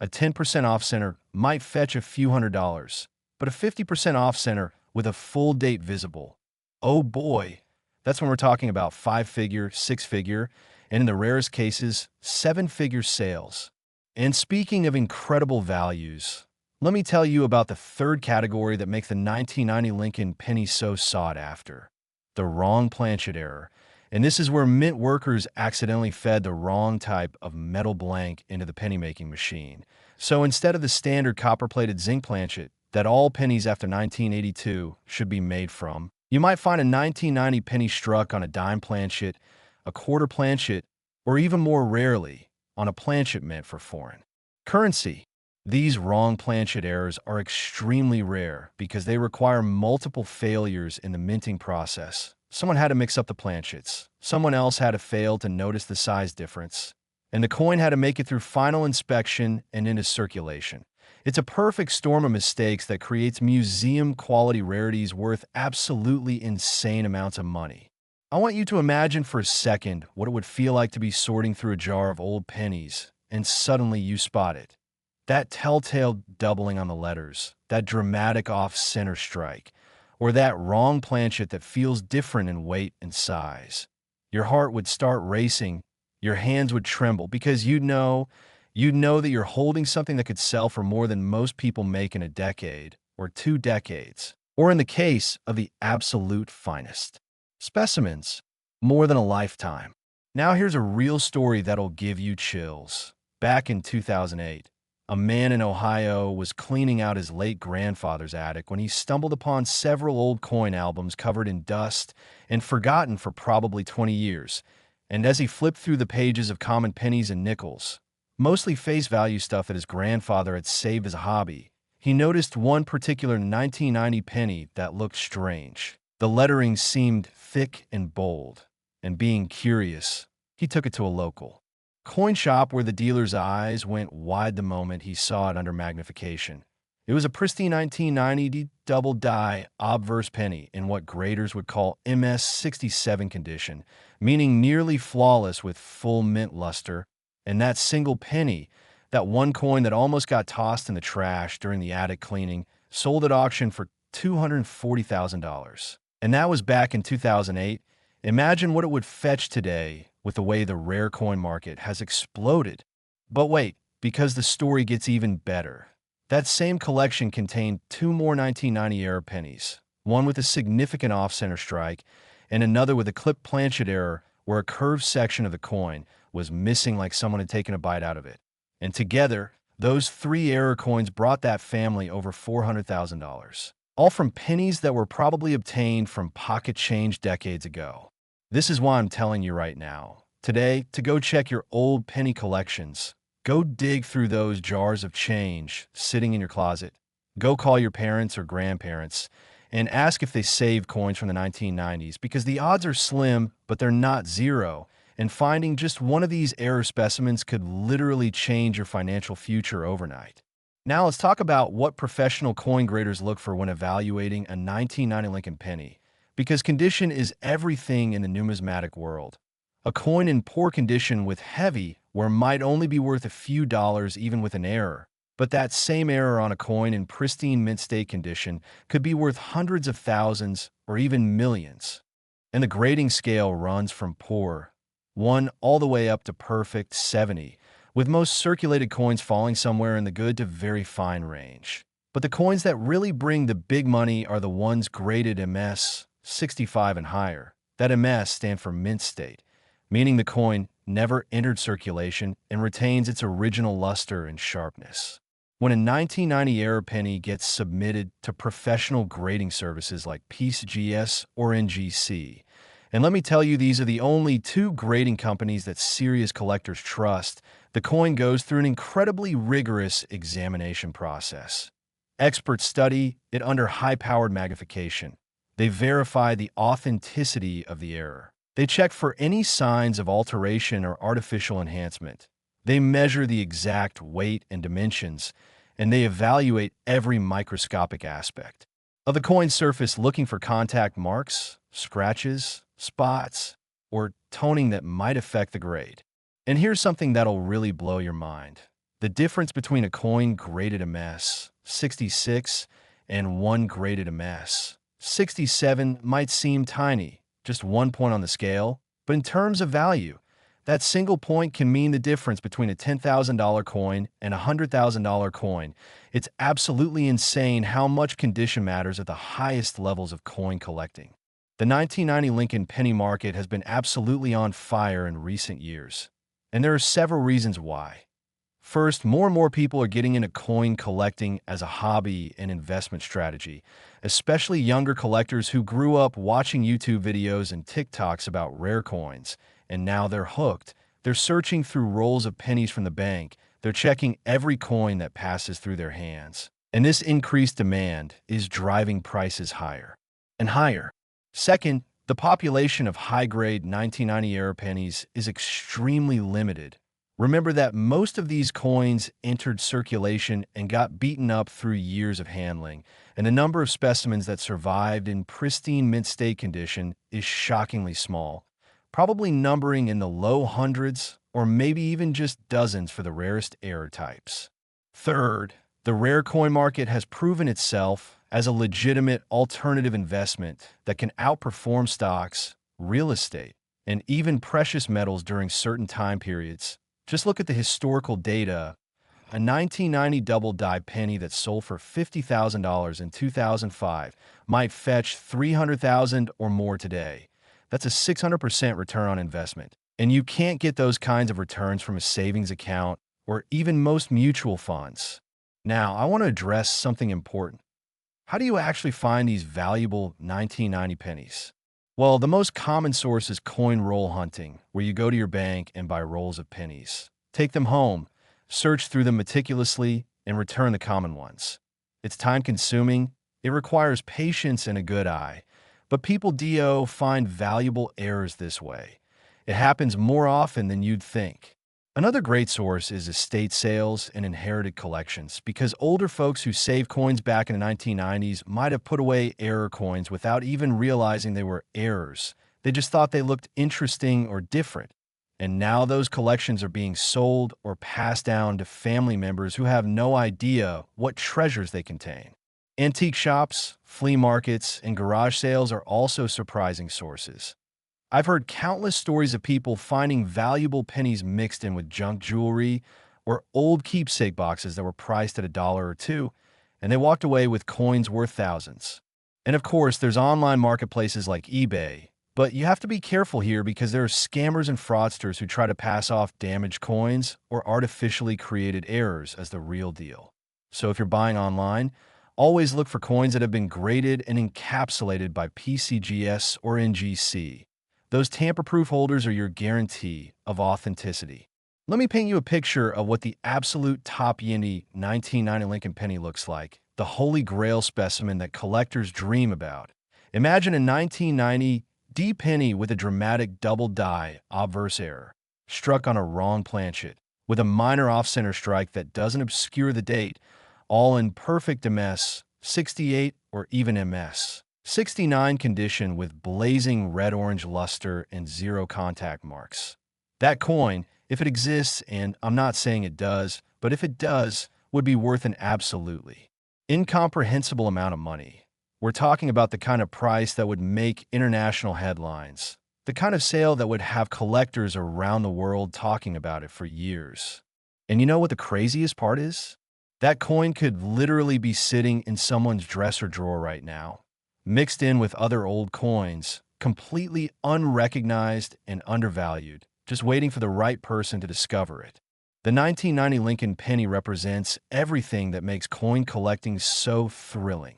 A 10% off-center might fetch a few $100s, but a 50% off-center with a full date visible, oh boy, that's when we're talking about 5-figure, 6-figure, and in the rarest cases, 7-figure sales. And speaking of incredible values, let me tell you about the third category that makes the 1990 Lincoln penny so sought after: the wrong planchet error. And this is where mint workers accidentally fed the wrong type of metal blank into the penny-making machine. So instead of the standard copper-plated zinc planchet that all pennies after 1982 should be made from, you might find a 1990 penny struck on a dime planchet, a quarter planchet, or even more rarely, on a planchet meant for foreign currency. These wrong planchet errors are extremely rare because they require multiple failures in the minting process. Someone had to mix up the planchets, someone else had to fail to notice the size difference, and the coin had to make it through final inspection and into circulation. It's a perfect storm of mistakes that creates museum-quality rarities worth absolutely insane amounts of money. I want you to imagine for a second what it would feel like to be sorting through a jar of old pennies, and suddenly you spot it. That telltale doubling on the letters, that dramatic off-center strike, or that wrong planchet that feels different in weight and size. Your heart would start racing, your hands would tremble, because you'd know that you're holding something that could sell for more than most people make in a decade, or 2 decades, or in the case of the absolute finest specimens, more than a lifetime. Now here's a real story that'll give you chills. Back in 2008, a man in Ohio was cleaning out his late grandfather's attic when he stumbled upon several old coin albums covered in dust and forgotten for probably 20 years. And as he flipped through the pages of common pennies and nickels, mostly face value stuff that his grandfather had saved as a hobby, he noticed one particular 1990 penny that looked strange. The lettering seemed thick and bold, and being curious, he took it to a local coin shop where the dealer's eyes went wide the moment he saw it under magnification. It was a pristine 1990 double die obverse penny in what graders would call MS67 condition, meaning nearly flawless with full mint luster. And that single penny, that one coin that almost got tossed in the trash during the attic cleaning, sold at auction for $240,000. And that was back in 2008. Imagine what it would fetch today with the way the rare coin market has exploded. But wait, because the story gets even better. That same collection contained 2 more 1990 era pennies, one with a significant off-center strike, and another with a clipped planchet error where a curved section of the coin was missing like someone had taken a bite out of it. And together, those 3 error coins brought that family over $400,000, all from pennies that were probably obtained from pocket change decades ago. This is why I'm telling you right now, today, to go check your old penny collections. Go dig through those jars of change sitting in your closet. Go call your parents or grandparents and ask if they saved coins from the 1990s, because the odds are slim, but they're not zero. And finding just one of these error specimens could literally change your financial future overnight. Now let's talk about what professional coin graders look for when evaluating a 1990 Lincoln penny, because condition is everything in the numismatic world. A coin in poor condition with heavy wear might only be worth a few dollars even with an error, but that same error on a coin in pristine mint state condition could be worth hundreds of thousands or even millions. And the grading scale runs from poor 1 all the way up to perfect 70, with most circulated coins falling somewhere in the good to very fine range. But the coins that really bring the big money are the ones graded MS 65 and higher. That MS stands for mint state, meaning the coin never entered circulation and retains its original luster and sharpness. When a 1990 era penny gets submitted to professional grading services like PCGS or NGC, and let me tell you, these are the only two grading companies that serious collectors trust, the coin goes through an incredibly rigorous examination process. Experts study it under high-powered magnification. They verify the authenticity of the error. They check for any signs of alteration or artificial enhancement. They measure the exact weight and dimensions, and they evaluate every microscopic aspect of the coin's surface, looking for contact marks, scratches, spots, or toning that might affect the grade. And here's something that'll really blow your mind. The difference between a coin graded MS 66 and one graded MS 67 might seem tiny, just 1 point on the scale, but in terms of value, that single point can mean the difference between a $10,000 coin and a $100,000 coin. It's absolutely insane how much condition matters at the highest levels of coin collecting. The 1990 Lincoln penny market has been absolutely on fire in recent years, and there are several reasons why. First, more and more people are getting into coin collecting as a hobby and investment strategy, especially younger collectors who grew up watching YouTube videos and TikToks about rare coins, and now they're hooked. They're searching through rolls of pennies from the bank. They're checking every coin that passes through their hands. And this increased demand is driving prices higher and higher. Second, the population of high-grade 1990 era pennies is extremely limited. Remember that most of these coins entered circulation and got beaten up through years of handling, and the number of specimens that survived in pristine mint state condition is shockingly small, probably numbering in the low hundreds or maybe even just dozens for the rarest error types. Third, the rare coin market has proven itself as a legitimate alternative investment that can outperform stocks, real estate, and even precious metals during certain time periods. Just look at the historical data. A 1990 double-die penny that sold for $50,000 in 2005 might fetch $300,000 or more today. That's a 600% return on investment. And you can't get those kinds of returns from a savings account or even most mutual funds. Now, I want to address something important. How do you actually find these valuable 1990 pennies? Well, the most common source is coin roll hunting, where you go to your bank and buy rolls of pennies. Take them home, search through them meticulously, and return the common ones. It's time-consuming, it requires patience and a good eye, but people find valuable errors this way. It happens more often than you'd think. Another great source is estate sales and inherited collections, because older folks who saved coins back in the 1990s might have put away error coins without even realizing they were errors. They just thought they looked interesting or different. And now those collections are being sold or passed down to family members who have no idea what treasures they contain. Antique shops, flea markets, and garage sales are also surprising sources. I've heard countless stories of people finding valuable pennies mixed in with junk jewelry or old keepsake boxes that were priced at $1 or $2, and they walked away with coins worth thousands. And of course, there's online marketplaces like eBay, but you have to be careful here because there are scammers and fraudsters who try to pass off damaged coins or artificially created errors as the real deal. So if you're buying online, always look for coins that have been graded and encapsulated by PCGS or NGC. Those tamper-proof holders are your guarantee of authenticity. Let me paint you a picture of what the absolute top Yindi 1990 Lincoln penny looks like, the holy grail specimen that collectors dream about. Imagine a 1990 D penny with a dramatic double die obverse error, struck on a wrong planchet, with a minor off-center strike that doesn't obscure the date, all in perfect MS 68 or even MS 69 condition with blazing red-orange luster and zero contact marks. That coin, if it exists, and I'm not saying it does, but if it does, would be worth an absolutely incomprehensible amount of money. We're talking about the kind of price that would make international headlines. The kind of sale that would have collectors around the world talking about it for years. And you know what the craziest part is? That coin could literally be sitting in someone's dresser drawer right now, mixed in with other old coins, completely unrecognized and undervalued, just waiting for the right person to discover it. The 1990 Lincoln Penny represents everything that makes coin collecting so thrilling.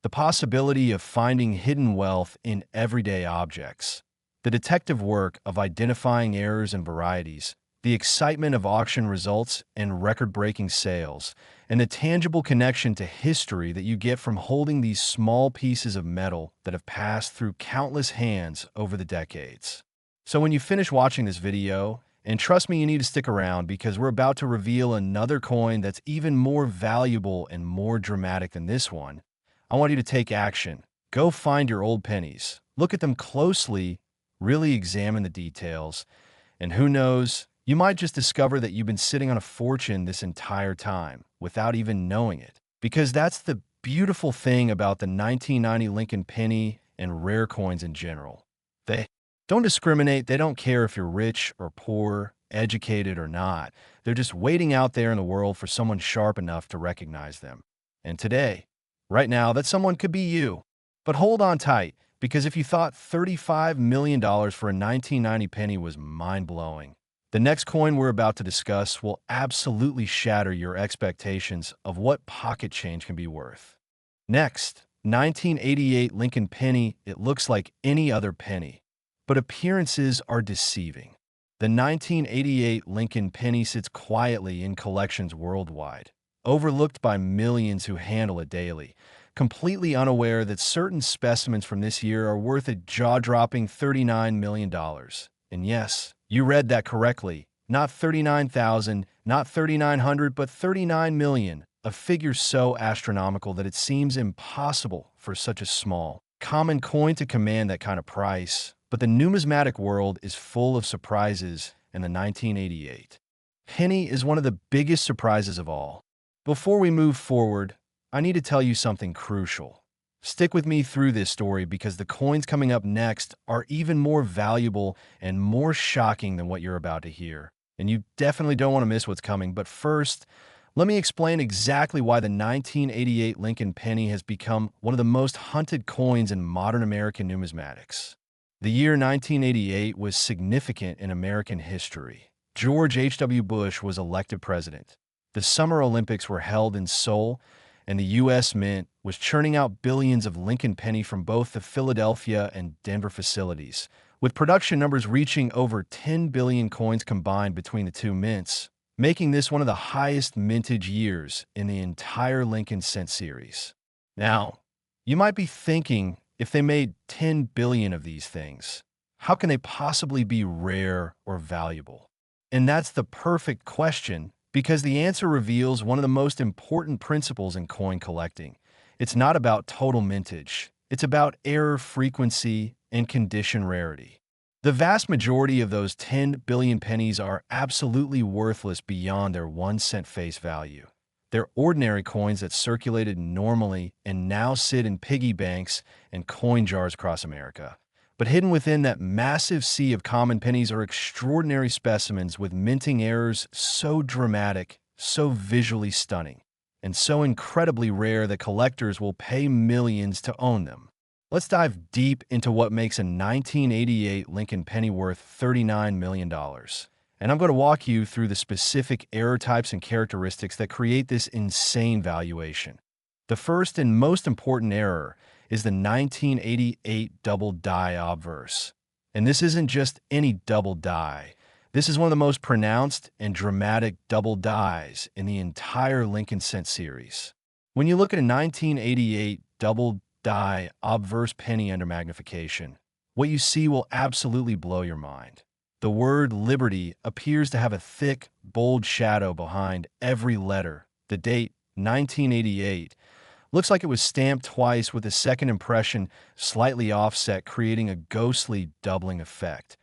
The possibility of finding hidden wealth in everyday objects, the detective work of identifying errors and varieties, the excitement of auction results and record-breaking sales, and the tangible connection to history that you get from holding these small pieces of metal that have passed through countless hands over the decades. So when you finish watching this video, and trust me, you need to stick around because we're about to reveal another coin that's even more valuable and more dramatic than this one, I want you to take action. Go find your old pennies, look at them closely, really examine the details, and who knows, you might just discover that you've been sitting on a fortune this entire time without even knowing it. Because that's the beautiful thing about the 1990 Lincoln Penny and rare coins in general. They don't discriminate. They don't care if you're rich or poor, educated or not. They're just waiting out there in the world for someone sharp enough to recognize them. And today, right now, that someone could be you. But hold on tight, because if you thought $35 million for a 1990 penny was mind-blowing, the next coin we're about to discuss will absolutely shatter your expectations of what pocket change can be worth. Next, 1988 Lincoln Penny. It looks like any other penny, but appearances are deceiving. The 1988 Lincoln Penny sits quietly in collections worldwide, overlooked by millions who handle it daily, completely unaware that certain specimens from this year are worth a jaw-dropping $39 million. And yes, you read that correctly. Not 39,000, not 3,900, but 39 million, a figure so astronomical that it seems impossible for such a small, common coin to command that kind of price. But the numismatic world is full of surprises, and the 1988 penny is one of the biggest surprises of all. Before we move forward, I need to tell you something crucial. Stick with me through this story because the coins coming up next are even more valuable and more shocking than what you're about to hear. And you definitely don't want to miss what's coming. But first, let me explain exactly why the 1988 Lincoln Penny has become one of the most hunted coins in modern American numismatics. The year 1988 was significant in American history. George H.W. Bush was elected president. The Summer Olympics were held in Seoul, and the U.S. Mint was churning out billions of Lincoln Penny from both the Philadelphia and Denver facilities, with production numbers reaching over 10 billion coins combined between the two mints, making this one of the highest mintage years in the entire Lincoln cent series. Now, you might be thinking, if they made 10 billion of these things, how can they possibly be rare or valuable? And that's the perfect question, because the answer reveals one of the most important principles in coin collecting. It's not about total mintage. It's about error frequency and condition rarity. The vast majority of those 10 billion pennies are absolutely worthless beyond their 1 cent face value. They're ordinary coins that circulated normally and now sit in piggy banks and coin jars across America. But hidden within that massive sea of common pennies are extraordinary specimens with minting errors so dramatic, so visually stunning, and so incredibly rare that collectors will pay millions to own them. Let's dive deep into what makes a 1988 Lincoln Penny worth $39 million. And I'm going to walk you through the specific error types and characteristics that create this insane valuation. The first and most important error is the 1988 double die obverse. And this isn't just any double die. This is one of the most pronounced and dramatic double dies in the entire Lincoln cent series. When you look at a 1988 double die obverse penny under magnification, what you see will absolutely blow your mind. The word Liberty appears to have a thick, bold shadow behind every letter. The date, 1988, looks like it was stamped twice with the second impression slightly offset, creating a ghostly doubling effect.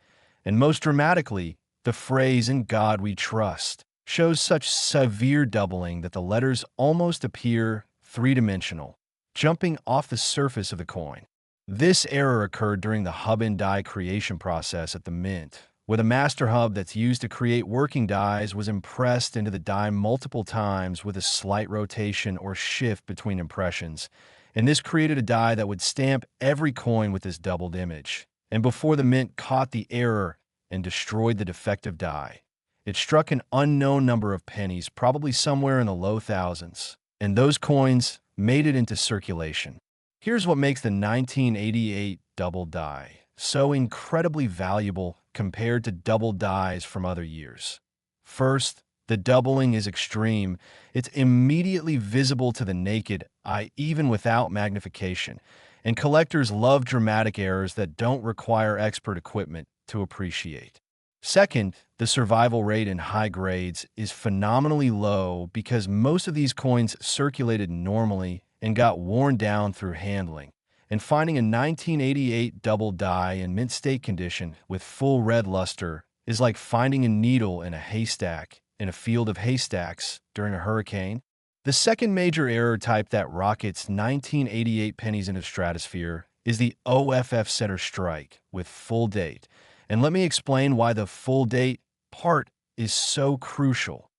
And most dramatically, the phrase "In God We Trust" shows such severe doubling that the letters almost appear three-dimensional, jumping off the surface of the coin. This error occurred during the hub and die creation process at the mint, where the master hub that's used to create working dies was impressed into the die multiple times with a slight rotation or shift between impressions, and this created a die that would stamp every coin with this doubled image. And before the mint caught the error and destroyed the defective die, it struck an unknown number of pennies, probably somewhere in the low thousands, and those coins made it into circulation. Here's what makes the 1988 double die so incredibly valuable compared to double dies from other years. First, the doubling is extreme. It's immediately visible to the naked eye, even without magnification, and collectors love dramatic errors that don't require expert equipment to appreciate. Second, the survival rate in high grades is phenomenally low because most of these coins circulated normally and got worn down through handling. And finding a 1988 double die in mint state condition with full red luster is like finding a needle in a haystack in a field of haystacks during a hurricane. The second major error type that rockets 1988 pennies into stratosphere is the OFF center strike with full date. And let me explain why the full date part is so crucial.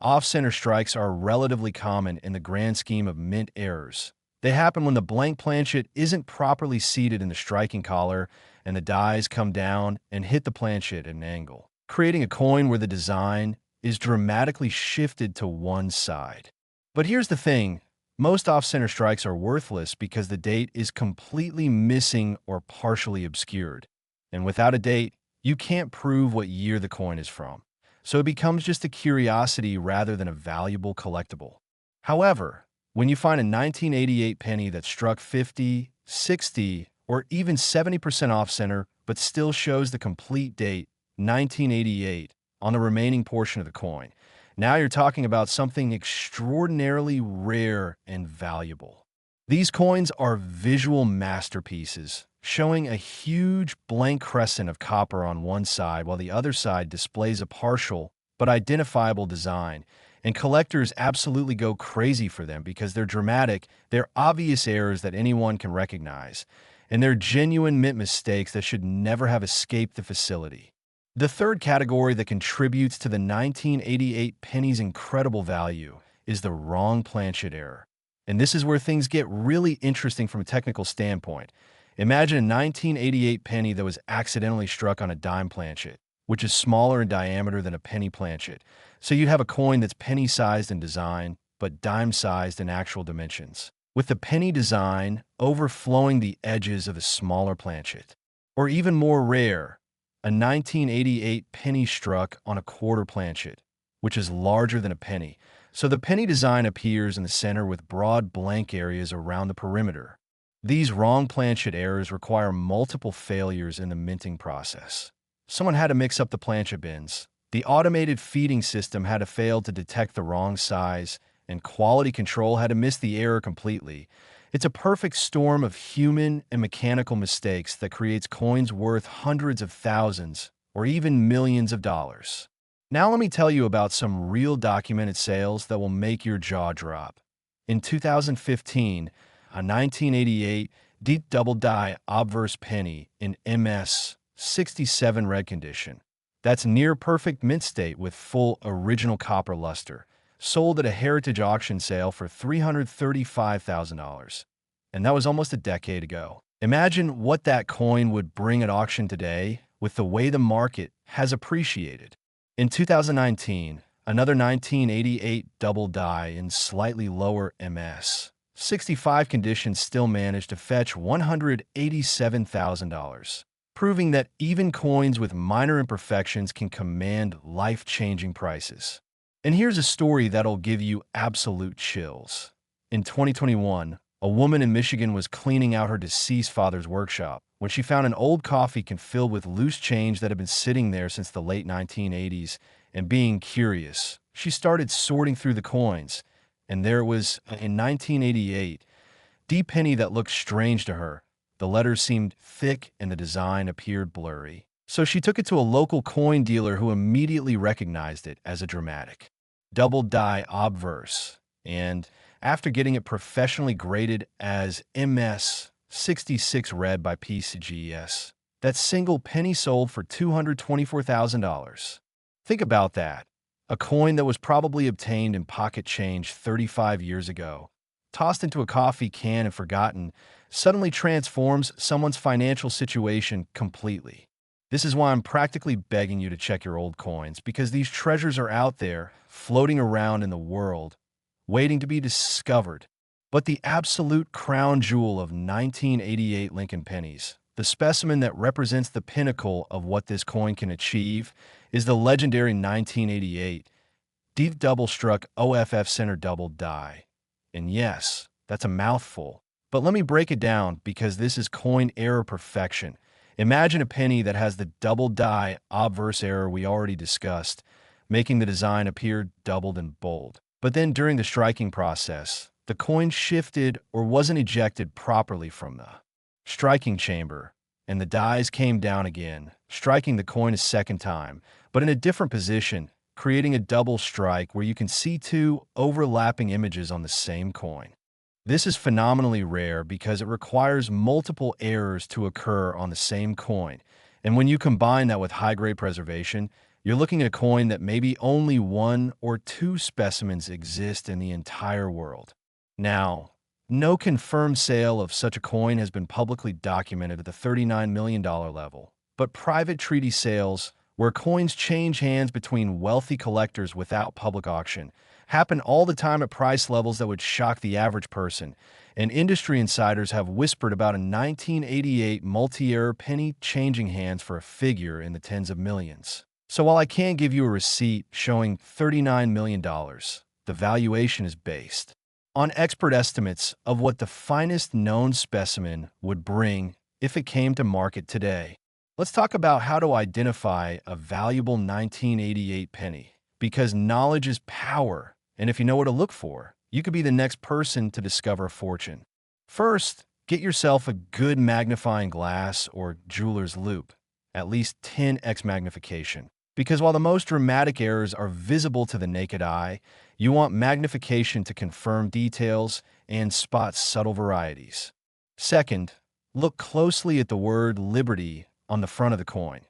Off-center strikes are relatively common in the grand scheme of mint errors. They happen when the blank planchet isn't properly seated in the striking collar and the dies come down and hit the planchet at an angle, creating a coin where the design is dramatically shifted to one side. But here's the thing, most off-center strikes are worthless because the date is completely missing or partially obscured. And without a date, you can't prove what year the coin is from. So it becomes just a curiosity rather than a valuable collectible. However, when you find a 1988 penny that struck 50, 60, or even 70% off-center but still shows the complete date, 1988, on the remaining portion of the coin, now you're talking about something extraordinarily rare and valuable. These coins are visual masterpieces, showing a huge blank crescent of copper on one side while the other side displays a partial but identifiable design. And collectors absolutely go crazy for them because they're dramatic, they're obvious errors that anyone can recognize, and they're genuine mint mistakes that should never have escaped the facility. The third category that contributes to the 1988 penny's incredible value is the wrong planchet error. And this is where things get really interesting from a technical standpoint. Imagine a 1988 penny that was accidentally struck on a dime planchet, which is smaller in diameter than a penny planchet. So you'd have a coin that's penny-sized in design, but dime-sized in actual dimensions, with the penny design overflowing the edges of a smaller planchet. Or even more rare, a 1988 penny struck on a quarter planchet, which is larger than a penny. So the penny design appears in the center with broad blank areas around the perimeter. These wrong planchet errors require multiple failures in the minting process. Someone had to mix up the planchet bins. The automated feeding system had to fail to detect the wrong size, and quality control had to miss the error completely. It's a perfect storm of human and mechanical mistakes that creates coins worth hundreds of thousands or even millions of dollars. Now let me tell you about some real documented sales that will make your jaw drop. In 2015, a 1988 deep double die obverse penny in MS 67 red condition. That's near perfect mint state with full original copper luster, sold at a heritage auction sale for $335,000. And that was almost a decade ago. Imagine what that coin would bring at auction today with the way the market has appreciated. In 2019, another 1988 double die in slightly lower MS 65 condition still managed to fetch $187,000, proving that even coins with minor imperfections can command life-changing prices. And here's a story that'll give you absolute chills. In 2021, a woman in Michigan was cleaning out her deceased father's workshop when she found an old coffee can filled with loose change that had been sitting there since the late 1980s, and being curious, she started sorting through the coins. And there it was, in 1988, deep penny that looked strange to her. The letters seemed thick and the design appeared blurry. So she took it to a local coin dealer who immediately recognized it as a dramatic double die obverse. And after getting it professionally graded as MS 66 red by PCGS. That single penny sold for $224,000. Think about that. A coin that was probably obtained in pocket change 35 years ago, tossed into a coffee can and forgotten, suddenly transforms someone's financial situation completely. This is why I'm practically begging you to check your old coins, because these treasures are out there, floating around in the world, waiting to be discovered. But the absolute crown jewel of 1988 Lincoln Pennies, the specimen that represents the pinnacle of what this coin can achieve, is the legendary 1988 deep double-struck OFF center double die. And yes, that's a mouthful. But let me break it down, because this is coin error perfection. Imagine a penny that has the double die obverse error we already discussed, making the design appear doubled and bold. But then during the striking process, the coin shifted or wasn't ejected properly from the striking chamber, and the dies came down again, striking the coin a second time, but in a different position, creating a double strike where you can see two overlapping images on the same coin. This is phenomenally rare because it requires multiple errors to occur on the same coin, and when you combine that with high-grade preservation, you're looking at a coin that maybe only one or two specimens exist in the entire world. Now, no confirmed sale of such a coin has been publicly documented at the $39 million level, but private treaty sales, where coins change hands between wealthy collectors without public auction, happen all the time at price levels that would shock the average person, and industry insiders have whispered about a 1988 multi-error penny changing hands for a figure in the tens of millions. So while I can't give you a receipt showing $39 million, the valuation is based on expert estimates of what the finest known specimen would bring if it came to market today. Let's talk about how to identify a valuable 1988 penny, because knowledge is power, and if you know what to look for, you could be the next person to discover a fortune. First, get yourself a good magnifying glass or jeweler's loupe, at least 10x magnification. Because while the most dramatic errors are visible to the naked eye, you want magnification to confirm details and spot subtle varieties. Second, look closely at the word Liberty on the front of the coin.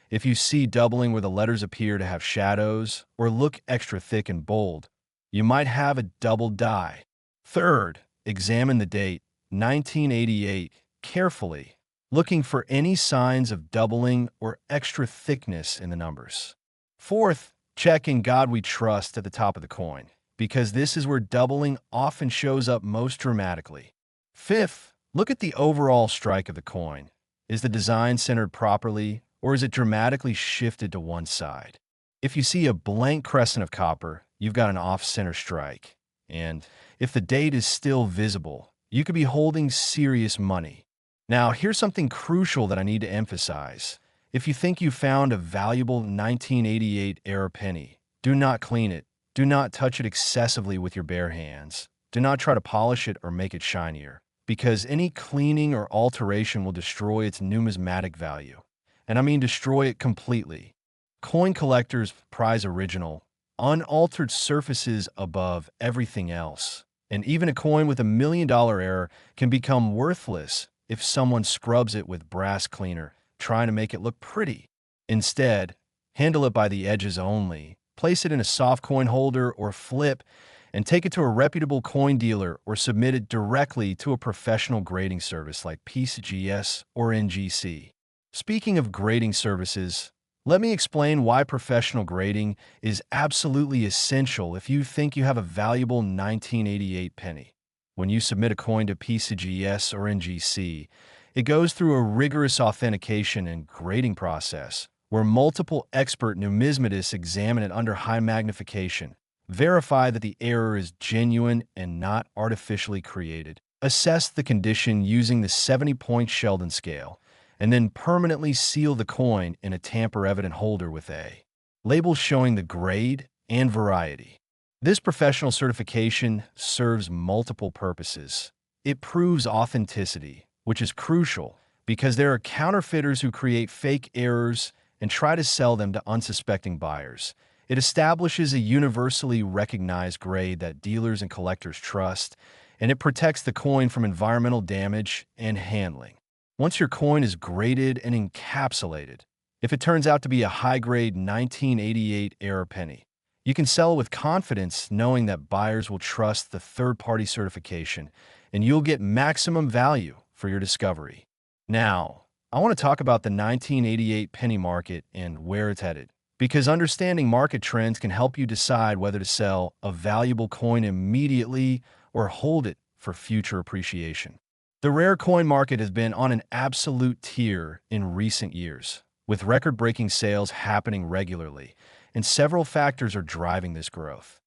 If you see doubling where the letters appear to have shadows or look extra thick and bold, you might have a double die. Third, examine the date, 1988, carefully, looking for any signs of doubling or extra thickness in the numbers. Fourth, check "In God We Trust" at the top of the coin, because this is where doubling often shows up most dramatically. Fifth, look at the overall strike of the coin. Is the design centered properly, or is it dramatically shifted to one side? If you see a blank crescent of copper, you've got an off-center strike. And if the date is still visible, you could be holding serious money. Now, here's something crucial that I need to emphasize. If you think you found a valuable 1988 era penny, do not clean it. Do not touch it excessively with your bare hands. Do not try to polish it or make it shinier, because any cleaning or alteration will destroy its numismatic value. And I mean destroy it completely. Coin collectors prize original, unaltered surfaces above everything else. And even a coin with $1 million error can become worthless if someone scrubs it with brass cleaner, trying to make it look pretty. Instead, handle it by the edges only, place it in a soft coin holder or flip, and take it to a reputable coin dealer or submit it directly to a professional grading service like PCGS or NGC. Speaking of grading services, let me explain why professional grading is absolutely essential if you think you have a valuable 1988 penny. When you submit a coin to PCGS or NGC, it goes through a rigorous authentication and grading process where multiple expert numismatists examine it under high magnification, verify that the error is genuine and not artificially created, assess the condition using the 70-point Sheldon scale, and then permanently seal the coin in a tamper-evident holder with a label showing the grade and variety. This professional certification serves multiple purposes. It proves authenticity, which is crucial because there are counterfeiters who create fake errors and try to sell them to unsuspecting buyers. It establishes a universally recognized grade that dealers and collectors trust, and it protects the coin from environmental damage and handling. Once your coin is graded and encapsulated, if it turns out to be a high-grade 1988 era penny, you can sell it with confidence knowing that buyers will trust the third-party certification and you'll get maximum value for your discovery. Now, I want to talk about the 1988 penny market and where it's headed, because understanding market trends can help you decide whether to sell a valuable coin immediately or hold it for future appreciation. The rare coin market has been on an absolute tear in recent years, with record-breaking sales happening regularly, and several factors are driving this growth.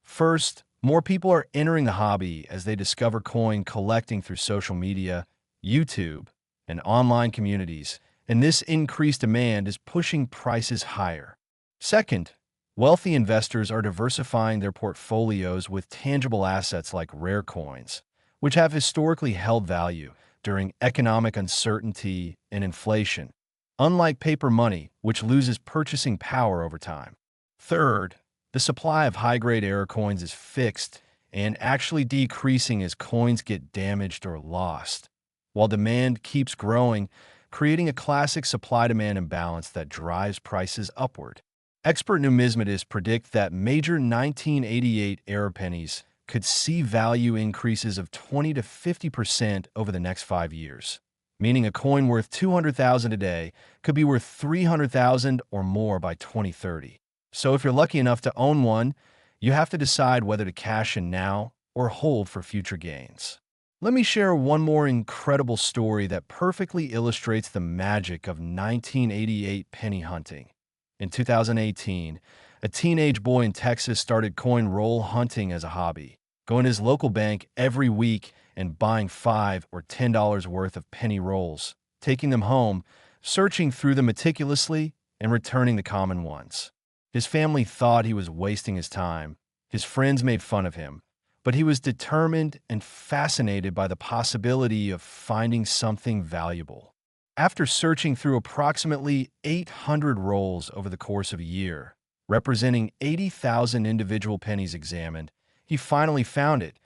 First, more people are entering the hobby as they discover coin collecting through social media, YouTube, and online communities, and this increased demand is pushing prices higher. Second, wealthy investors are diversifying their portfolios with tangible assets like rare coins, which have historically held value during economic uncertainty and inflation, unlike paper money, which loses purchasing power over time. Third, the supply of high-grade era coins is fixed and actually decreasing as coins get damaged or lost, while demand keeps growing, creating a classic supply-demand imbalance that drives prices upward. Expert numismatists predict that major 1988 era pennies could see value increases of 20 to 50% over the next 5 years, meaning a coin worth $200,000 today could be worth $300,000 or more by 2030. So if you're lucky enough to own one, you have to decide whether to cash in now or hold for future gains. Let me share one more incredible story that perfectly illustrates the magic of 1988 penny hunting. In 2018, a teenage boy in Texas started coin roll hunting as a hobby, going to his local bank every week and buying $5 or $10 worth of penny rolls, taking them home, searching through them meticulously, and returning the common ones. His family thought he was wasting his time. His friends made fun of him, but he was determined and fascinated by the possibility of finding something valuable. After searching through approximately 800 rolls over the course of a year, representing 80,000 individual pennies examined, he finally found it,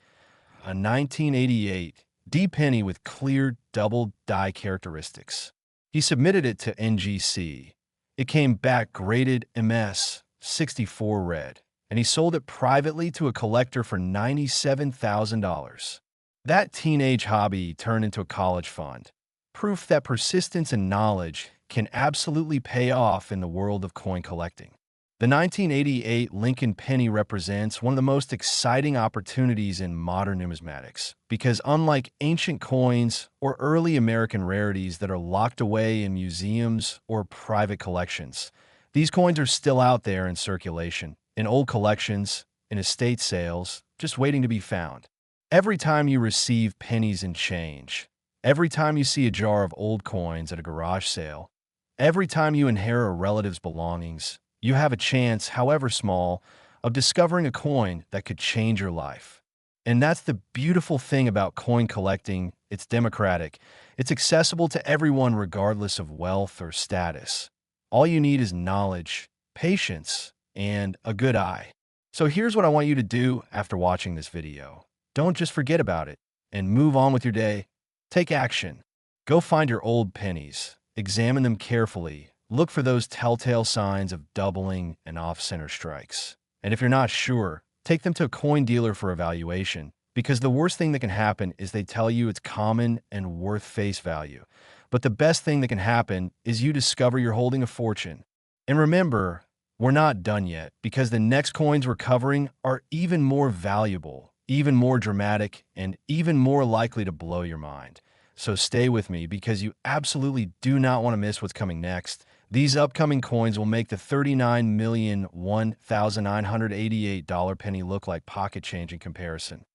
a 1988 D penny with clear double die characteristics. He submitted it to NGC. It came back graded MS 64 red, and he sold it privately to a collector for $97,000. That teenage hobby turned into a college fund, proof that persistence and knowledge can absolutely pay off in the world of coin collecting. The 1988 Lincoln Penny represents one of the most exciting opportunities in modern numismatics because unlike ancient coins or early American rarities that are locked away in museums or private collections, these coins are still out there in circulation, in old collections, in estate sales, just waiting to be found. Every time you receive pennies and change, every time you see a jar of old coins at a garage sale, every time you inherit a relative's belongings, you have a chance, however small, of discovering a coin that could change your life. And that's the beautiful thing about coin collecting. It's democratic. It's accessible to everyone regardless of wealth or status. All you need is knowledge, patience, and a good eye. So here's what I want you to do after watching this video. Don't just forget about it and move on with your day. Take action. Go find your old pennies. Examine them carefully. Look for those telltale signs of doubling and off-center strikes. And if you're not sure, take them to a coin dealer for evaluation, because the worst thing that can happen is they tell you it's common and worth face value. But the best thing that can happen is you discover you're holding a fortune. And remember, we're not done yet, because the next coins we're covering are even more valuable, even more dramatic, and even more likely to blow your mind. So stay with me, because you absolutely do not want to miss what's coming next. These upcoming coins will make the $39,001,988 penny look like pocket change in comparison.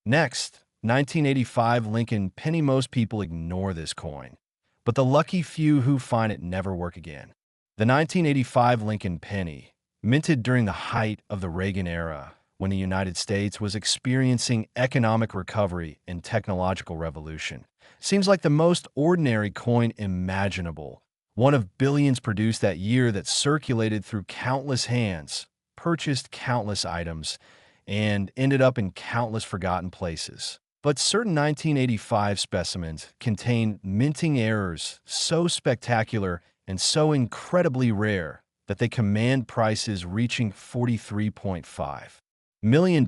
Next, 1985 Lincoln Penny. Most people ignore this coin, but the lucky few who find it never work again. The 1985 Lincoln Penny, minted during the height of the Reagan era, when the United States was experiencing economic recovery and technological revolution, seems like the most ordinary coin imaginable. One of billions produced that year that circulated through countless hands, purchased countless items, and ended up in countless forgotten places. But certain 1985 specimens contain minting errors so spectacular and so incredibly rare that they command prices reaching $43.5 million.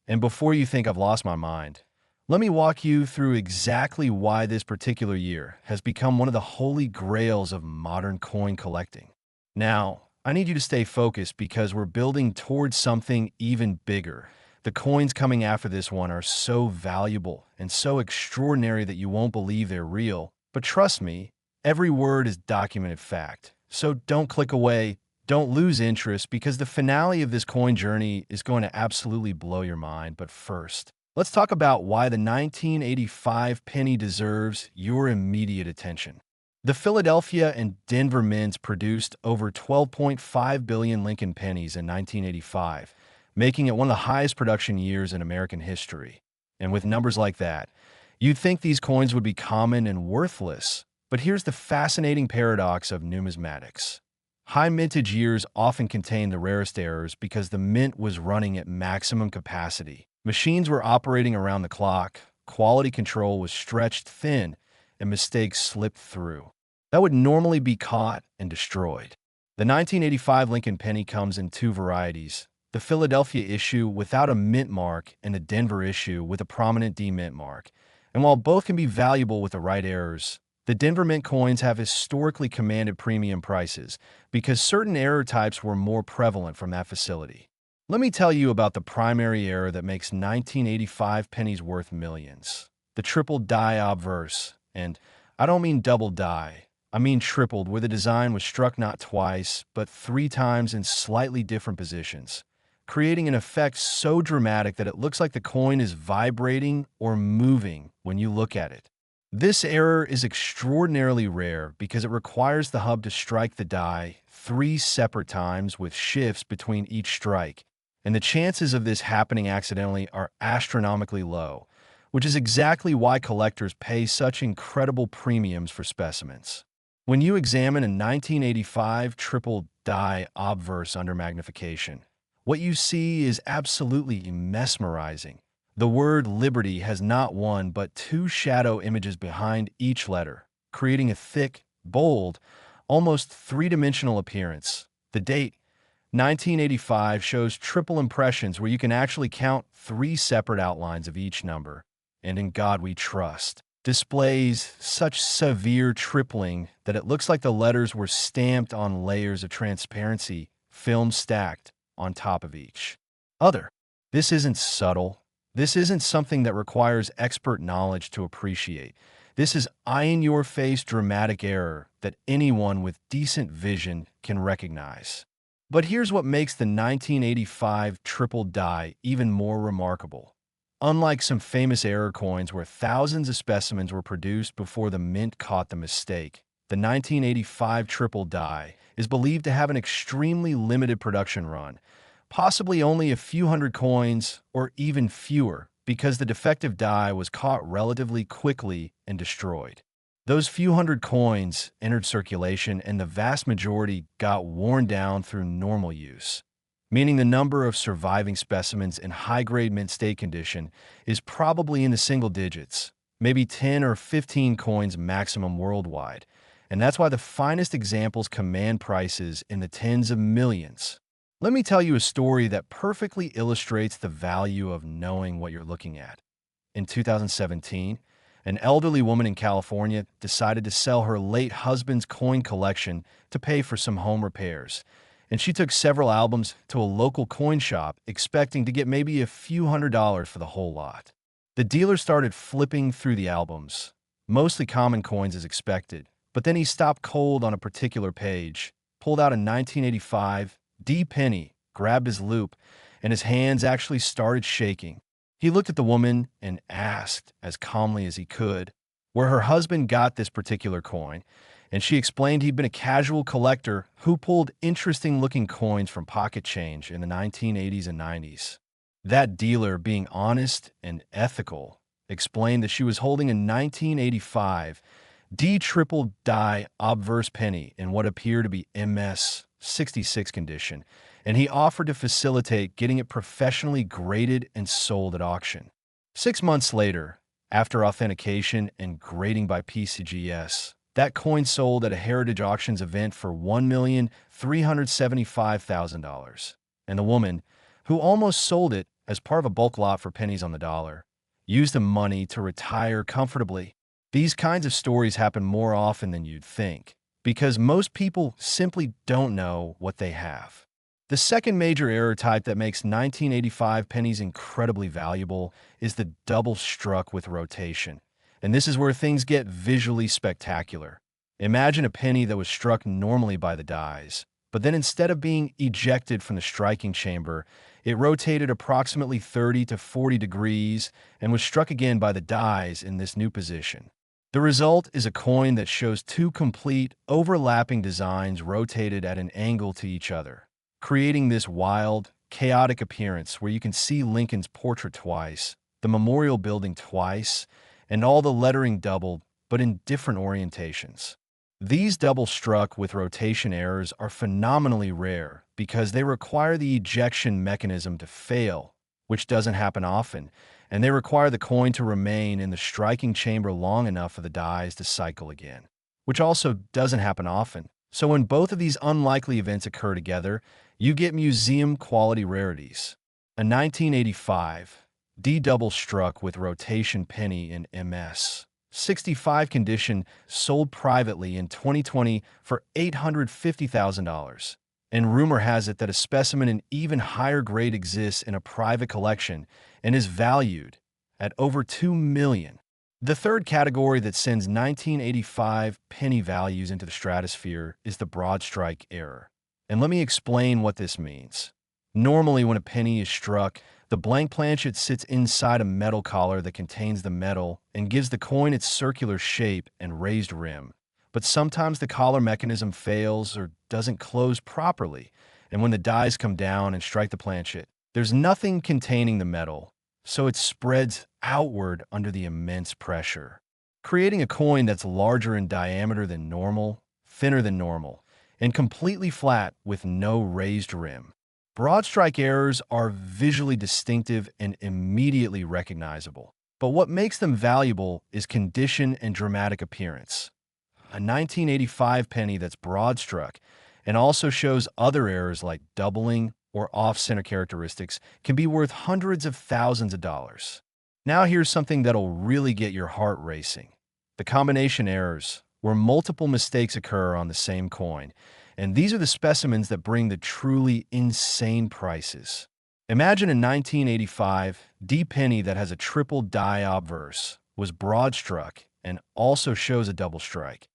And before you think I've lost my mind, let me walk you through exactly why this particular year has become one of the holy grails of modern coin collecting. Now, I need you to stay focused because we're building towards something even bigger. The coins coming after this one are so valuable and so extraordinary that you won't believe they're real. But trust me, every word is documented fact. So don't click away, don't lose interest, because the finale of this coin journey is going to absolutely blow your mind. But first, let's talk about why the 1985 penny deserves your immediate attention. The Philadelphia and Denver mints produced over 12.5 billion Lincoln pennies in 1985, making it one of the highest production years in American history. And with numbers like that, you'd think these coins would be common and worthless. But here's the fascinating paradox of numismatics. High mintage years often contain the rarest errors because the mint was running at maximum capacity. Machines were operating around the clock, quality control was stretched thin, and mistakes slipped through. That would normally be caught and destroyed. The 1985 Lincoln penny comes in two varieties: the Philadelphia issue without a mint mark and the Denver issue with a prominent D-mint mark. And while both can be valuable with the right errors, the Denver mint coins have historically commanded premium prices because certain error types were more prevalent from that facility. Let me tell you about the primary error that makes 1985 pennies worth millions: the triple die obverse. And I don't mean double die, I mean tripled, where the design was struck not twice, but 3 times in slightly different positions, creating an effect so dramatic that it looks like the coin is vibrating or moving when you look at it. This error is extraordinarily rare because it requires the hub to strike the die 3 separate times with shifts between each strike, and the chances of this happening accidentally are astronomically low, which is exactly why collectors pay such incredible premiums for specimens. When you examine a 1985 triple die obverse under magnification, what you see is absolutely mesmerizing. The word Liberty has not one but 2 shadow images behind each letter, creating a thick, bold, almost 3-dimensional appearance. The date, 1985, shows triple impressions where you can actually count 3 separate outlines of each number. And In God We Trust displays such severe tripling that it looks like the letters were stamped on layers of transparency, film stacked on top of each other. This isn't subtle. This isn't something that requires expert knowledge to appreciate. This is eye-in-your-face dramatic error that anyone with decent vision can recognize. But here's what makes the 1985 triple die even more remarkable. Unlike some famous error coins where thousands of specimens were produced before the mint caught the mistake, the 1985 triple die is believed to have an extremely limited production run, possibly only a few hundred coins or even fewer, because the defective die was caught relatively quickly and destroyed. Those few hundred coins entered circulation and the vast majority got worn down through normal use, meaning the number of surviving specimens in high-grade mint state condition is probably in the single digits, maybe 10 or 15 coins maximum worldwide. And that's why the finest examples command prices in the tens of millions. Let me tell you a story that perfectly illustrates the value of knowing what you're looking at. In 2017, an elderly woman in California decided to sell her late husband's coin collection to pay for some home repairs, and she took several albums to a local coin shop expecting to get maybe a few $100s for the whole lot. The dealer started flipping through the albums, mostly common coins as expected, but then he stopped cold on a particular page, pulled out a 1985 D penny, grabbed his loop, and his hands actually started shaking. He looked at the woman and asked, as calmly as he could, where her husband got this particular coin, and she explained he'd been a casual collector who pulled interesting-looking coins from pocket change in the 1980s and 90s. That dealer, being honest and ethical, explained that she was holding a 1985 D triple die obverse penny in what appeared to be MS 66 condition, and he offered to facilitate getting it professionally graded and sold at auction. 6 months later, after authentication and grading by PCGS, that coin sold at a Heritage Auctions event for $1,375,000. And the woman, who almost sold it as part of a bulk lot for pennies on the dollar, used the money to retire comfortably. These kinds of stories happen more often than you'd think, because most people simply don't know what they have. The second major error type that makes 1985 pennies incredibly valuable is the double struck with rotation. And this is where things get visually spectacular. Imagine a penny that was struck normally by the dies, but then instead of being ejected from the striking chamber, it rotated approximately 30 to 40 degrees and was struck again by the dies in this new position. The result is a coin that shows two complete, overlapping designs rotated at an angle to each other, creating this wild, chaotic appearance where you can see Lincoln's portrait twice, the memorial building twice, and all the lettering doubled, but in different orientations. These double struck with rotation errors are phenomenally rare because they require the ejection mechanism to fail, which doesn't happen often, and they require the coin to remain in the striking chamber long enough for the dies to cycle again, which also doesn't happen often. So when both of these unlikely events occur together, you get museum-quality rarities. A 1985 D double struck with rotation penny in MS 65 condition sold privately in 2020 for $850,000. And rumor has it that a specimen in even higher grade exists in a private collection and is valued at over $2 million. The third category that sends 1985 penny values into the stratosphere is the broad strike error. And let me explain what this means. Normally, when a penny is struck, the blank planchet sits inside a metal collar that contains the metal and gives the coin its circular shape and raised rim. But sometimes the collar mechanism fails or doesn't close properly, and when the dies come down and strike the planchet, there's nothing containing the metal, so it spreads outward under the immense pressure, creating a coin that's larger in diameter than normal, thinner than normal, and completely flat with no raised rim. Broad strike errors are visually distinctive and immediately recognizable, but what makes them valuable is condition and dramatic appearance. A 1985 penny that's broad struck and also shows other errors like doubling or off-center characteristics can be worth hundreds of thousands of dollars. Now here's something that'll really get your heart racing. The combination errors, where multiple mistakes occur on the same coin, and these are the specimens that bring the truly insane prices. Imagine a 1985 D penny that has a triple die obverse, was broad struck, and also shows a double strike.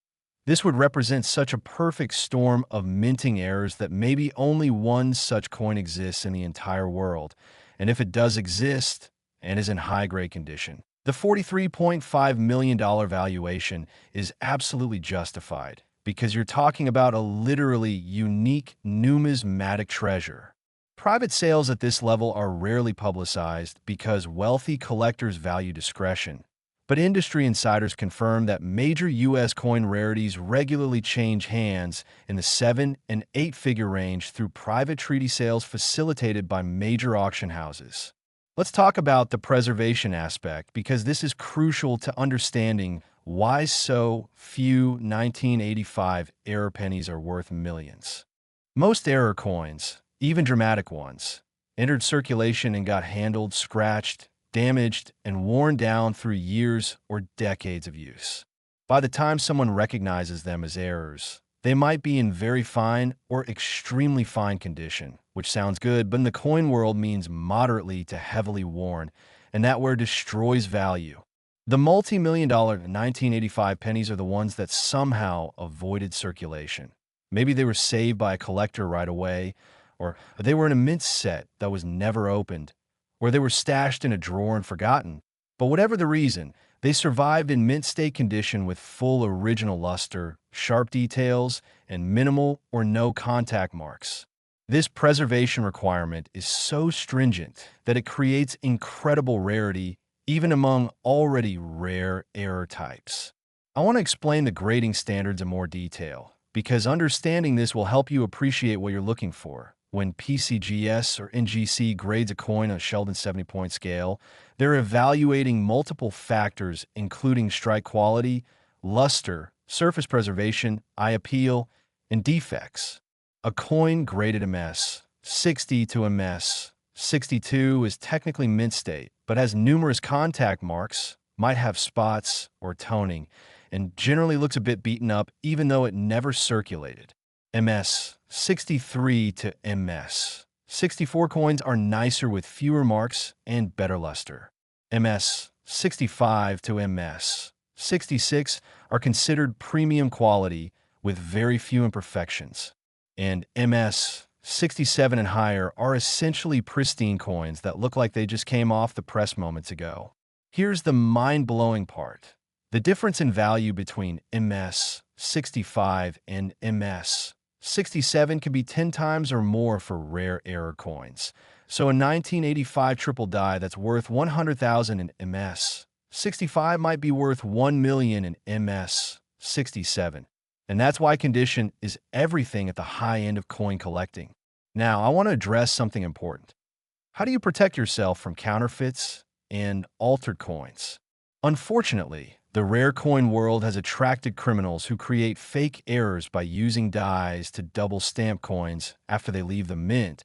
This would represent such a perfect storm of minting errors that maybe only one such coin exists in the entire world, and if it does exist and is in high-grade condition, the $43.5 million valuation is absolutely justified, because you're talking about a literally unique numismatic treasure. Private sales at this level are rarely publicized because wealthy collectors value discretion, but industry insiders confirm that major U.S. coin rarities regularly change hands in the 7- and 8-figure range through private treaty sales facilitated by major auction houses. Let's talk about the preservation aspect because this is crucial to understanding why so few 1985 error pennies are worth millions. Most error coins, even dramatic ones, entered circulation and got handled, scratched, damaged, and worn down through years or decades of use. By the time someone recognizes them as errors, they might be in very fine or extremely fine condition, which sounds good, but in the coin world means moderately to heavily worn, and that word destroys value. The multi-million-dollar 1985 pennies are the ones that somehow avoided circulation. Maybe they were saved by a collector right away, or they were in a mint set that was never opened, or they were stashed in a drawer and forgotten. But whatever the reason, they survived in mint state condition with full original luster, sharp details, and minimal or no contact marks. This preservation requirement is so stringent that it creates incredible rarity even among already rare error types. I want to explain the grading standards in more detail, because understanding this will help you appreciate what you're looking for. when PCGS or NGC grades a coin on a Sheldon 70-point scale, they're evaluating multiple factors, including strike quality, luster, surface preservation, eye appeal, and defects. A coin graded MS 60 to MS 62 is technically mint state, but has numerous contact marks, might have spots or toning, and generally looks a bit beaten up even though it never circulated. MS 63 to MS 64 coins are nicer with fewer marks and better luster. MS 65 to MS 66 are considered premium quality with very few imperfections. And MS 67 and higher are essentially pristine coins that look like they just came off the press moments ago. Here's the mind-blowing part. The difference in value between MS 65 and MS 67 can be 10 times or more for rare error coins. So a 1985 triple die that's worth $100,000 in MS 65 might be worth $1 million in MS 67. And that's why condition is everything at the high end of coin collecting. Now, I want to address something important. How do you protect yourself from counterfeits and altered coins? Unfortunately, the rare coin world has attracted criminals who create fake errors by using dies to double stamp coins after they leave the mint,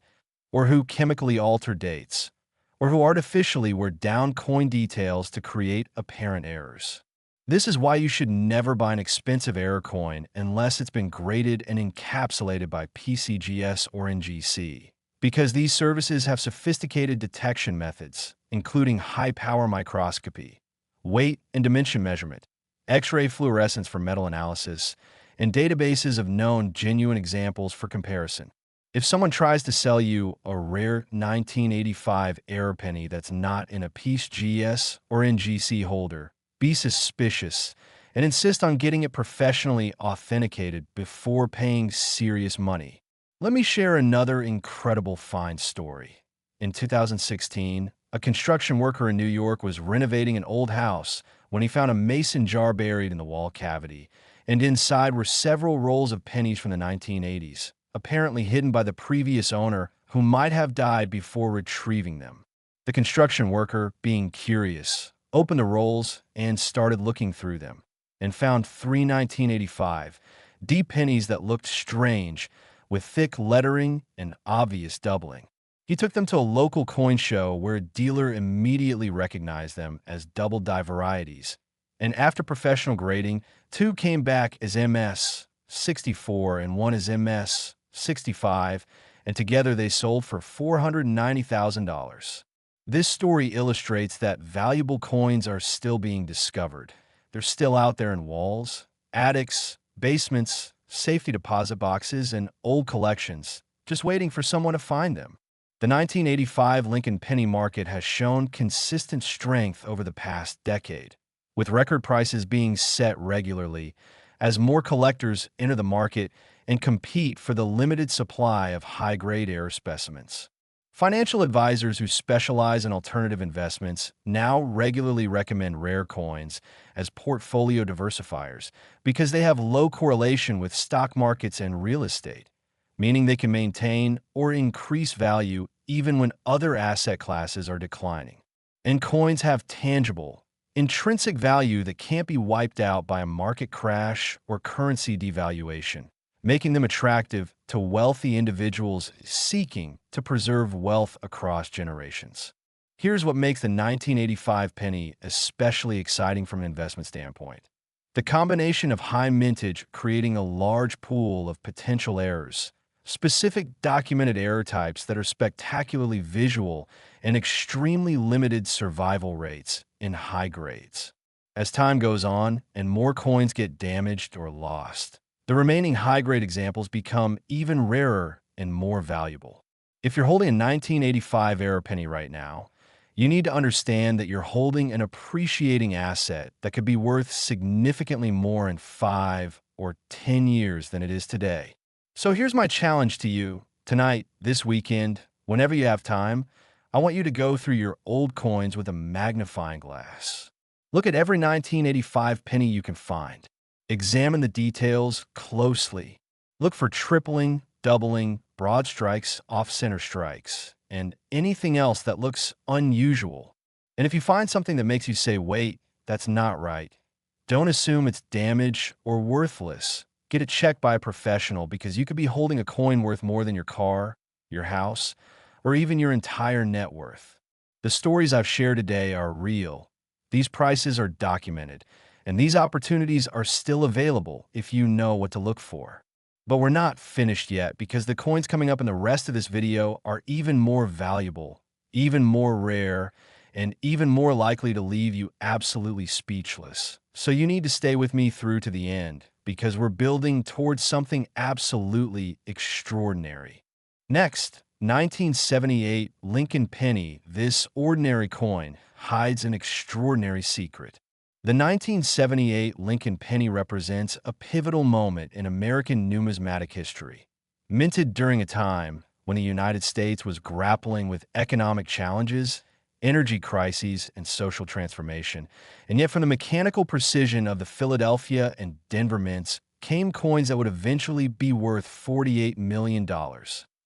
or who chemically alter dates, or who artificially wear down coin details to create apparent errors. This is why you should never buy an expensive error coin unless it's been graded and encapsulated by PCGS or NGC, because these services have sophisticated detection methods, including high-power microscopy, weight and dimension measurement, X-ray fluorescence for metal analysis, and databases of known genuine examples for comparison. If someone tries to sell you a rare 1985 error penny that's not in a PCGS or NGC holder, be suspicious and insist on getting it professionally authenticated before paying serious money. Let me share another incredible find story. In 2016, a construction worker in New York was renovating an old house when he found a mason jar buried in the wall cavity, and inside were several rolls of pennies from the 1980s, apparently hidden by the previous owner who might have died before retrieving them. The construction worker, being curious, opened the rolls and started looking through them, and found 1985 deep pennies that looked strange, with thick lettering and obvious doubling. He took them to a local coin show where a dealer immediately recognized them as double die varieties, and after professional grading, 2 came back as MS 64 and 1 as MS 65, and together they sold for $490,000. This story illustrates that valuable coins are still being discovered. They're still out there in walls, attics, basements, safety deposit boxes, and old collections, just waiting for someone to find them. The 1985 Lincoln penny market has shown consistent strength over the past decade, with record prices being set regularly as more collectors enter the market and compete for the limited supply of high-grade error specimens. Financial advisors who specialize in alternative investments now regularly recommend rare coins as portfolio diversifiers because they have low correlation with stock markets and real estate, meaning they can maintain or increase value even when other asset classes are declining. And coins have tangible, intrinsic value that can't be wiped out by a market crash or currency devaluation, making them attractive to wealthy individuals seeking to preserve wealth across generations. Here's what makes the 1985 penny especially exciting from an investment standpoint. The combination of high mintage creating a large pool of potential errors, specific documented error types that are spectacularly visual, and extremely limited survival rates in high grades. As time goes on and more coins get damaged or lost, the remaining high-grade examples become even rarer and more valuable. If you're holding a 1985 error penny right now, you need to understand that you're holding an appreciating asset that could be worth significantly more in 5 or 10 years than it is today. So here's my challenge to you. Tonight, this weekend, whenever you have time, I want you to go through your old coins with a magnifying glass. Look at every 1985 penny you can find. Examine the details closely. Look for tripling, doubling, broad strikes, off-center strikes, and anything else that looks unusual. And if you find something that makes you say, wait, that's not right, don't assume it's damaged or worthless. Get it checked by a professional because you could be holding a coin worth more than your car, your house, or even your entire net worth. The stories I've shared today are real. These prices are documented, and these opportunities are still available if you know what to look for. But we're not finished yet because the coins coming up in the rest of this video are even more valuable, even more rare, and even more likely to leave you absolutely speechless. So you need to stay with me through to the end because we're building towards something absolutely extraordinary. Next, 1978 Lincoln Penny. This ordinary coin hides an extraordinary secret. The 1978 Lincoln Penny represents a pivotal moment in American numismatic history. Minted during a time when the United States was grappling with economic challenges, energy crises, and social transformation, and yet from the mechanical precision of the Philadelphia and Denver mints came coins that would eventually be worth $48 million.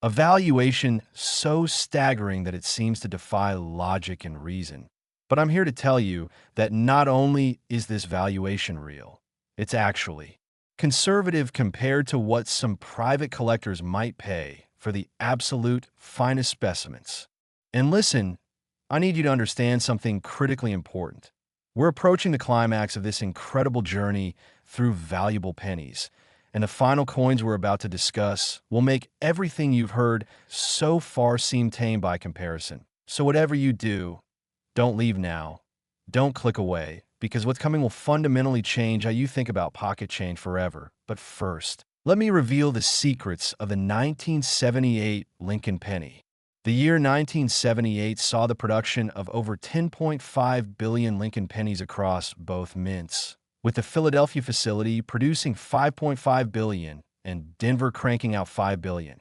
A valuation so staggering that it seems to defy logic and reason. But I'm here to tell you that not only is this valuation real, it's actually conservative compared to what some private collectors might pay for the absolute finest specimens. And listen, I need you to understand something critically important. We're approaching the climax of this incredible journey through valuable pennies, and the final coins we're about to discuss will make everything you've heard so far seem tame by comparison. So whatever you do, don't leave now. Don't click away, because what's coming will fundamentally change how you think about pocket change forever. But first, let me reveal the secrets of the 1978 Lincoln Penny. The year 1978 saw the production of over 10.5 billion Lincoln pennies across both mints, with the Philadelphia facility producing 5.5 billion and Denver cranking out 5 billion.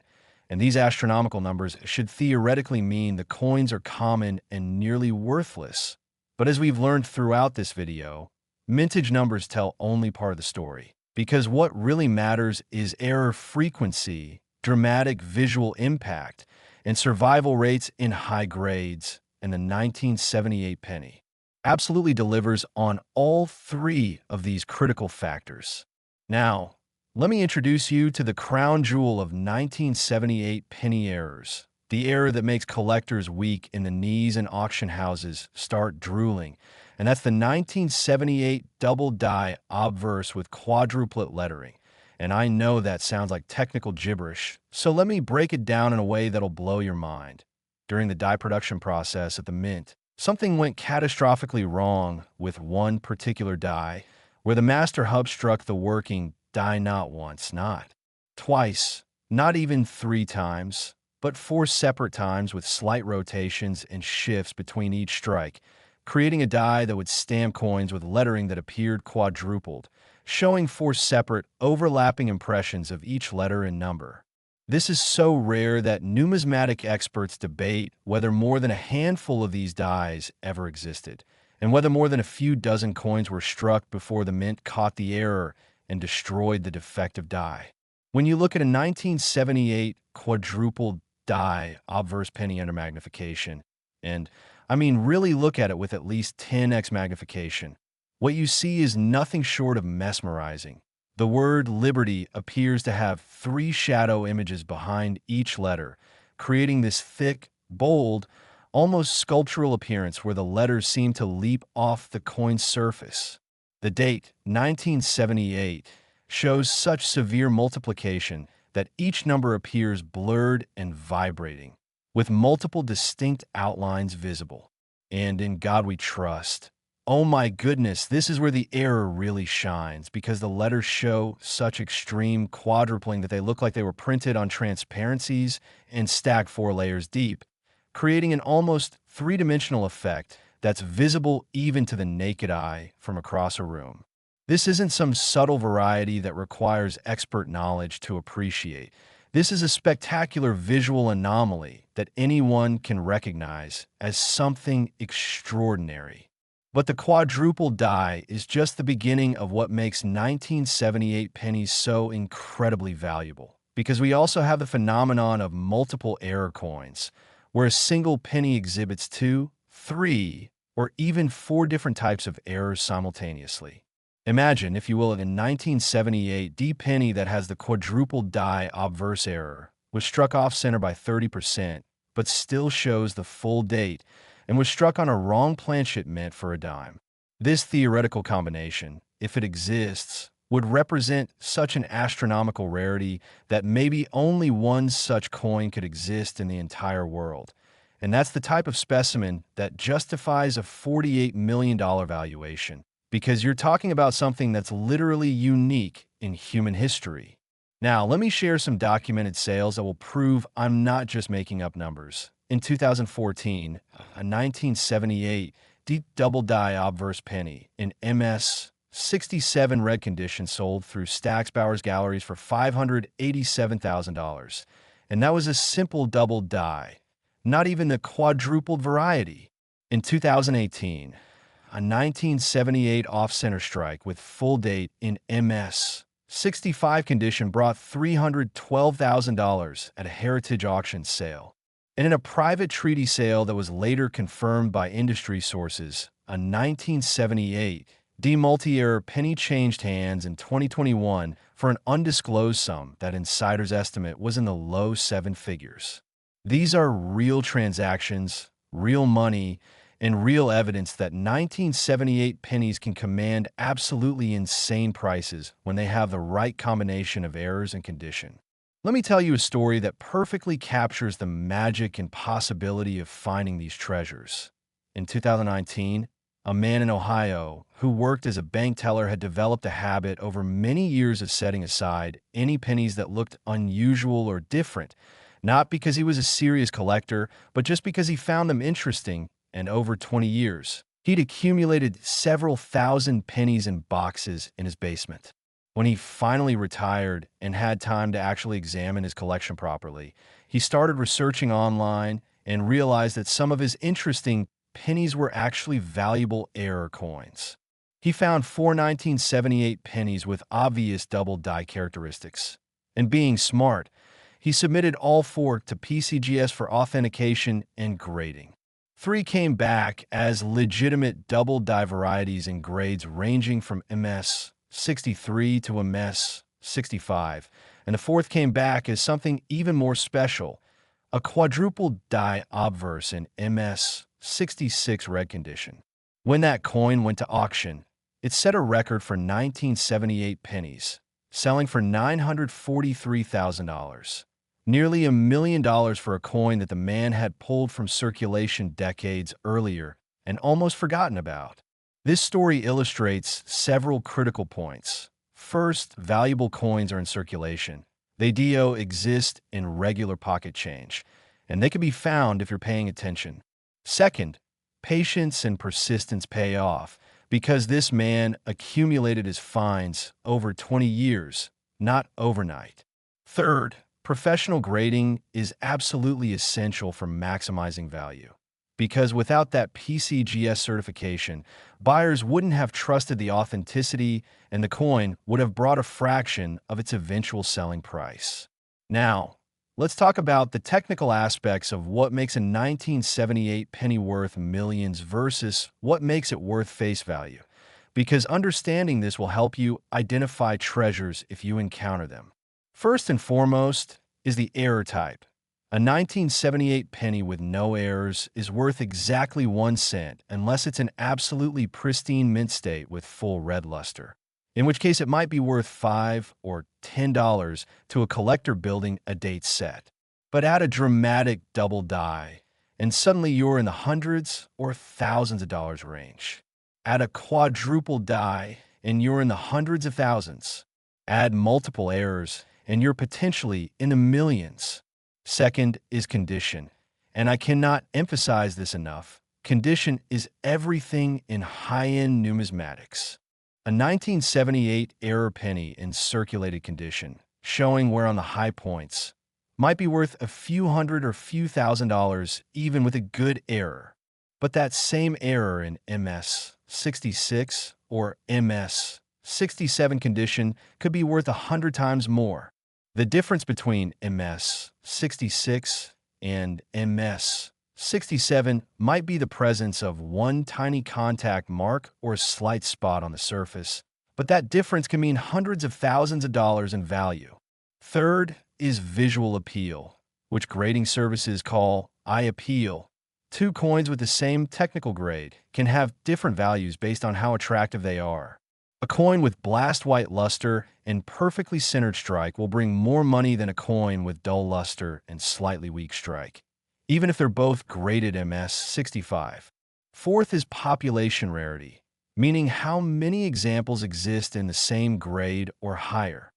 And these astronomical numbers should theoretically mean the coins are common and nearly worthless. But as we've learned throughout this video, mintage numbers tell only part of the story. Because what really matters is error frequency, dramatic visual impact, and survival rates in high grades. And the 1978 penny absolutely delivers on all three of these critical factors. Now, let me introduce you to the crown jewel of 1978 penny errors, the error that makes collectors weak in the knees and auction houses start drooling, and that's the 1978 double die obverse with quadruplet lettering. And I know that sounds like technical gibberish, so let me break it down in a way that'll blow your mind. During the die production process at the mint, something went catastrophically wrong with one particular die, where the master hub struck the working die not once, not twice, not even 3 times, but 4 separate times with slight rotations and shifts between each strike, creating a die that would stamp coins with lettering that appeared quadrupled, showing 4 separate, overlapping impressions of each letter and number. This is so rare that numismatic experts debate whether more than a handful of these dies ever existed, and whether more than a few dozen coins were struck before the mint caught the error and destroyed the defective die. When you look at a 1978 quadruple die obverse penny under magnification, and I mean really look at it with at least 10x magnification, what you see is nothing short of mesmerizing. The word liberty appears to have 3 shadow images behind each letter, creating this thick, bold, almost sculptural appearance where the letters seem to leap off the coin's surface. The date, 1978, shows such severe multiplication that each number appears blurred and vibrating, with multiple distinct outlines visible. And in God we trust. Oh my goodness, this is where the error really shines, because the letters show such extreme quadrupling that they look like they were printed on transparencies and stacked 4 layers deep, creating an almost 3-dimensional effect that's visible even to the naked eye from across a room. This isn't some subtle variety that requires expert knowledge to appreciate. This is a spectacular visual anomaly that anyone can recognize as something extraordinary. But the quadruple die is just the beginning of what makes 1978 pennies so incredibly valuable. because we also have the phenomenon of multiple error coins, where a single penny exhibits 2, 3, or even 4 different types of errors simultaneously. Imagine, if you will, a 1978 D penny that has the quadruple die obverse error, was struck off-center by 30%, but still shows the full date, and was struck on a wrong planchet meant for a dime. This theoretical combination, if it exists, would represent such an astronomical rarity that maybe only one such coin could exist in the entire world. And that's the type of specimen that justifies a $48 million valuation, because you're talking about something that's literally unique in human history. Now, let me share some documented sales that will prove I'm not just making up numbers. In 2014, a 1978 deep double die obverse penny in MS 67 red condition sold through Stacksbauer's galleries for $587,000. And that was a simple double die, not even the quadrupled variety. In 2018, a 1978 off-center strike with full date in MS 65 condition brought $312,000 at a heritage auction sale. And in a private treaty sale that was later confirmed by industry sources, a 1978 D multi-error penny changed hands in 2021 for an undisclosed sum that insiders estimate was in the low 7 figures. These are real transactions, real money, and real evidence that 1978 pennies can command absolutely insane prices when they have the right combination of errors and condition. Let me tell you a story that perfectly captures the magic and possibility of finding these treasures. In 2019, a man in Ohio who worked as a bank teller had developed a habit over many years of setting aside any pennies that looked unusual or different, not because he was a serious collector, but just because he found them interesting. And over 20 years, he'd accumulated several thousand pennies in boxes in his basement. When he finally retired and had time to actually examine his collection properly, he started researching online and realized that some of his interesting pennies were actually valuable error coins. He found 4 1978 pennies with obvious double die characteristics. And being smart, he submitted all 4 to PCGS for authentication and grading. 3 came back as legitimate double die varieties in grades ranging from MS 63 to MS 65, and the 4th came back as something even more special, a quadruple die obverse in MS 66 red condition. When that coin went to auction, it set a record for 1978 pennies, selling for $943,000. Nearly $1 million for a coin that the man had pulled from circulation decades earlier and almost forgotten about. This story illustrates several critical points. First, valuable coins are in circulation. They exist in regular pocket change, and they can be found if you're paying attention. Second, patience and persistence pay off, because this man accumulated his finds over 20 years, not overnight. Third, professional grading is absolutely essential for maximizing value, because without that PCGS certification, buyers wouldn't have trusted the authenticity and the coin would have brought a fraction of its eventual selling price. Now, let's talk about the technical aspects of what makes a 1978 penny worth millions versus what makes it worth face value, because understanding this will help you identify treasures if you encounter them. First and foremost is the error type. A 1978 penny with no errors is worth exactly 1 cent unless it's an absolutely pristine mint state with full red luster, in which case it might be worth $5 or $10 to a collector building a date set. But add a dramatic double die, and suddenly you're in the hundreds or thousands of dollars range. Add a quadruple die, and you're in the hundreds of thousands. Add multiple errors, and you're potentially in the millions. Second is condition, and I cannot emphasize this enough. Condition is everything in high-end numismatics. A 1978 error penny in circulated condition, showing wear on the high points, might be worth a few hundred or few $1,000s even with a good error. But that same error in MS 66 or MS 67 condition could be worth 100 times more. The difference between MS-66 and MS-67 might be the presence of one tiny contact mark or a slight spot on the surface, but that difference can mean hundreds of thousands of dollars in value. Third is visual appeal, which grading services call eye appeal. Two coins with the same technical grade can have different values based on how attractive they are. A coin with blast white luster and perfectly centered strike will bring more money than a coin with dull luster and slightly weak strike, even if they're both graded MS-65. Fourth is population rarity, meaning how many examples exist in the same grade or higher.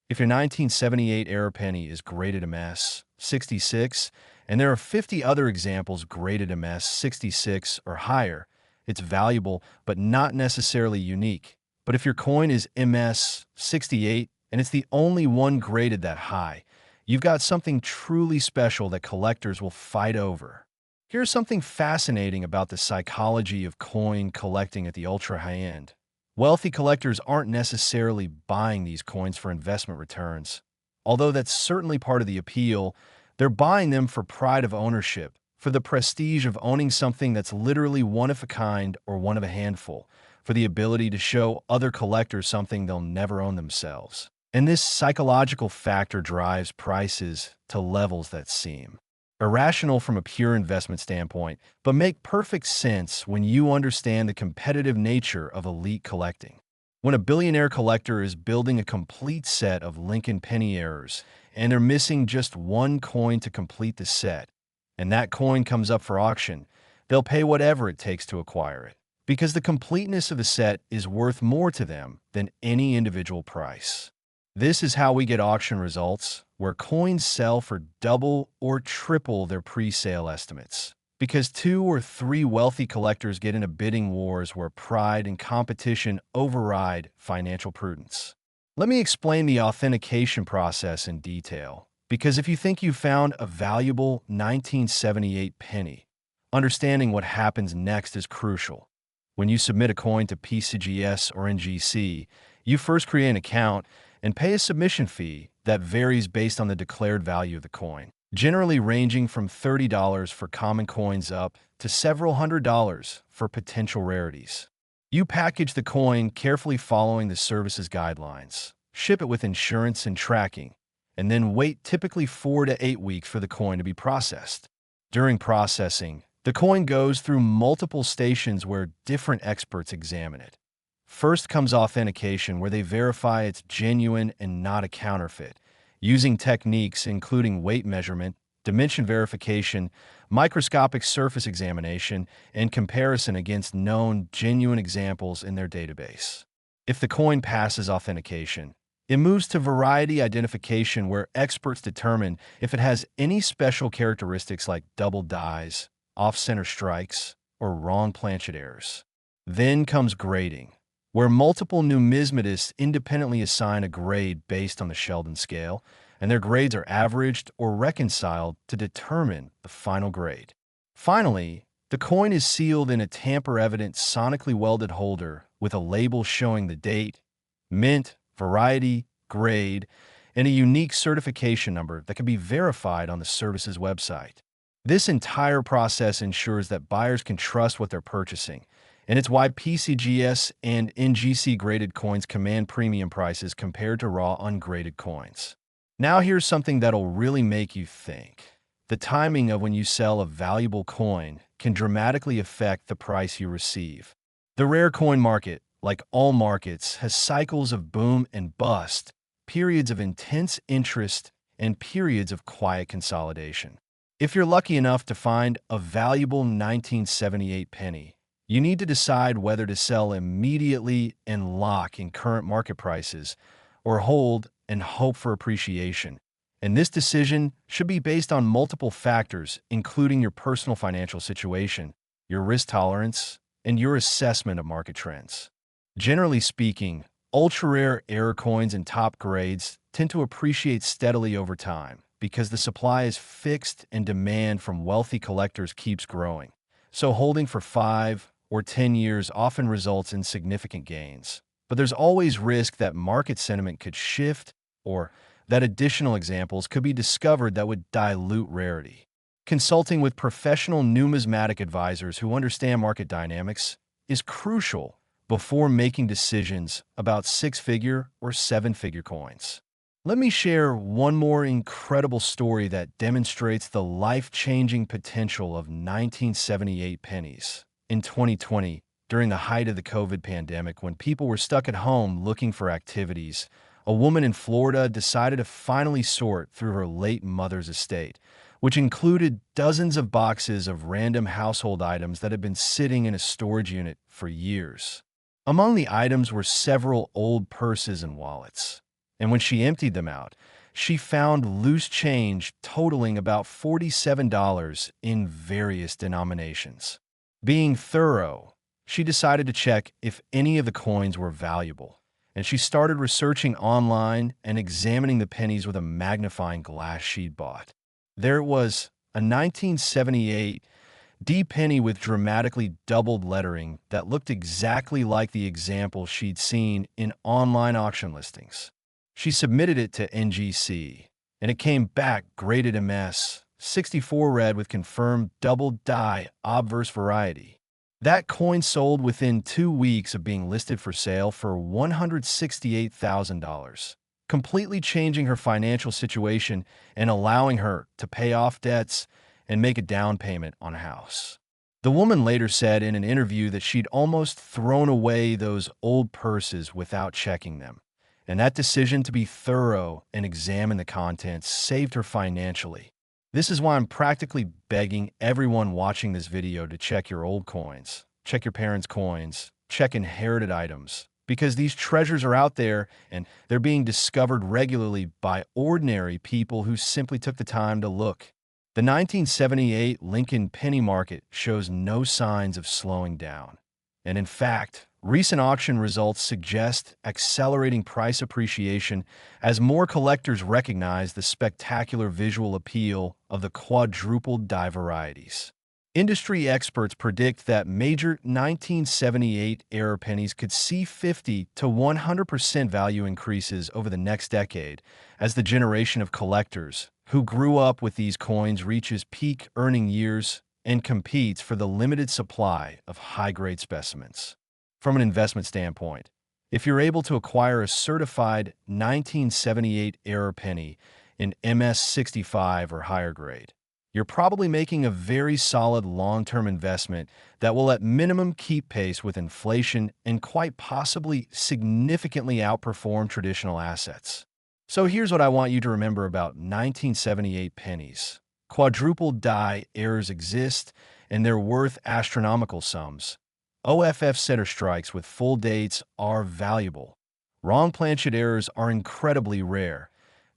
If your 1978 era penny is graded MS-66 and there are 50 other examples graded MS-66 or higher, it's valuable but not necessarily unique. But if your coin is MS-68 and it's the only one graded that high, you've got something truly special that collectors will fight over. Here's something fascinating about the psychology of coin collecting at the ultra high end. Wealthy collectors aren't necessarily buying these coins for investment returns. Although that's certainly part of the appeal, they're buying them for pride of ownership, for the prestige of owning something that's literally one of a kind or one of a handful, for the ability to show other collectors something they'll never own themselves. And this psychological factor drives prices to levels that seem irrational from a pure investment standpoint, but make perfect sense when you understand the competitive nature of elite collecting. When a billionaire collector is building a complete set of Lincoln penny errors, and they're missing just one coin to complete the set, and that coin comes up for auction, they'll pay whatever it takes to acquire it, because the completeness of the set is worth more to them than any individual price. This is how we get auction results where coins sell for double or triple their pre-sale estimates, because 2 or 3 wealthy collectors get into bidding wars where pride and competition override financial prudence. Let me explain the authentication process in detail, because if you think you found a valuable 1978 penny, understanding what happens next is crucial. When you submit a coin to PCGS or NGC, you first create an account and pay a submission fee that varies based on the declared value of the coin, generally ranging from $30 for common coins up to several $100s for potential rarities. You package the coin carefully following the service's guidelines, ship it with insurance and tracking, and then wait typically 4 to 8 weeks for the coin to be processed. During processing, the coin goes through multiple stations where different experts examine it. First comes authentication, where they verify it's genuine and not a counterfeit, using techniques including weight measurement, dimension verification, microscopic surface examination, and comparison against known genuine examples in their database. If the coin passes authentication, it moves to variety identification, where experts determine if it has any special characteristics like double dies, off-center strikes, or wrong planchet errors. Then comes grading, where multiple numismatists independently assign a grade based on the Sheldon scale, and their grades are averaged or reconciled to determine the final grade. Finally, the coin is sealed in a tamper-evident sonically welded holder with a label showing the date, mint, variety, grade, and a unique certification number that can be verified on the service's website. This entire process ensures that buyers can trust what they're purchasing, and it's why PCGS and NGC graded coins command premium prices compared to raw ungraded coins. Now here's something that'll really make you think. The timing of when you sell a valuable coin can dramatically affect the price you receive. The rare coin market, like all markets, has cycles of boom and bust, periods of intense interest, and periods of quiet consolidation. If you're lucky enough to find a valuable 1978 penny, you need to decide whether to sell immediately and lock in current market prices, or hold and hope for appreciation. And this decision should be based on multiple factors, including your personal financial situation, your risk tolerance, and your assessment of market trends. Generally speaking, ultra-rare error coins and top grades tend to appreciate steadily over time because the supply is fixed and demand from wealthy collectors keeps growing. So holding for 5 or 10 years often results in significant gains. But there's always risk that market sentiment could shift or that additional examples could be discovered that would dilute rarity. Consulting with professional numismatic advisors who understand market dynamics is crucial before making decisions about six-figure or seven-figure coins. Let me share one more incredible story that demonstrates the life-changing potential of 1978 pennies. In 2020, during the height of the COVID pandemic, when people were stuck at home looking for activities, a woman in Florida decided to finally sort through her late mother's estate, which included dozens of boxes of random household items that had been sitting in a storage unit for years. Among the items were several old purses and wallets. And when she emptied them out, she found loose change totaling about $47 in various denominations. Being thorough, she decided to check if any of the coins were valuable, and she started researching online and examining the pennies with a magnifying glass she'd bought. There it was, a 1978 D penny with dramatically doubled lettering that looked exactly like the example she'd seen in online auction listings. She submitted it to NGC, and it came back graded MS, 64 red with confirmed double die obverse variety. That coin sold within 2 weeks of being listed for sale for $168,000, completely changing her financial situation and allowing her to pay off debts and make a down payment on a house. The woman later said in an interview that she'd almost thrown away those old purses without checking them, and that decision to be thorough and examine the contents saved her financially. This is why I'm practically begging everyone watching this video to check your old coins, check your parents' coins, check inherited items, because these treasures are out there and they're being discovered regularly by ordinary people who simply took the time to look. The 1978 Lincoln penny market shows no signs of slowing down. And in fact, recent auction results suggest accelerating price appreciation as more collectors recognize the spectacular visual appeal of the quadruple die varieties. Industry experts predict that major 1978 era pennies could see 50 to 100% value increases over the next decade as the generation of collectors who grew up with these coins reaches peak earning years and competes for the limited supply of high-grade specimens. From an investment standpoint, if you're able to acquire a certified 1978 era penny in MS65 or higher grade, you're probably making a very solid long-term investment that will at minimum keep pace with inflation and quite possibly significantly outperform traditional assets. So here's what I want you to remember about 1978 pennies. Quadruple die errors exist, and they're worth astronomical sums. OFF center strikes with full dates are valuable. Wrong planchet errors are incredibly rare.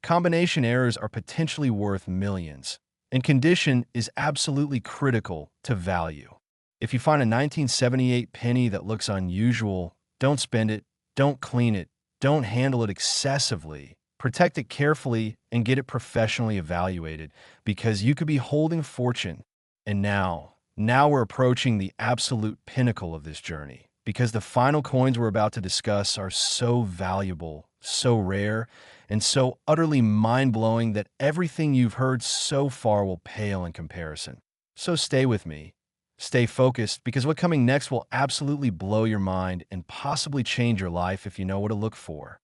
Combination errors are potentially worth millions. And condition is absolutely critical to value. If you find a 1978 penny that looks unusual, don't spend it, don't clean it, don't handle it excessively. Protect it carefully and get it professionally evaluated because you could be holding a fortune. And now we're approaching the absolute pinnacle of this journey because the final coins we're about to discuss are so valuable, so rare, and so utterly mind-blowing that everything you've heard so far will pale in comparison. So stay with me. Stay focused because what's coming next will absolutely blow your mind and possibly change your life if you know what to look for.